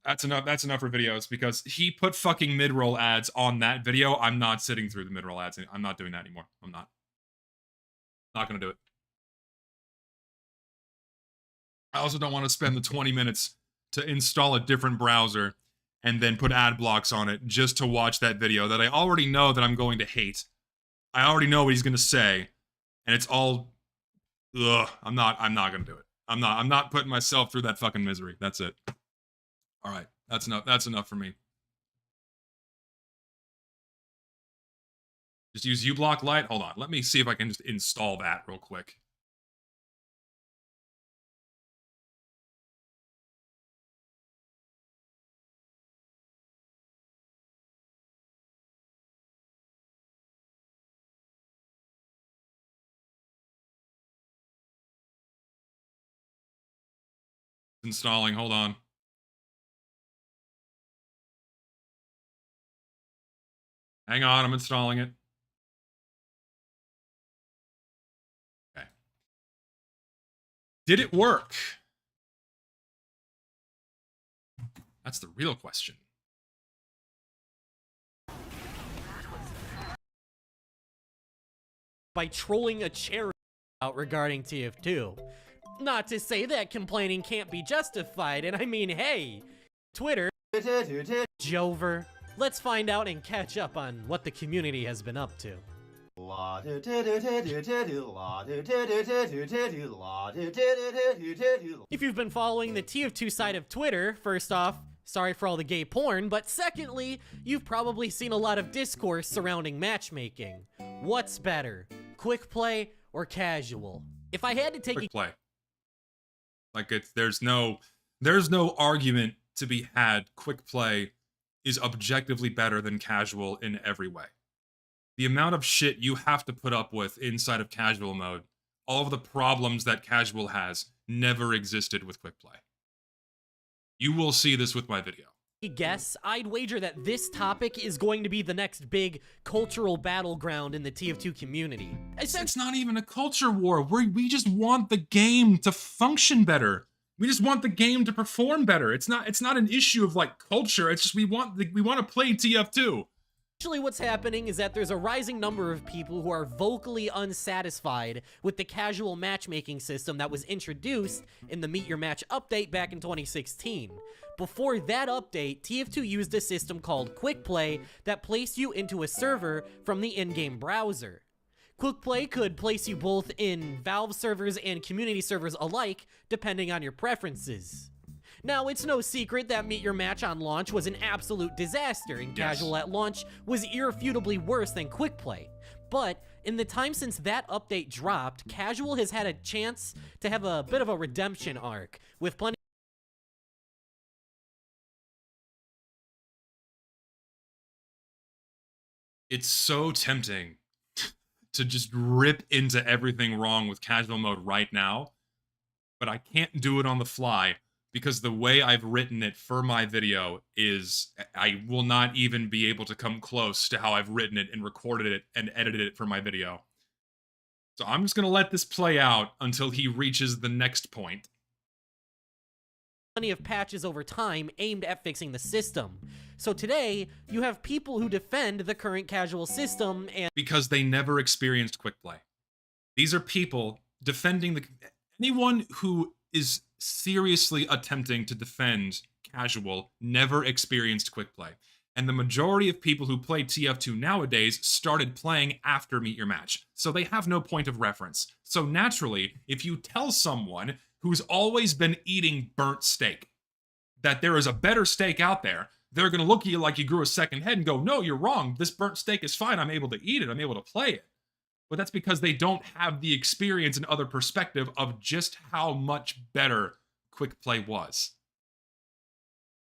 That's enough for videos, because he put fucking mid-roll ads on that video. I'm not sitting through the mid-roll ads. I'm not doing that anymore. I'm not gonna do it. I also don't want to spend the 20 minutes to install a different browser and then put ad blocks on it just to watch that video that I already know that I'm going to hate. I already know what he's gonna say, and it's all, ugh. I'm not gonna do it. I'm not putting myself through that fucking misery. That's it. All right, that's enough. That's enough for me. Just use uBlock Lite. Hold on, let me see if I can just install that real quick. Installing. Hold on. Hang on, I'm installing it. Okay. Did it work? That's the real question. By trolling a chair out regarding TF2. Not to say that complaining can't be justified, and I mean, hey, Twitter, Jover. Let's find out and catch up on what the community has been up to. If you've been following the TF2 side of Twitter, first off, sorry for all the gay porn, but secondly, you've probably seen a lot of discourse surrounding matchmaking. What's better, quick play or casual? If I had to take quick play. Like there's no argument to be had. Quick play is objectively better than casual in every way. The amount of shit you have to put up with inside of casual mode, all of the problems that casual has, never existed with quick play. You will see this with my video. Guess, I'd wager that this topic is going to be the next big cultural battleground in the TF2 community. It's not even a culture war. We just want the game to function better. We just want the game to perform better. It's not an issue of like culture. It's just we want to play TF2. Actually, what's happening is that there's a rising number of people who are vocally unsatisfied with the casual matchmaking system that was introduced in the Meet Your Match update back in 2016. Before that update, TF2 used a system called quickplay that placed you into a server from the in-game browser. Quickplay could place you both in Valve servers and community servers alike, depending on your preferences. Now, it's no secret that Meet Your Match on launch was an absolute disaster, and casual at launch was irrefutably worse than quickplay. But in the time since that update dropped, casual has had a chance to have a bit of a redemption arc, with plenty. It's so tempting to just rip into everything wrong with casual mode right now, but I can't do it on the fly because the way I've written it for my video is I will not even be able to come close to how I've written it and recorded it and edited it for my video. So I'm just gonna let this play out until he reaches the next point. Plenty of patches over time aimed at fixing the system. So today, you have people who defend the current casual system and because they never experienced quickplay. These are people defending anyone who is seriously attempting to defend casual never experienced quickplay. And the majority of people who play TF2 nowadays started playing after Meet Your Match, so they have no point of reference. So naturally, if you tell someone who's always been eating burnt steak that there is a better steak out there, they're going to look at you like you grew a second head and go, no, you're wrong. This burnt steak is fine. I'm able to eat it. I'm able to play it. But that's because they don't have the experience and other perspective of just how much better quickplay was.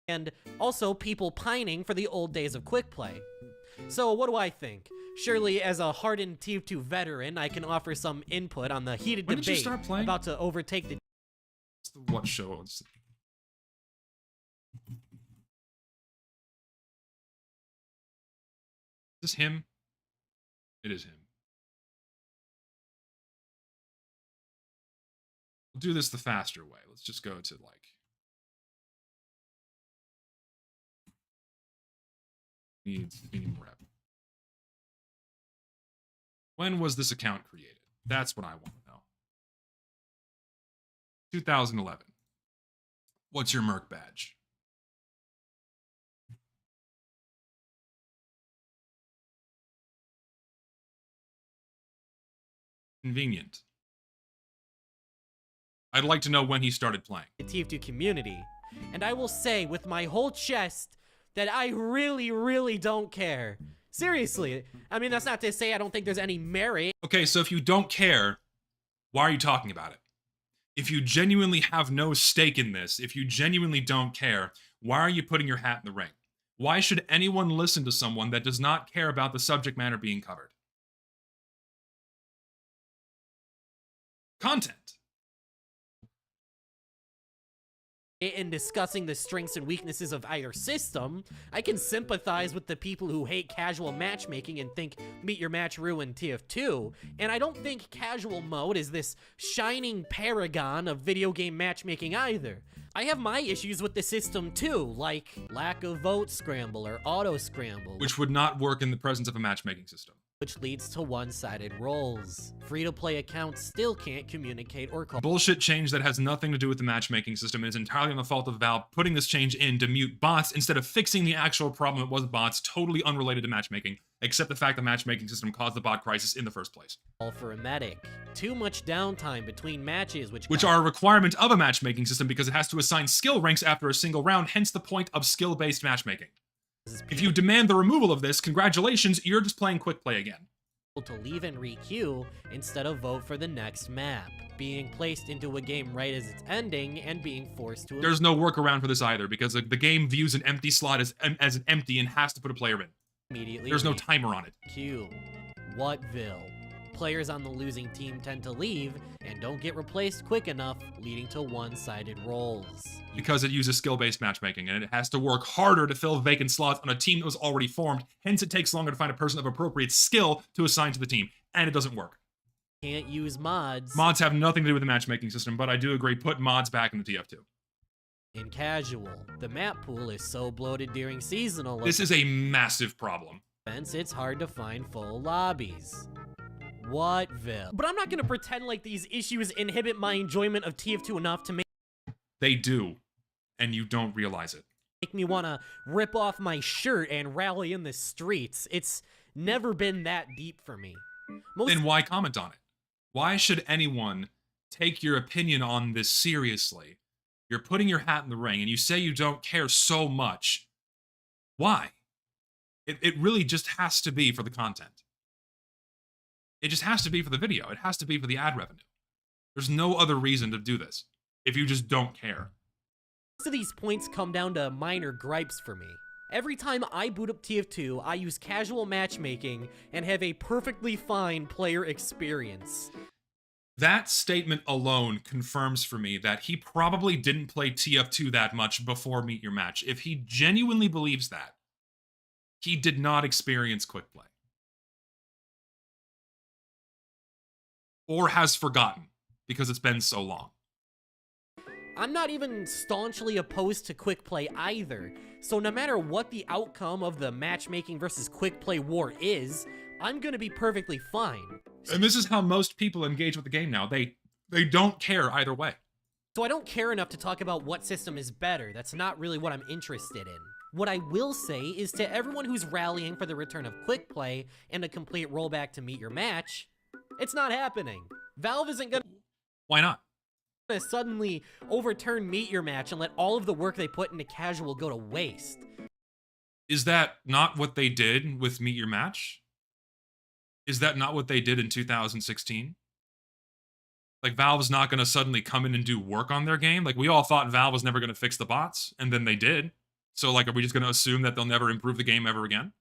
And also people pining for the old days of quickplay. So what do I think? Surely, as a hardened TF2 veteran, I can offer some input on the heated When did you debate start playing? about to overtake the... It's the what show? Is this him? It is him. We'll do this the faster way. Let's just go to like... Needs theme rep. When was this account created? That's what I want to know. 2011. What's your Merc badge? Convenient. I'd like to know when he started playing. The TF2 community. And I will say with my whole chest that I really, really don't care. Seriously. I mean, that's not to say I don't think there's any merit. Okay, so if you don't care, why are you talking about it? If you genuinely have no stake in this, if you genuinely don't care, why are you putting your hat in the ring? Why should anyone listen to someone that does not care about the subject matter being covered? Content. In discussing the strengths and weaknesses of either system, I can sympathize with the people who hate casual matchmaking and think Meet Your Match ruined TF2, and I don't think casual mode is this shining paragon of video game matchmaking either. I have my issues with the system too, like lack of vote scramble or auto scramble, Which would not work in the presence of a matchmaking system. which leads to one-sided roles. Free-to-play accounts still can't communicate or call. Bullshit change that has nothing to do with the matchmaking system and is entirely on the fault of Valve putting this change in to mute bots instead of fixing the actual problem it was bots, totally unrelated to matchmaking, except the fact the matchmaking system caused the bot crisis in the first place. All for a medic. Too much downtime between matches, which are a requirement of a matchmaking system because it has to assign skill ranks after a single round, hence the point of skill-based matchmaking. If you demand the removal of this, congratulations, you're just playing quick play again. To leave and re-queue instead of vote for the next map, being placed into a game right as it's ending and being forced to... There's no workaround for this either because the game views an empty slot as an empty and has to put a player in. Immediately There's no timer on it. Queue. Whatville. Players on the losing team tend to leave and don't get replaced quick enough, leading to one-sided roles. Because it uses skill-based matchmaking, and it has to work harder to fill vacant slots on a team that was already formed, hence it takes longer to find a person of appropriate skill to assign to the team, and it doesn't work. can't use mods. Mods have nothing to do with the matchmaking system, but I do agree, put mods back into TF2. In casual, the map pool is so bloated during seasonal This is a massive problem. events, it's hard to find full lobbies. What, Vil? But I'm not gonna pretend like these issues inhibit my enjoyment of TF2 enough to make They do, and you don't realize it. me wanna rip off my shirt and rally in the streets. It's never been that deep for me. Then why comment on it? Why should anyone take your opinion on this seriously? You're putting your hat in the ring and you say you don't care so much. Why? It really just has to be for the content. It just has to be for the video. It has to be for the ad revenue. There's no other reason to do this if you just don't care. Most of these points come down to minor gripes for me. Every time I boot up TF2, I use casual matchmaking and have a perfectly fine player experience. That statement alone confirms for me that he probably didn't play TF2 that much before Meet Your Match. If he genuinely believes that, he did not experience quick play. Or has forgotten, because it's been so long. I'm not even staunchly opposed to quick play either, so no matter what the outcome of the matchmaking versus quick play war is, I'm gonna be perfectly fine. And this is how most people engage with the game now. They don't care either way. So I don't care enough to talk about what system is better. That's not really what I'm interested in. What I will say is to everyone who's rallying for the return of quick play and a complete rollback to Meet Your Match, it's not happening. Valve isn't gonna Why not? suddenly overturn Meet Your Match and let all of the work they put into casual go to waste. Is that not what they did with Meet Your Match? Is that not what they did in 2016? Like, Valve's not going to suddenly come in and do work on their game? Like, we all thought Valve was never going to fix the bots, and then they did. So, like, are we just going to assume that they'll never improve the game ever again?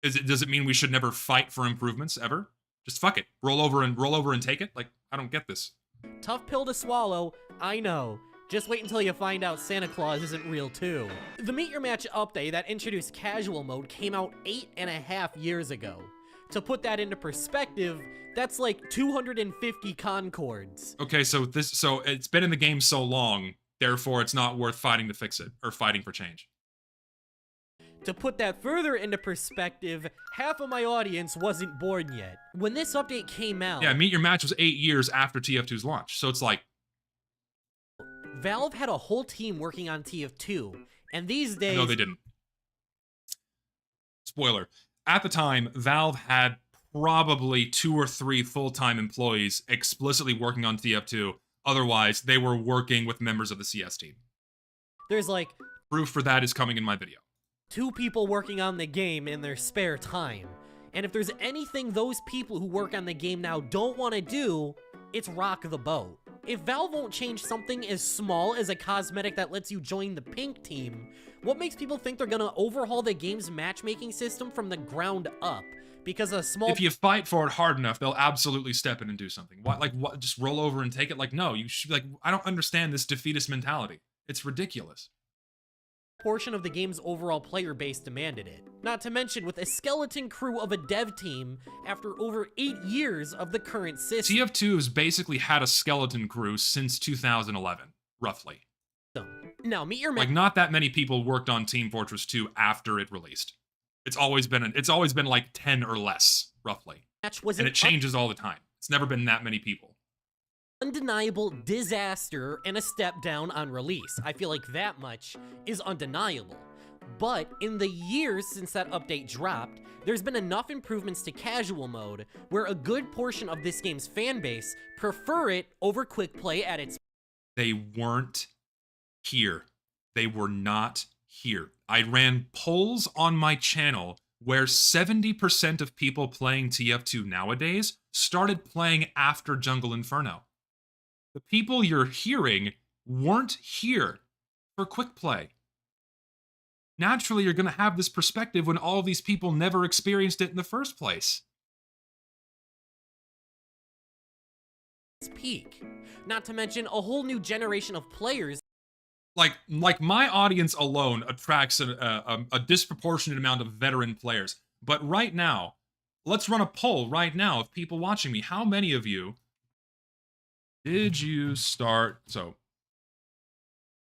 Does it mean we should never fight for improvements, ever? Just fuck it. Roll over and take it? Like, I don't get this. Tough pill to swallow, I know. Just wait until you find out Santa Claus isn't real too. The Meet Your Match update that introduced casual mode came out 8.5 years ago. To put that into perspective, that's like 250 Concords. Okay, so it's been in the game so long, therefore it's not worth fighting to fix it, or fighting for change. To put that further into perspective, half of my audience wasn't born yet. When this update came out... Yeah, Meet Your Match was 8 years after TF2's launch, so it's like... Valve had a whole team working on TF2, and these days... No, they didn't. Spoiler. At the time, Valve had probably 2 or 3 full-time employees explicitly working on TF2. Otherwise, they were working with members of the CS team. There's like... Proof for that is coming in my video. 2 people working on the game in their spare time. And if there's anything those people who work on the game now don't want to do, it's rock the boat. If Valve won't change something as small as a cosmetic that lets you join the pink team, what makes people think they're gonna overhaul the game's matchmaking system from the ground up? Because a small... If you fight for it hard enough, they'll absolutely step in and do something. What? Just roll over and take it? Like, no, you should, like, I don't understand this defeatist mentality. It's ridiculous. Portion of the game's overall player base demanded it. Not to mention with a skeleton crew of a dev team after over 8 years of the current system. TF2 has basically had a skeleton crew since 2011, roughly. Now, Meet Your Match... Like, not that many people worked on Team Fortress 2 after it released. It's always been like 10 or less, roughly. And it changes all the time. It's never been that many people. Undeniable disaster and a step down on release. I feel like that much is undeniable. But in the years since that update dropped, there's been enough improvements to casual mode where a good portion of this game's fan base prefer it over quick play at its... They weren't here. They were not here. I ran polls on my channel where 70% of people playing TF2 nowadays started playing after Jungle Inferno. The people you're hearing weren't here for quick play. Naturally, you're going to have this perspective when all of these people never experienced it in the first place. Peak. Not to mention a whole new generation of players. Like my audience alone attracts a disproportionate amount of veteran players. But right now, let's run a poll right now of people watching me. How many of you did you start? So,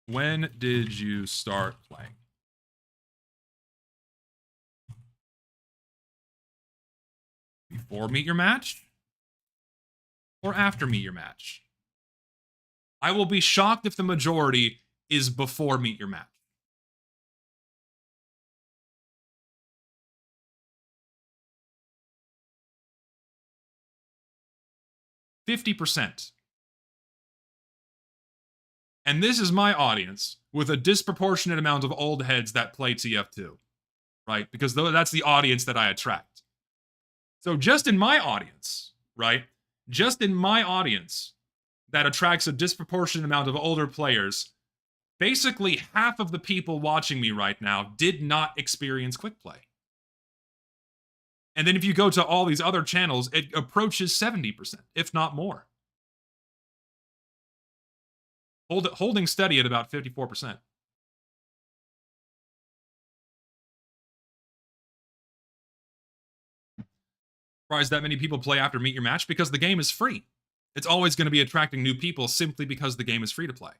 when did you start playing? Before Meet Your Match? Or after Meet Your Match? I will be shocked if the majority is before Meet Your Match. 50%. And this is my audience with a disproportionate amount of old heads that play TF2, right? Because that's the audience that I attract. So just in my audience, right? Just in my audience that attracts a disproportionate amount of older players, basically half of the people watching me right now did not experience quick play. And then if you go to all these other channels, it approaches 70%, if not more. Holding steady at about 54%. Surprised that many people play after Meet Your Match because the game is free. It's always going to be attracting new people simply because the game is free to play.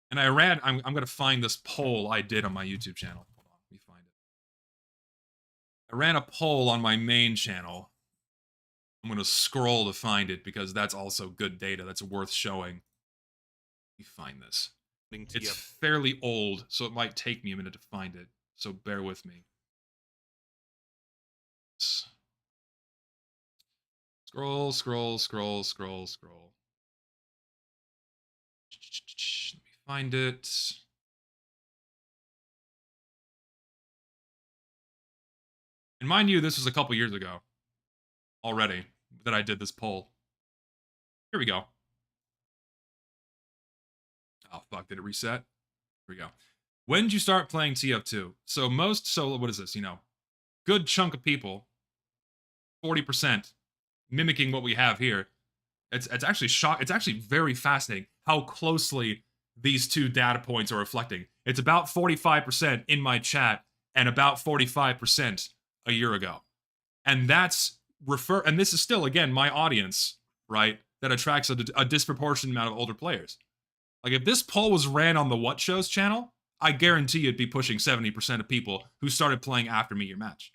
And I'm going to find this poll I did on my YouTube channel. Hold on, let me find it. I ran a poll on my main channel. I'm going to scroll to find it because that's also good data. That's worth showing. Let me find this. It's fairly old, so it might take me a minute to find it. So bear with me. Scroll, scroll, scroll, scroll, scroll. Let me find it. And mind you, this was a couple years ago already that I did this poll. Here we go. Oh, fuck. Did it reset? Here we go. When did you start playing TF2? So what is this? You know, good chunk of people, 40%, mimicking what we have here. It's actually It's actually very fascinating how closely these two data points are reflecting. It's about 45% in my chat and about 45% a year ago. And and this is still, again, my audience, right? That attracts a disproportionate amount of older players. Like, if this poll was ran on the What Show's channel, I guarantee it'd be pushing 70% of people who started playing after Meet Your Match.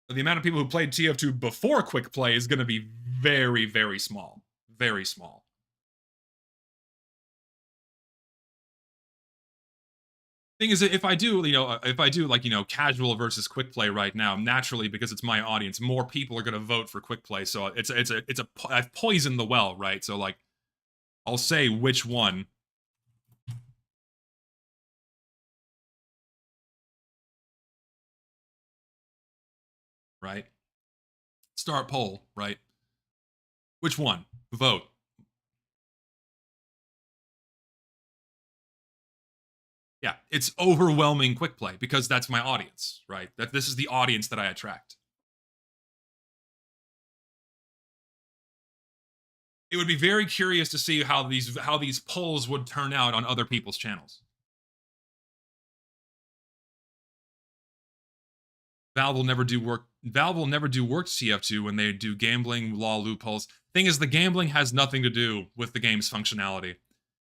The amount of people who played TF2 before quick play is going to be very, very small. Very small. Thing is, if I do like, casual versus quick play right now, naturally, because it's my audience, more people are going to vote for quick play. So I've poisoned the well, right? So, like, I'll say which one. Right? Start poll, right? Which one? Vote. Yeah, it's overwhelming quick play because that's my audience, right? This is the audience that I attract. It would be very curious to see how these polls would turn out on other people's channels. Valve will never do work to TF2 when they do gambling law loopholes. Thing is, the gambling has nothing to do with the game's functionality.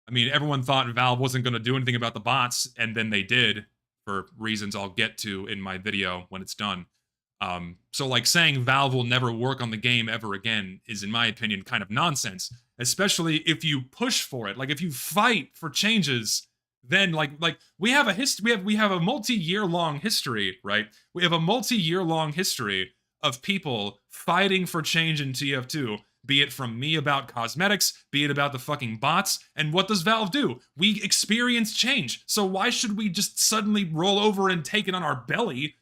I mean, everyone thought Valve wasn't going to do anything about the bots, and then they did, for reasons I'll get to in my video when it's done. So, like, saying Valve will never work on the game ever again is, in my opinion, kind of nonsense. Especially if you push for it. Like, if you fight for changes, then like we have a multi-year-long history, right? We have a multi-year-long history of people fighting for change in TF2. Be it from me about cosmetics, be it about the fucking bots, and what does Valve do? We experience change, so why should we just suddenly roll over and take it on our belly,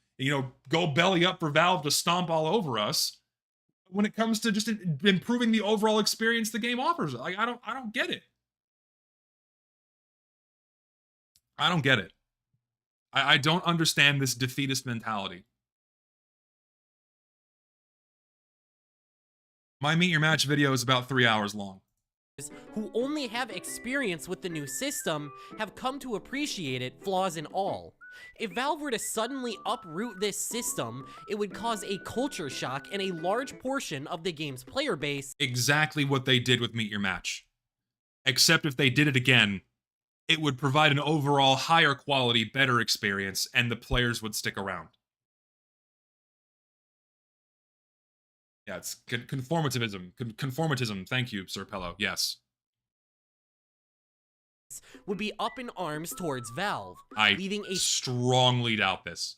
go belly up for Valve to stomp all over us when it comes to just improving the overall experience the game offers? Like, I don't get it. I don't get it. I don't understand this defeatist mentality. My Meet Your Match video is about 3 hours long. Who only have experience with the new system have come to appreciate it, flaws and all. If Valve were to suddenly uproot this system, it would cause a culture shock in a large portion of the game's player base. Exactly what they did with Meet Your Match. Except if they did it again, it would provide an overall higher quality, better experience, and the players would stick around. Yeah, it's conformativism. Conformatism. Thank you, Sir Pello. Yes. Would be up in arms towards Valve, I leaving a strongly doubt this.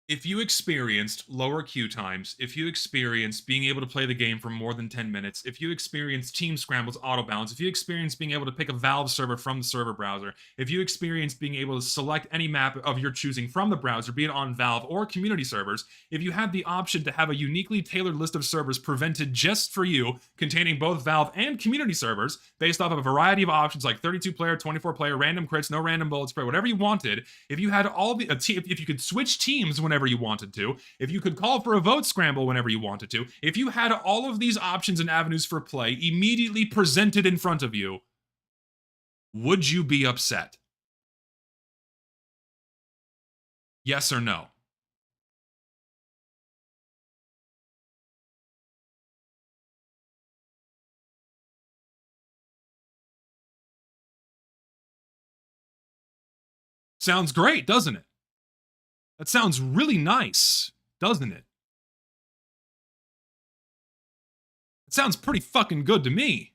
If you experienced lower queue times, if you experienced being able to play the game for more than 10 minutes, if you experienced team scrambles, auto-bounds, if you experienced being able to pick a Valve server from the server browser, if you experienced being able to select any map of your choosing from the browser, be it on Valve or community servers, if you had the option to have a uniquely tailored list of servers presented just for you, containing both Valve and community servers, based off of a variety of options like 32-player, 24-player, random crits, no random bullet spray, whatever you wanted, if you had all the if you could switch teams whenever you wanted to, if you could call for a vote scramble whenever you wanted to, if you had all of these options and avenues for play immediately presented in front of you, would you be upset? Yes or no? Sounds great, doesn't it? That sounds really nice, doesn't it? It sounds pretty fucking good to me.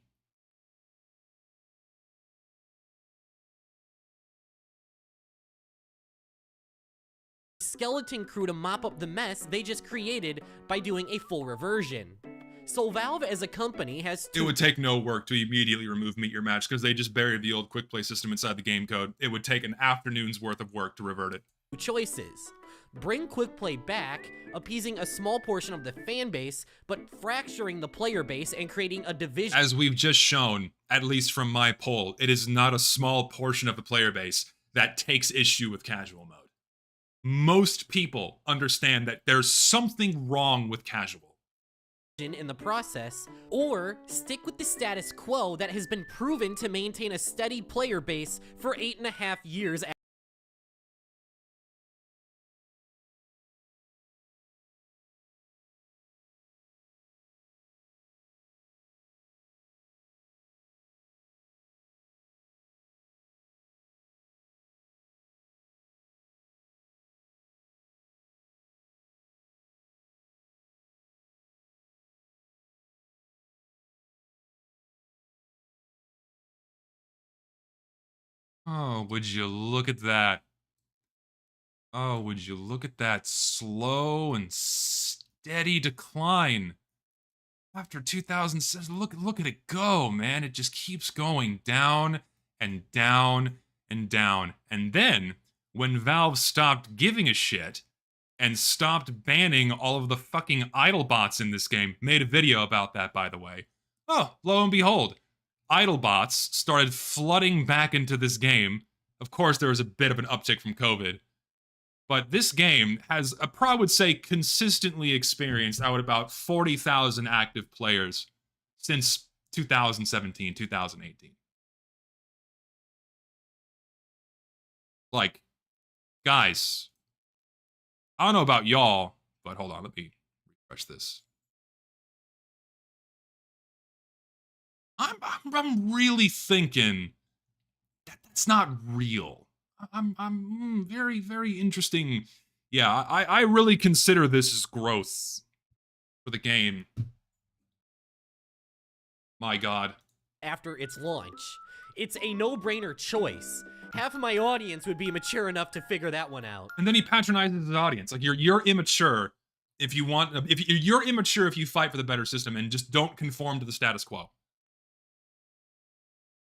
Skeleton crew to mop up the mess they just created by doing a full reversion. So Valve as a company has It would take no work to immediately remove Meet Your Match because they just buried the old quick play system inside the game code. It would take an afternoon's worth of work to revert it. Choices. Bring quick play back, appeasing a small portion of the fan base, but fracturing the player base and creating a division. As we've just shown, at least from my poll, it is not a small portion of the player base that takes issue with casual mode. Most people understand that there's something wrong with casual. In the process, or stick with the status quo that has been proven to maintain a steady player base for 8.5 years. Oh, would you look at that? Oh, would you look at that slow and steady decline? After 2006, look at it go, man. It just keeps going down and down and down. And then, when Valve stopped giving a shit and stopped banning all of the fucking idle bots in this game, made a video about that, by the way. Oh, lo and behold, idle bots started flooding back into this game. Of course, there was a bit of an uptick from COVID. But this game has, I would say, consistently experienced out about 40,000 active players since 2017, 2018. Like, guys, I don't know about y'all, but hold on, let me refresh this. I'm really thinking that that's not real. I'm very, very interesting. Yeah, I really consider this as growth for the game. My God. After its launch. It's a no-brainer choice. Half of my audience would be mature enough to figure that one out. And then he patronizes his audience. Like, you're immature if you want, you're immature if you fight for the better system and just don't conform to the status quo.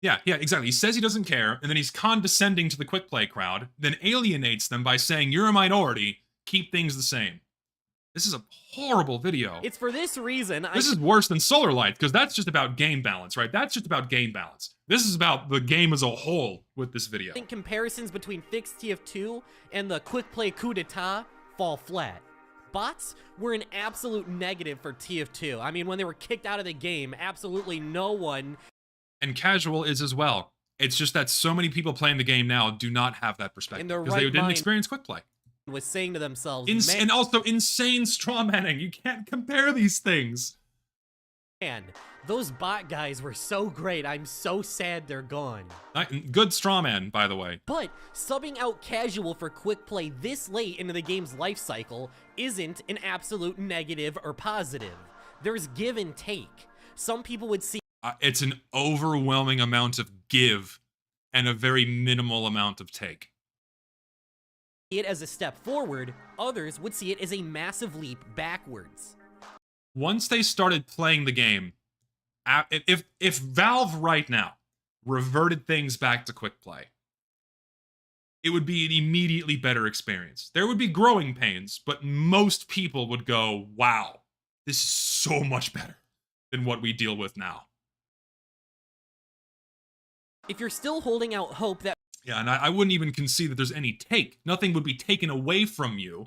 Yeah, exactly. He says he doesn't care, and then he's condescending to the quick play crowd, then alienates them by saying, you're a minority, keep things the same. This is a horrible video. It's for this reason This is worse than Solar Light, because that's just about game balance, right? That's just about game balance. This is about the game as a whole with this video. I think comparisons between fixed TF2 and the quick play coup d'etat fall flat. Bots were an absolute negative for TF2. I mean, when they were kicked out of the game, absolutely no one. And casual is as well. It's just that so many people playing the game now do not have that perspective because they didn't experience quick play. Was saying to themselves, and also insane straw manning. You can't compare these things. Man, those bot guys were so great. I'm so sad they're gone. Good straw man, by the way. But subbing out casual for quick play this late into the game's life cycle isn't an absolute negative or positive. There's give and take. Some people would see it's an overwhelming amount of give and a very minimal amount of take. It as a step forward, others would see it as a massive leap backwards. Once they started playing the game, if Valve right now reverted things back to quick play, it would be an immediately better experience. There would be growing pains, but most people would go, wow, this is so much better than what we deal with now. If you're still holding out hope that yeah, and I wouldn't even concede that there's any take. Nothing would be taken away from you.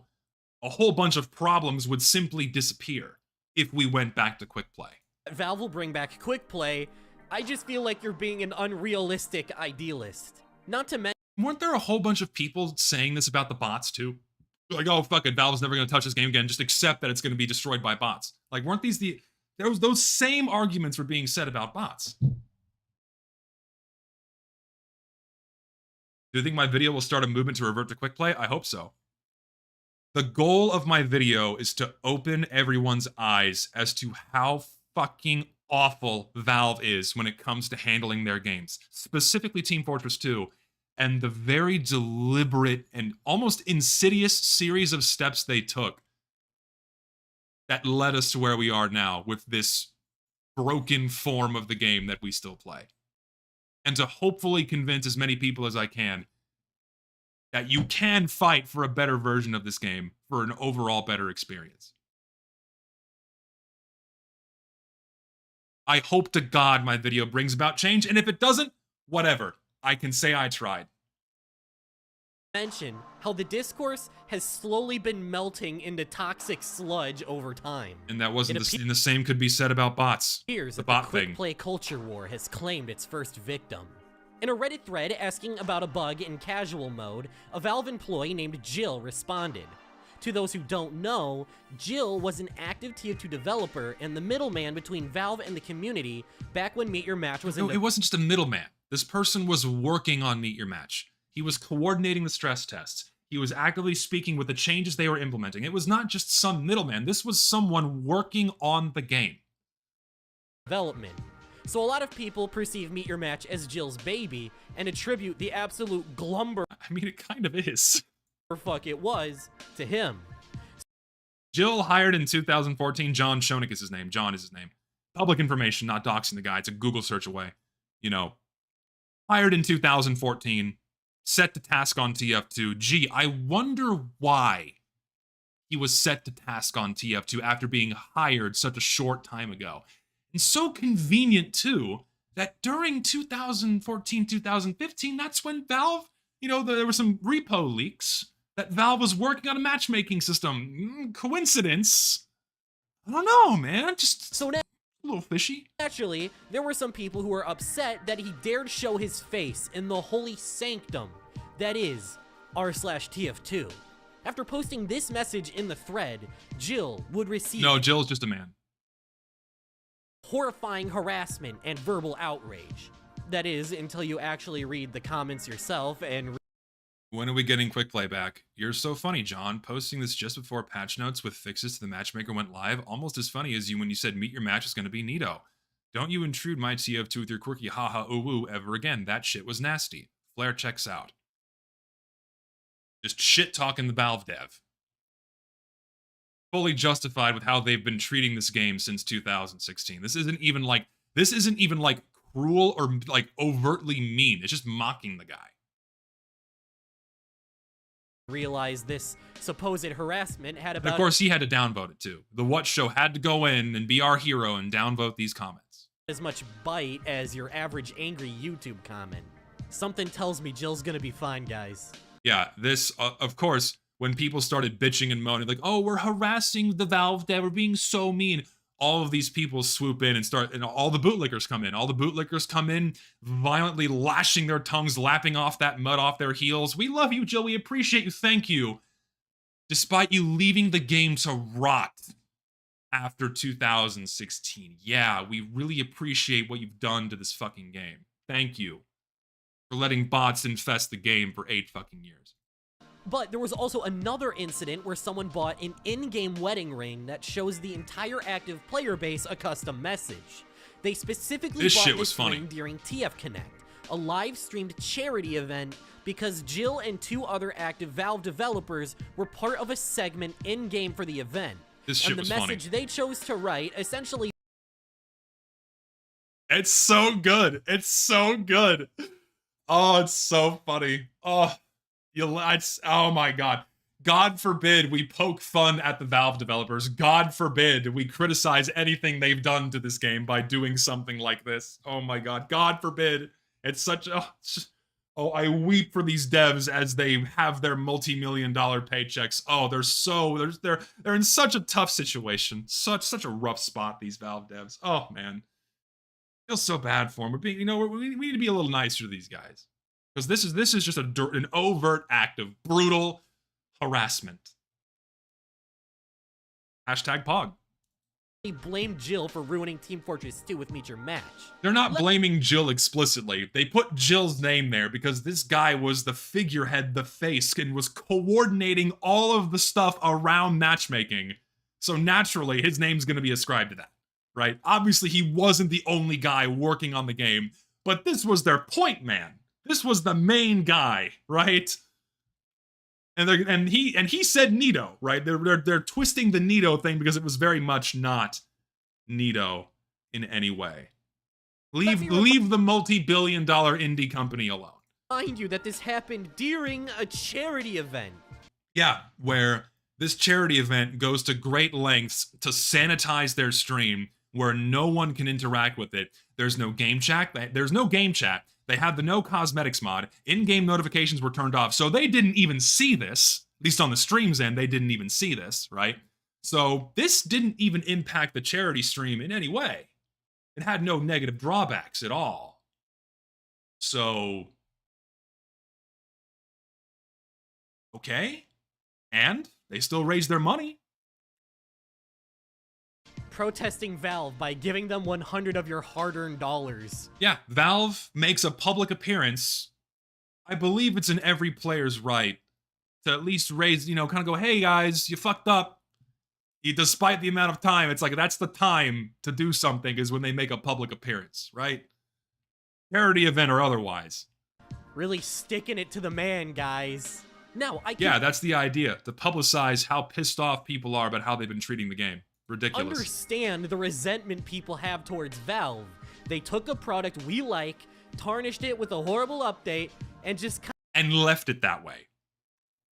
A whole bunch of problems would simply disappear if we went back to quick play. Valve will bring back quick play, I just feel like you're being an unrealistic idealist. Not to mention, weren't there a whole bunch of people saying this about the bots too? Like, oh, fuck it, Valve's never going to touch this game again, just accept that it's going to be destroyed by bots. Like, weren't these those same arguments were being said about bots? Do you think my video will start a movement to revert to quick play? I hope so. The goal of my video is to open everyone's eyes as to how fucking awful Valve is when it comes to handling their games, specifically Team Fortress 2, and the very deliberate and almost insidious series of steps they took that led us to where we are now with this broken form of the game that we still play. And to hopefully convince as many people as I can that you can fight for a better version of this game for an overall better experience. I hope to God my video brings about change, and if it doesn't, whatever. I can say I tried. Mention how the discourse has slowly been melting into toxic sludge over time. And that wasn't and the same could be said about bots. Here's the bot quick thing. Play culture war has claimed its first victim. In a Reddit thread asking about a bug in casual mode, a Valve employee named Jill responded. To those who don't know, Jill was an active TF2 developer and the middleman between Valve and the community back when Meet Your Match was in it wasn't just a middleman. This person was working on Meet Your Match. He was coordinating the stress tests. He was actively speaking with the changes they were implementing. It was not just some middleman. This was someone working on the game. Development. So a lot of people perceive Meet Your Match as Jill's baby and attribute the absolute glumber, I mean, it kind of is, or fuck it was, to him. Jill hired in 2014, John Schoenig is his name. John is his name. Public information, not doxing the guy. It's a Google search away. You know, hired in 2014, set to task on TF2. Gee, I wonder why he was set to task on TF2 after being hired such a short time ago. And so convenient, too, that during 2014, 2015, that's when Valve, you know, there were some repo leaks that Valve was working on a matchmaking system. Coincidence? I don't know, man. Just so now, a little fishy. Naturally, there were some people who were upset that he dared show his face in the holy sanctum that is r/TF2. After posting this message in the thread, Jill would receive— No, Jill's just a man. —horrifying harassment and verbal outrage. That is, until you actually read the comments yourself and— When are we getting quick play back? You're so funny, John. Posting this just before patch notes with fixes to the matchmaker went live, almost as funny as you when you said Meet Your Match is going to be neato. Don't you intrude my TF2 with your quirky haha ooh woo ever again. That shit was nasty. Flare checks out. Just shit talking the Valve dev. Fully justified with how they've been treating this game since 2016. This isn't even like cruel or like overtly mean. It's just mocking the guy. realize this supposed harassment had And about of course, he had to downvote it too. The What Show had to go in and be our hero and downvote these comments. as much bite as your average angry YouTube comment. Something tells me Jill's gonna be fine, guys. Yeah, this, of course, when people started bitching and moaning, like, oh, we're harassing the Valve dev, we're being so mean. All of these people swoop in and start, and all the bootlickers come in. All the bootlickers come in, violently lashing their tongues, lapping off that mud off their heels. We love you, Jill. We appreciate you. Thank you. Despite you leaving the game to rot after 2016. Yeah, we really appreciate what you've done to this fucking game. Thank you for letting bots infest the game for 8 fucking years. But there was also another incident where someone bought an in-game wedding ring that shows the entire active player base a custom message. They specifically bought this ring during TF Connect, a live-streamed charity event, because Jill and 2 other active Valve developers were part of a segment in-game for the event. This shit was funny. And the message they chose to write essentially... It's so good. It's so good. Oh, it's so funny. Oh. Oh my god. God forbid we poke fun at the Valve developers. God forbid we criticize anything they've done to this game by doing something like this. Oh my god. God forbid. It's such a... Oh, I weep for these devs as they have their multi-million-dollar paychecks. Oh, they're in such a tough situation. Such a rough spot, these Valve devs. Oh man. I feel so bad for them. We're being, we need to be a little nicer to these guys. Because this is just an overt act of brutal harassment. Hashtag Pog. They blamed Jill for ruining Team Fortress 2 with Meet Your Match. They're not blaming Jill explicitly. They put Jill's name there because this guy was the figurehead, the face, and was coordinating all of the stuff around matchmaking. So naturally, his name's going to be ascribed to that, right? Obviously, he wasn't the only guy working on the game, but this was their point man. This was the main guy, right? And he said Nito, right? They're twisting the Nito thing because it was very much not Nito in any way. Leave the multi-billion-dollar indie company alone. Mind you that this happened during a charity event. Yeah, where this charity event goes to great lengths to sanitize their stream, where no one can interact with it. There's no game chat. There's no game chat. They had the no cosmetics mod. In-game notifications were turned off, so they didn't even see this. At least on the stream's end, they didn't even see this, right? So this didn't even impact the charity stream in any way. It had no negative drawbacks at all. So, okay. And they still raised their money. Protesting Valve by giving them 100 of your hard-earned dollars. Yeah, Valve makes a public appearance. I believe it's in every player's right to at least raise, kind of go, hey guys, you fucked up. Despite the amount of time, it's like that's the time to do something is when they make a public appearance, right? Charity event or otherwise. Really sticking it to the man, guys. Now, Yeah, that's the idea, to publicize how pissed off people are about how they've been treating the game. Ridiculous. Understand the resentment people have towards Valve. They took a product we like, tarnished it with a horrible update, and just and left it that way.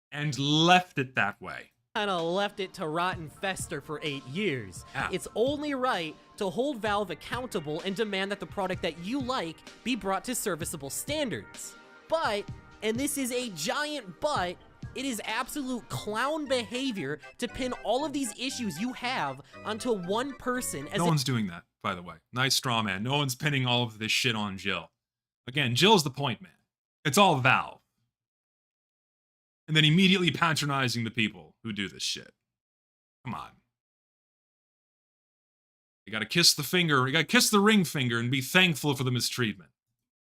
And left it that way. Kind of left it to rot and fester for 8 years. Yeah. It's only right to hold Valve accountable and demand that the product that you like be brought to serviceable standards. But, and this is a giant but, it is absolute clown behavior to pin all of these issues you have onto one person. No one's doing that, by the way. Nice straw man. No one's pinning all of this shit on Jill. Again, Jill's the point man. It's all Valve. And then immediately patronizing the people who do this shit. Come on. You gotta kiss the finger, you gotta kiss the ring finger and be thankful for the mistreatment.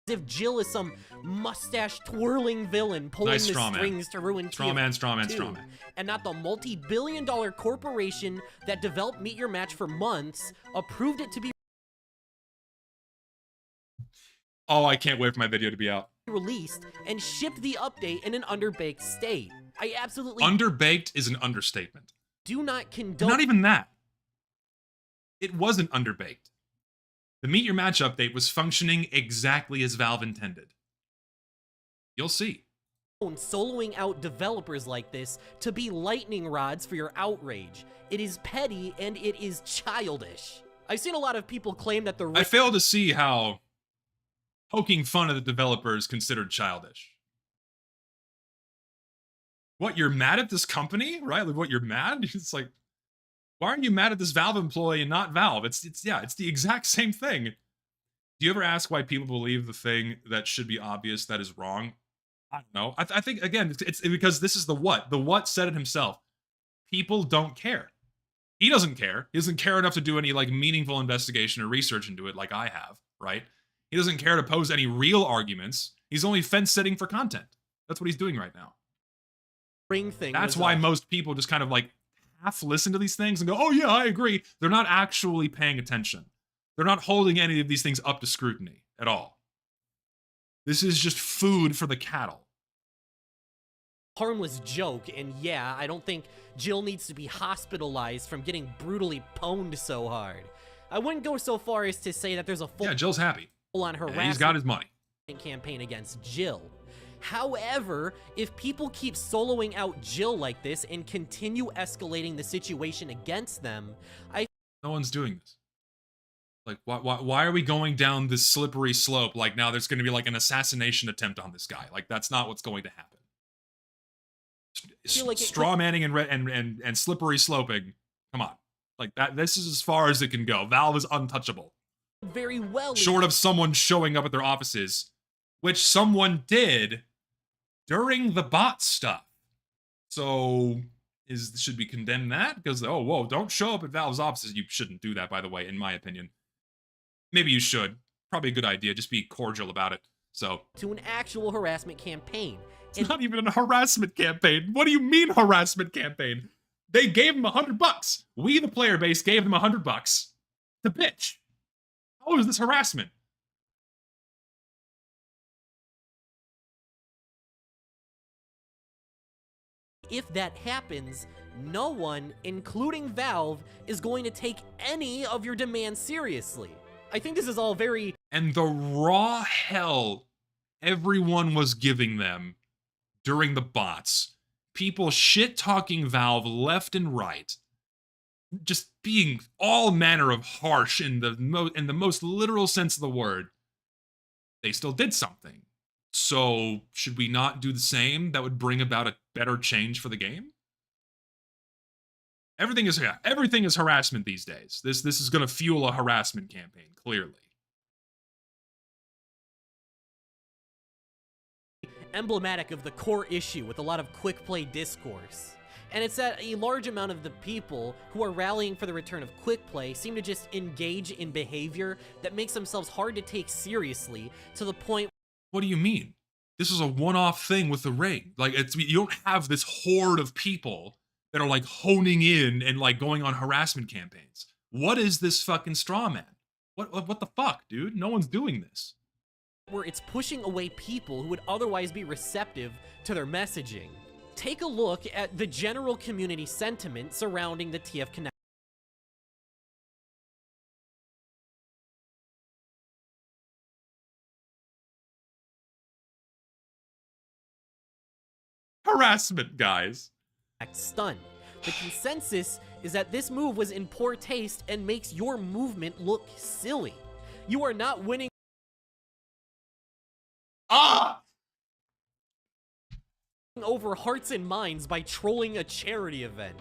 If Jill is some mustache-twirling villain pulling the strings to ruin TF2, and not the multi-billion-dollar corporation that developed Meet Your Match for months, approved it to be Oh, I can't wait for my video to be out. Released, and shipped the update in an underbaked state. I absolutely... Underbaked is an understatement. Do not condone... Not even that. It wasn't underbaked. The Meet Your Match update was functioning exactly as Valve intended. You'll see. soloing out developers like this to be lightning rods for your outrage. It is petty and it is childish. I've seen a lot of people claim that I fail to see how poking fun at the developer is considered childish. What, you're mad at this company, right? Like, what, you're mad? It's like, why aren't you mad at this Valve employee and not Valve? It's the exact same thing. Do you ever ask why people believe the thing that should be obvious that is wrong? I don't know. I think, again, it's because this is the what. The what said it himself. People don't care. He doesn't care. He doesn't care enough to do any, like, meaningful investigation or research into it like I have, right? He doesn't care to pose any real arguments. He's only fence-sitting for content. That's what he's doing right now. Thing. That's why most people just kind of, like, half listen to these things and go, oh yeah, I agree. They're not actually paying attention. They're not holding any of these things up to scrutiny at all. This is just food for the cattle. Harmless joke, and yeah, I don't think Jill needs to be hospitalized from getting brutally pwned so hard. I wouldn't go so far as to say that there's a Jill's happy. Full-on harassment he's got his money. Campaign against Jill. However, if people keep soloing out Jill like this and continue escalating the situation against them, no one's doing this. Like, why are we going down this slippery slope? Like, now there's going to be, like, an assassination attempt on this guy. Like, that's not what's going to happen. Like straw manning and slippery sloping. Come on. Like, that. This is as far as it can go. Valve is untouchable. Very well. Short of someone showing up at their offices, which someone did during the bot stuff. So, should we condemn that? Because, oh, whoa, don't show up at Valve's offices. You shouldn't do that, by the way, in my opinion. Maybe you should. Probably a good idea. Just be cordial about it. So. To an actual harassment campaign. It's not even a harassment campaign. What do you mean harassment campaign? They gave him $100. We, the player base, gave them $100 to bitch. How is this harassment? If that happens, no one, including Valve, is going to take any of your demands seriously. I think this is all very... And the raw hell everyone was giving them during the bots. People shit-talking Valve left and right. Just being all manner of harsh in the most literal sense of the word. They still did something. So, should we not do the same? That would bring about a better change for the game? Everything is harassment these days. This is going to fuel a harassment campaign, clearly. Emblematic of the core issue with a lot of quick play discourse. And it's that a large amount of the people who are rallying for the return of quick play seem to just engage in behavior that makes themselves hard to take seriously to the point. What do you mean? This is a one-off thing with the ring. Like, you don't have this horde of people that are, like, honing in and, like, going on harassment campaigns. What is this fucking straw man? What the fuck, dude? No one's doing this. Where it's pushing away people who would otherwise be receptive to their messaging. Take a look at the general community sentiment surrounding the TF Connect. Harassment, guys. Stunned. The consensus is that this move was in poor taste and makes your movement look silly. You are not winning over hearts and minds by trolling a charity event.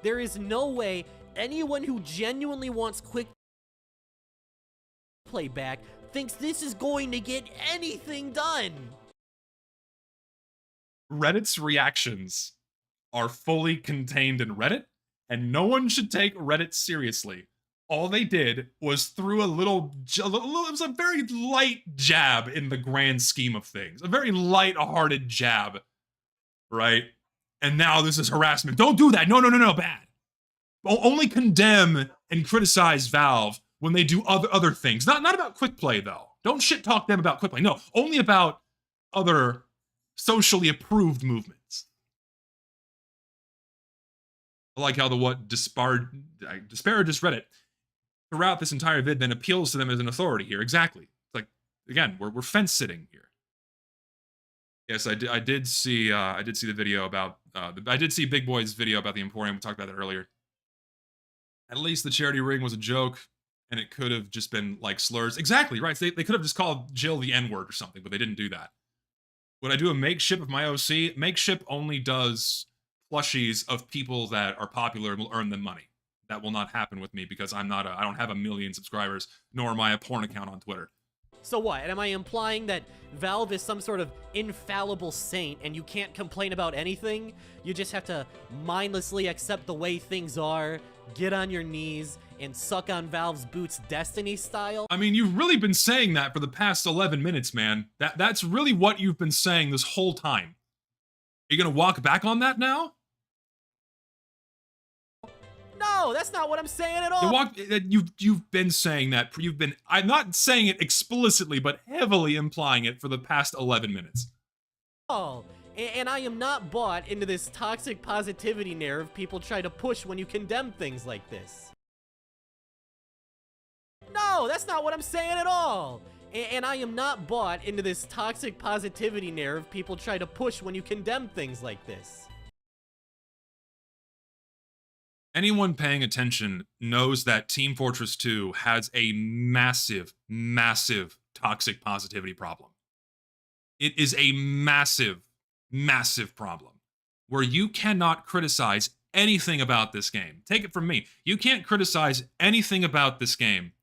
There is no way anyone who genuinely wants quick play back thinks this is going to get anything done. Reddit's reactions are fully contained in Reddit, and no one should take Reddit seriously. All they did was threw it was a very light jab in the grand scheme of things. A very light-hearted jab, right? And now this is harassment. Don't do that. No, bad. Only condemn and criticize Valve when they do other things. Not about quick play, though. Don't shit-talk them about quick play. No, only about other socially approved movements. I like how the disparages Reddit throughout this entire vid then appeals to them as an authority here. Exactly. It's like, again, we're fence sitting here. Yes, I did see the video about I did see Big Boy's video about the Emporium. We talked about that earlier. At least the charity ring was a joke, and it could have just been like slurs. Exactly, right. They could have just called Jill the N-word or something, but they didn't do that. Would I do a makeship of my OC? Makeship only does plushies of people that are popular and will earn them money. That will not happen with me because I don't have 1 million subscribers, nor am I a porn account on Twitter. So what? Am I implying that Valve is some sort of infallible saint and you can't complain about anything? You just have to mindlessly accept the way things are, get on your knees, and suck on Valve's boots Destiny style? I mean, you've really been saying that for the past 11 minutes, man. That's really what you've been saying this whole time. Are you gonna walk back on that now? No, that's not what I'm saying at all. You've been saying that. I'm not saying it explicitly, but heavily implying it for the past 11 minutes. Oh, and I am not bought into this toxic positivity narrative people try to push when you condemn things like this. No, that's not what I'm saying at all. And I am not bought into this toxic positivity narrative people try to push when you condemn things like this. Anyone paying attention knows that Team Fortress 2 has a massive, massive toxic positivity problem. It is a massive, massive problem where you cannot criticize anything about this game. Take it from me. You can't criticize anything about this game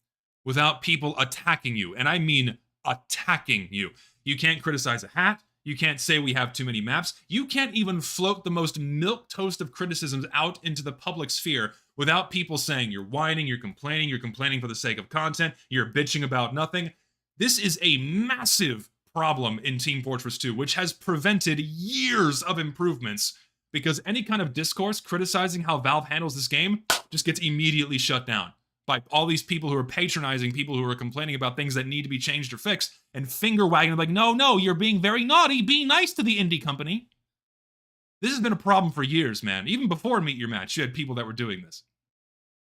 without people attacking you. And I mean attacking you. You can't criticize a hat. You can't say we have too many maps. You can't even float the most milquetoast of criticisms out into the public sphere without people saying you're whining, you're complaining for the sake of content, you're bitching about nothing. This is a massive problem in Team Fortress 2, which has prevented years of improvements because any kind of discourse criticizing how Valve handles this game just gets immediately shut down by all these people who are patronizing people who are complaining about things that need to be changed or fixed and finger wagging like, no, you're being very naughty. Be nice to the indie company. This has been a problem for years, man. Even before Meet Your Match, you had people that were doing this.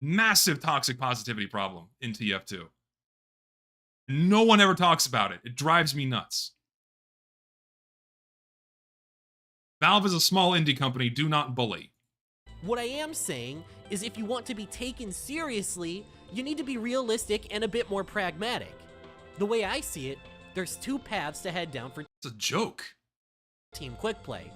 Massive toxic positivity problem in TF2. No one ever talks about it. It drives me nuts. Valve is a small indie company. Do not bully. What I am saying is if you want to be taken seriously, you need to be realistic and a bit more pragmatic. The way I see it, there's two paths to head down for It's a joke. Team Quickplay.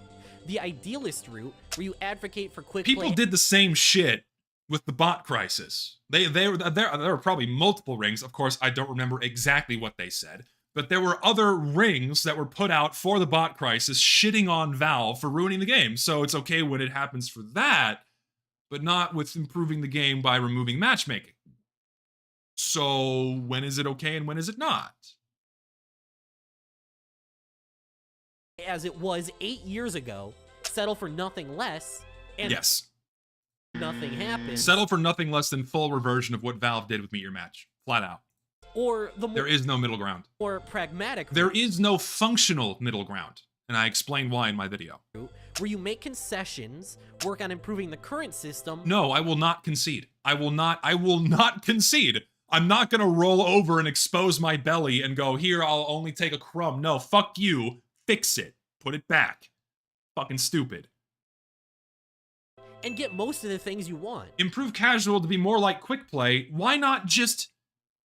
The idealist route, where you advocate for quick People play. did the same shit with the bot crisis. There were probably multiple rings. Of course, I don't remember exactly what they said, but there were other rings that were put out for the bot crisis shitting on Valve for ruining the game. So it's okay when it happens for that, but not with improving the game by removing matchmaking. So when is it okay and when is it not? As it was 8 years ago, settle for nothing less, and yes, nothing happens. Settle for nothing less than full reversion of what Valve did with Meet Your Match. Flat out. Or the more, there is no middle ground. Or pragmatic. There is no functional middle ground. And I explained why in my video. Where you make concessions, work on improving the current system. No, I will not concede. I will not concede. I'm not gonna roll over and expose my belly and go, here, I'll only take a crumb. No, fuck you. Fix it. Put it back. Fucking stupid. And get most of the things you want. Improve casual to be more like quick play. Why not just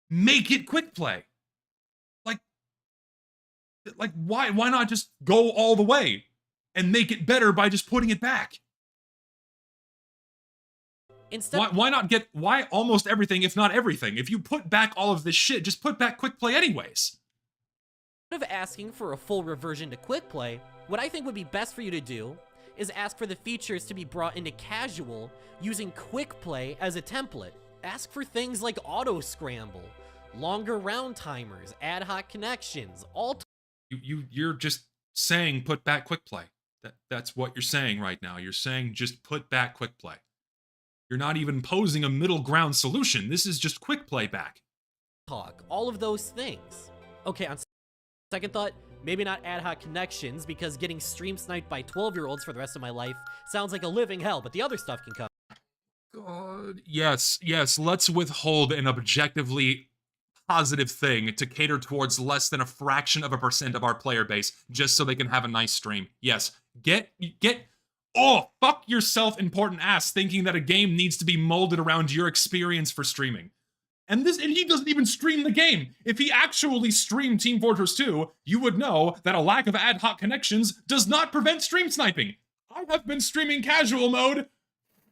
make it quick play? Like why not just go all the way and make it better by just putting it back? Instead, why almost everything, if not everything? If you put back all of this shit, just put back quick play anyways. Instead of asking for a full reversion to quick play, what I think would be best for you to do is ask for the features to be brought into casual using quick play as a template. Ask for things like auto scramble, longer round timers, ad hoc connections, all. You're just saying put back quick play. That's what you're saying right now. You're saying just put back quick play. You're not even posing a middle ground solution. This is just quick play back. Talk, all of those things. Okay, on second thought, maybe not ad hoc connections because getting stream sniped by 12-year-olds for the rest of my life sounds like a living hell, but the other stuff can come. God, yes, let's withhold an objectively positive thing to cater towards less than a fraction of a percent of our player base just so they can have a nice stream. Yes, fuck your self-important ass thinking that a game needs to be molded around your experience for streaming. And he doesn't even stream the game. If he actually streamed Team Fortress 2, you would know that a lack of ad hoc connections does not prevent stream sniping. I have been streaming casual mode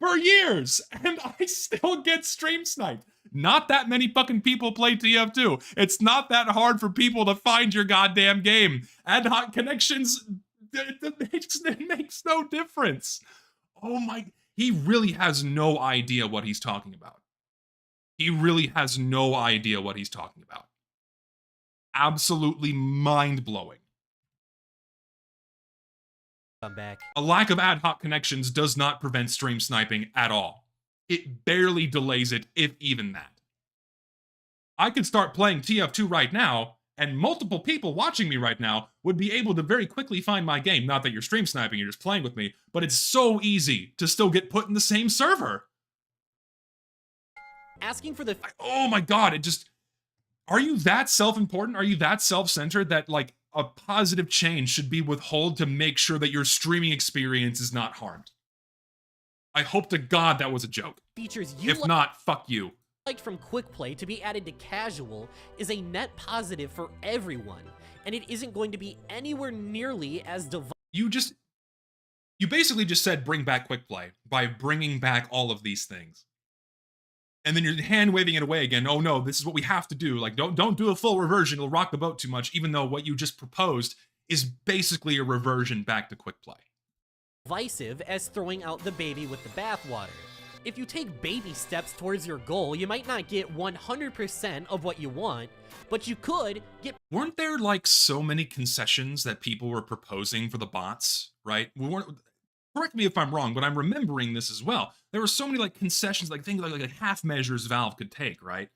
for years, and I still get stream sniped. Not that many fucking people play TF2. It's not that hard for people to find your goddamn game. Ad hoc connections, it makes no difference. Oh my, he really has no idea what he's talking about. He really has no idea what he's talking about. Absolutely mind-blowing. I'm back. A lack of ad hoc connections does not prevent stream sniping at all. It barely delays it, if even that. I could start playing TF2 right now, and multiple people watching me right now would be able to very quickly find my game. Not that you're stream sniping, you're just playing with me, but it's so easy to still get put in the same server. Asking for the... Oh my god, it just... Are you that self-important? Are you that self-centered that, like, a positive change should be withheld to make sure that your streaming experience is not harmed? I hope to God that was a joke. Features you if not, fuck you. Liked from quickplay to be added to casual is a net positive for everyone, and it isn't going to be anywhere nearly as You basically just said bring back quickplay by bringing back all of these things. And then you're hand-waving it away again. Oh no, this is what we have to do. Like, don't do a full reversion. It'll rock the boat too much, even though what you just proposed is basically a reversion back to quickplay. Divisive as throwing out the baby with the bathwater. If you take baby steps towards your goal, you might not get 100% of what you want, but you could get... Weren't there, like, so many concessions that people were proposing for the bots, right? Correct me if I'm wrong, but I'm remembering this as well. There were so many, like, concessions, like, things like half measures Valve could take, right?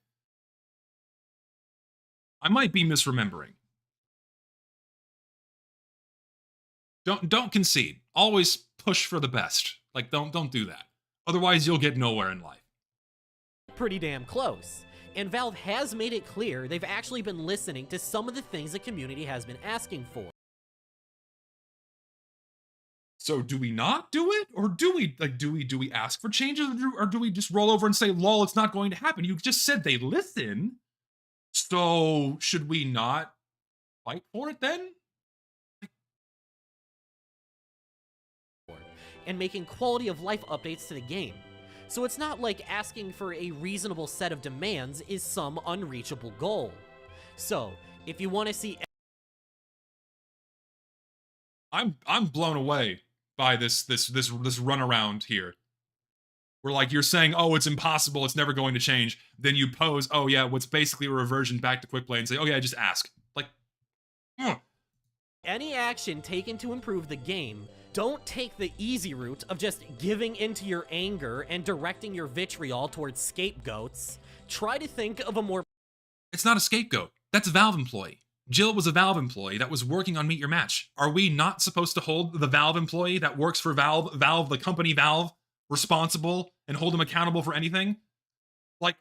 I might be misremembering. Don't concede. Always push for the best. Like, don't do that. Otherwise, you'll get nowhere in life. Pretty damn close. And Valve has made it clear they've actually been listening to some of the things the community has been asking for. So do we not do it? Or do we ask for changes? Or do we just roll over and say, lol, it's not going to happen? You just said they listen. So should we not fight for it then? And making quality of life updates to the game. So it's not like asking for a reasonable set of demands is some unreachable goal. So, if you want to see... I'm blown away by this runaround here. Where, like, you're saying, oh, it's impossible, it's never going to change. Then you pose, oh yeah, what's basically a reversion back to quickplay and say, oh yeah, just ask. Like, Any action taken to improve the game, don't take the easy route of just giving into your anger and directing your vitriol towards scapegoats. Try to think of a more... It's not a scapegoat. That's a Valve employee. Jill was a Valve employee that was working on Meet Your Match. Are we not supposed to hold the Valve employee that works for Valve, the company Valve, responsible and hold him accountable for anything? Like,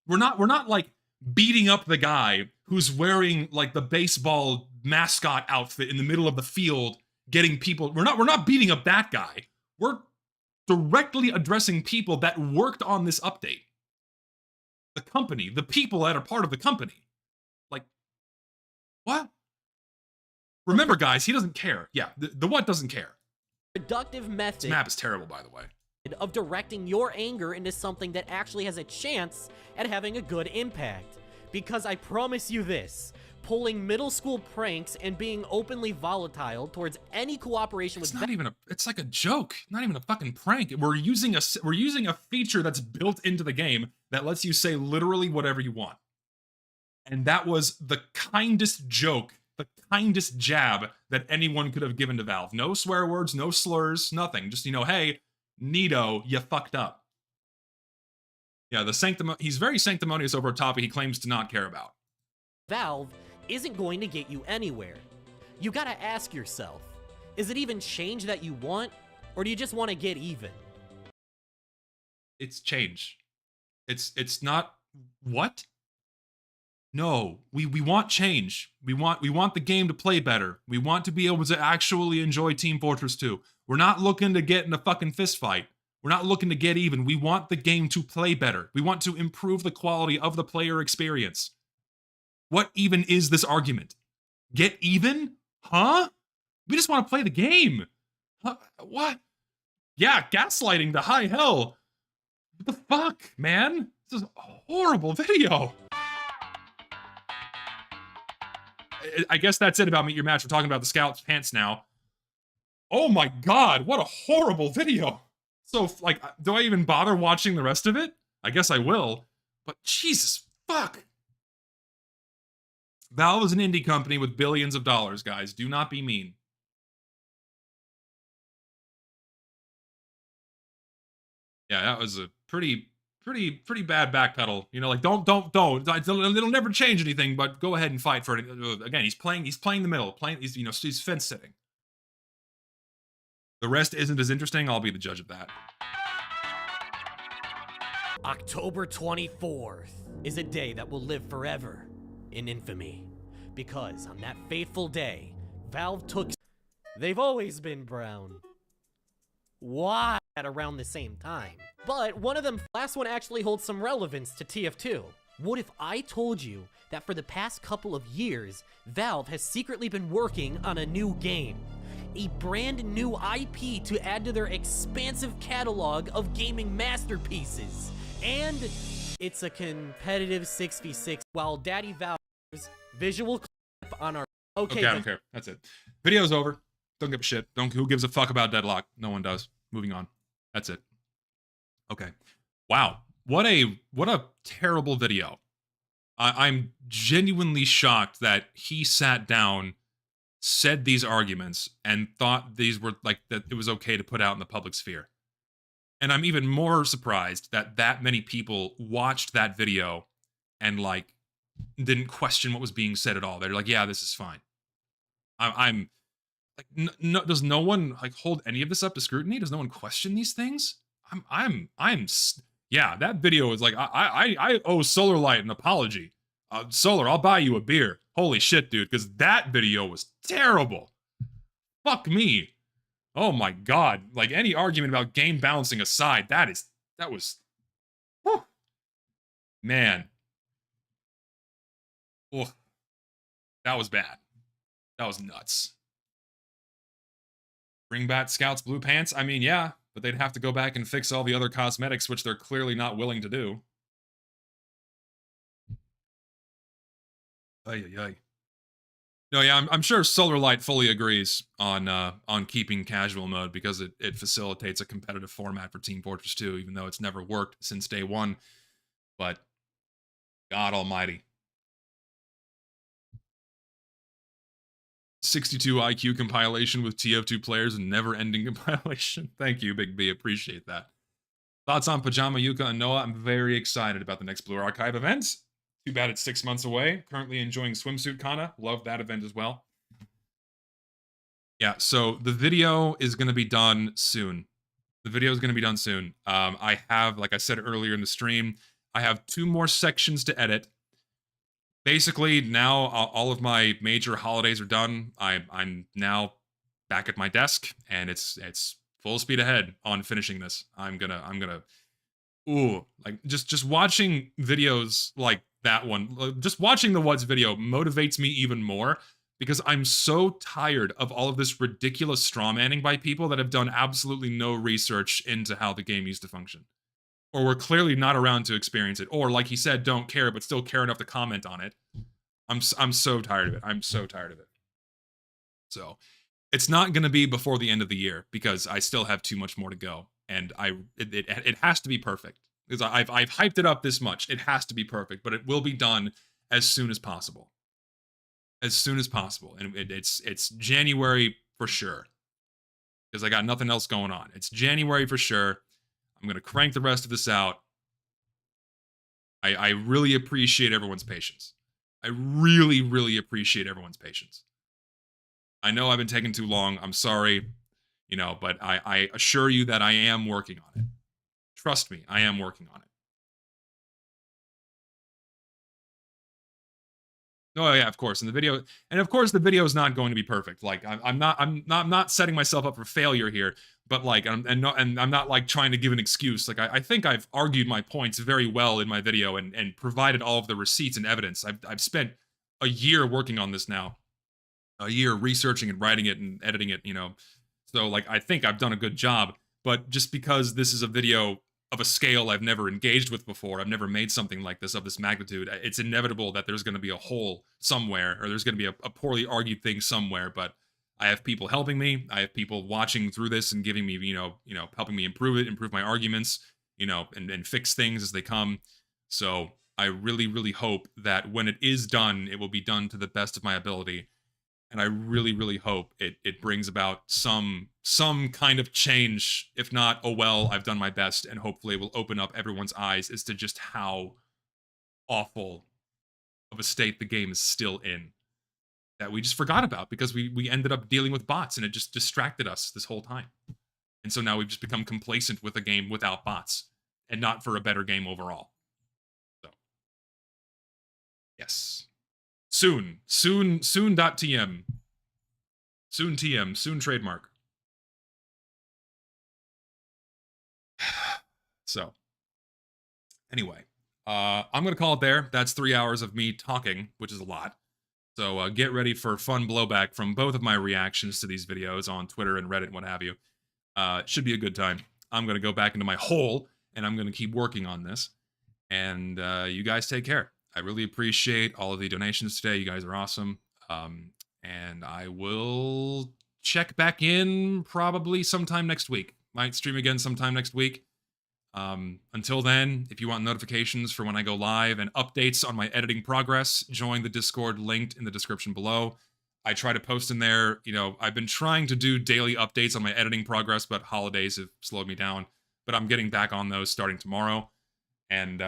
we're not like beating up the guy who's wearing like the baseball mascot outfit in the middle of the field, getting people. We're not beating up that guy. We're directly addressing people that worked on this update. The company, the people that are part of the company. Like, what? Remember, guys, he doesn't care. Yeah, the what doesn't care. Productive method. This map is terrible, by the way. Of directing your anger into something that actually has a chance at having a good impact. Because I promise you this, pulling middle school pranks and being openly volatile towards any cooperation with... It's like a joke, not even a fucking prank. We're using a feature that's built into the game that lets you say literally whatever you want. And that was the kindest joke, the kindest jab that anyone could have given to Valve. No swear words, no slurs, nothing. Just, hey, Nito, you fucked up. Yeah, he's very sanctimonious over a topic he claims to not care about. Valve isn't going to get you anywhere. You gotta ask yourself, is it even change that you want, or do you just want to get even? It's change. It's not... What? No, we want change. We want the game to play better. We want to be able to actually enjoy Team Fortress 2. We're not looking to get in a fucking fist fight. We're not looking to get even. We want the game to play better. We want to improve the quality of the player experience. What even is this argument? Get even? Huh? We just want to play the game. Huh? What? Yeah, gaslighting to high hell. What the fuck, man? This is a horrible video. I guess that's it about Meet Your Match. We're talking about the Scout's pants now. Oh my god, what a horrible video. So, like, do I even bother watching the rest of it? I guess I will. But Jesus, fuck. Valve is an indie company with billions of dollars, guys. Do not be mean. Yeah, that was a pretty bad backpedal. You know, like don't. It'll never change anything. But go ahead and fight for it. Again, he's playing the middle. He's fence sitting. The rest isn't as interesting. I'll be the judge of that. October 24th is a day that will live forever in infamy. Because on that fateful day, Valve took... They've always been brown. Why at around the same time? But one of them, last one actually holds some relevance to TF2. What if I told you that for the past couple of years, Valve has secretly been working on a new game? A brand new IP to add to their expansive catalog of gaming masterpieces. And it's a competitive 6v6 while Daddy Valve's visual clip on our... Okay, I don't care. That's it. Video's over. Don't give a shit. Who gives a fuck about Deadlock? No one does. Moving on. That's it. Okay. Wow. What a terrible video. I'm genuinely shocked that he sat down, said these arguments, and thought these were like that it was okay to put out in the public sphere. And I'm even more surprised that many people watched that video and like didn't question what was being said at all. They're like, yeah, this is fine. I'm like, no, does no one like hold any of this up to scrutiny? Does no one question these things? Yeah, that video is like, I owe SolarLite an apology. Solar, I'll buy you a beer. Holy shit, dude, because that video was terrible. Fuck me. Oh my god. Like, any argument about game balancing aside, that was... Whew. Man. Ugh. That was bad. That was nuts. Bring back Scout's blue pants? I mean, yeah, but they'd have to go back and fix all the other cosmetics, which they're clearly not willing to do. Ay, ay, ay. No, yeah, I'm sure SolarLite fully agrees on keeping casual mode because it facilitates a competitive format for Team Fortress 2, even though it's never worked since day one. But God almighty. 62 IQ compilation with TF2 players and never-ending compilation. Thank you, Big B. Appreciate that. Thoughts on Pajama Yuka and Noah? I'm very excited about the next Blue Archive event. Too bad it's 6 months away. Currently enjoying Swimsuit Kana. Love that event as well. Yeah, so the video is going to be done soon. The video is going to be done soon. I have, like I said earlier in the stream, I have 2 more sections to edit. Basically, now all of my major holidays are done. I'm now back at my desk, and it's full speed ahead on finishing this. I'm gonna ooh, like just watching videos like that one, just watching the What's video motivates me even more because I'm so tired of all of this ridiculous strawmanning by people that have done absolutely no research into how the game used to function. Or were clearly not around to experience it, or like he said, don't care, but still care enough to comment on it. I'm so tired of it. I'm so tired of it. So, it's not going to be before the end of the year because I still have too much more to go, and it has to be perfect because I've hyped it up this much. It has to be perfect, but it will be done as soon as possible. As soon as possible, and it's January for sure because I got nothing else going on. It's January for sure. I'm going to crank the rest of this out. I really appreciate everyone's patience. I really, really appreciate everyone's patience. I know I've been taking too long. I'm sorry, you know, but I assure you that I am working on it. Trust me, I am working on it. Oh yeah, of course. And of course the video is not going to be perfect. Like I'm not setting myself up for failure here. But like, and I'm not like trying to give an excuse. Like I think I've argued my points very well in my video and provided all of the receipts and evidence. I've spent a year working on this now, a year researching and writing it and editing it. So like I think I've done a good job. But just because this is a video of a scale I've never engaged with before, I've never made something like this of this magnitude, it's inevitable that there's going to be a hole somewhere, or there's going to be a poorly argued thing somewhere. But I have people helping me. I have people watching through this and giving me, helping me improve my arguments, and fix things as they come. So I really, really hope that when it is done, it will be done to the best of my ability. And I really, really hope it brings about some kind of change. If not, oh well, I've done my best, and hopefully it will open up everyone's eyes as to just how awful of a state the game is still in. That we just forgot about because we ended up dealing with bots, and it just distracted us this whole time. And so now we've just become complacent with a game without bots, and not for a better game overall. So, yes. Soon. Soon.tm. Soon TM. Soon trademark. So, anyway, I'm going to call it there. That's 3 hours of me talking, which is a lot. So get ready for fun blowback from both of my reactions to these videos on Twitter and Reddit and what have you. It should be a good time. I'm going to go back into my hole, and I'm going to keep working on this. And you guys take care. I really appreciate all of the donations today. You guys are awesome. And I will check back in probably sometime next week. Might stream again sometime next week. Until then, if you want notifications for when I go live and updates on my editing progress, join the Discord linked in the description below. I try to post in there, I've been trying to do daily updates on my editing progress, but holidays have slowed me down. But I'm getting back on those starting tomorrow. And,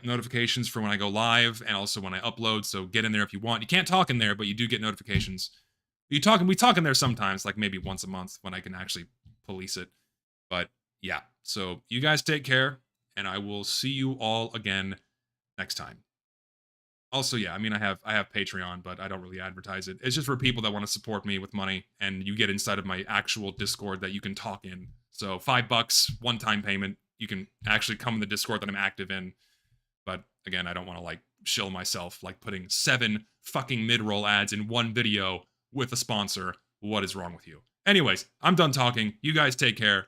notifications for when I go live and also when I upload, so get in there if you want. You can't talk in there, but you do get notifications. We talk in there sometimes, like maybe once a month when I can actually police it. But yeah, so you guys take care, and I will see you all again next time. Also, yeah, I have Patreon, but I don't really advertise it. It's just for people that want to support me with money, and you get inside of my actual Discord that you can talk in. So $5, one-time payment. You can actually come in the Discord that I'm active in. But again, I don't want to shill myself putting 7 fucking mid-roll ads in one video with a sponsor. What is wrong with you? Anyways, I'm done talking. You guys take care.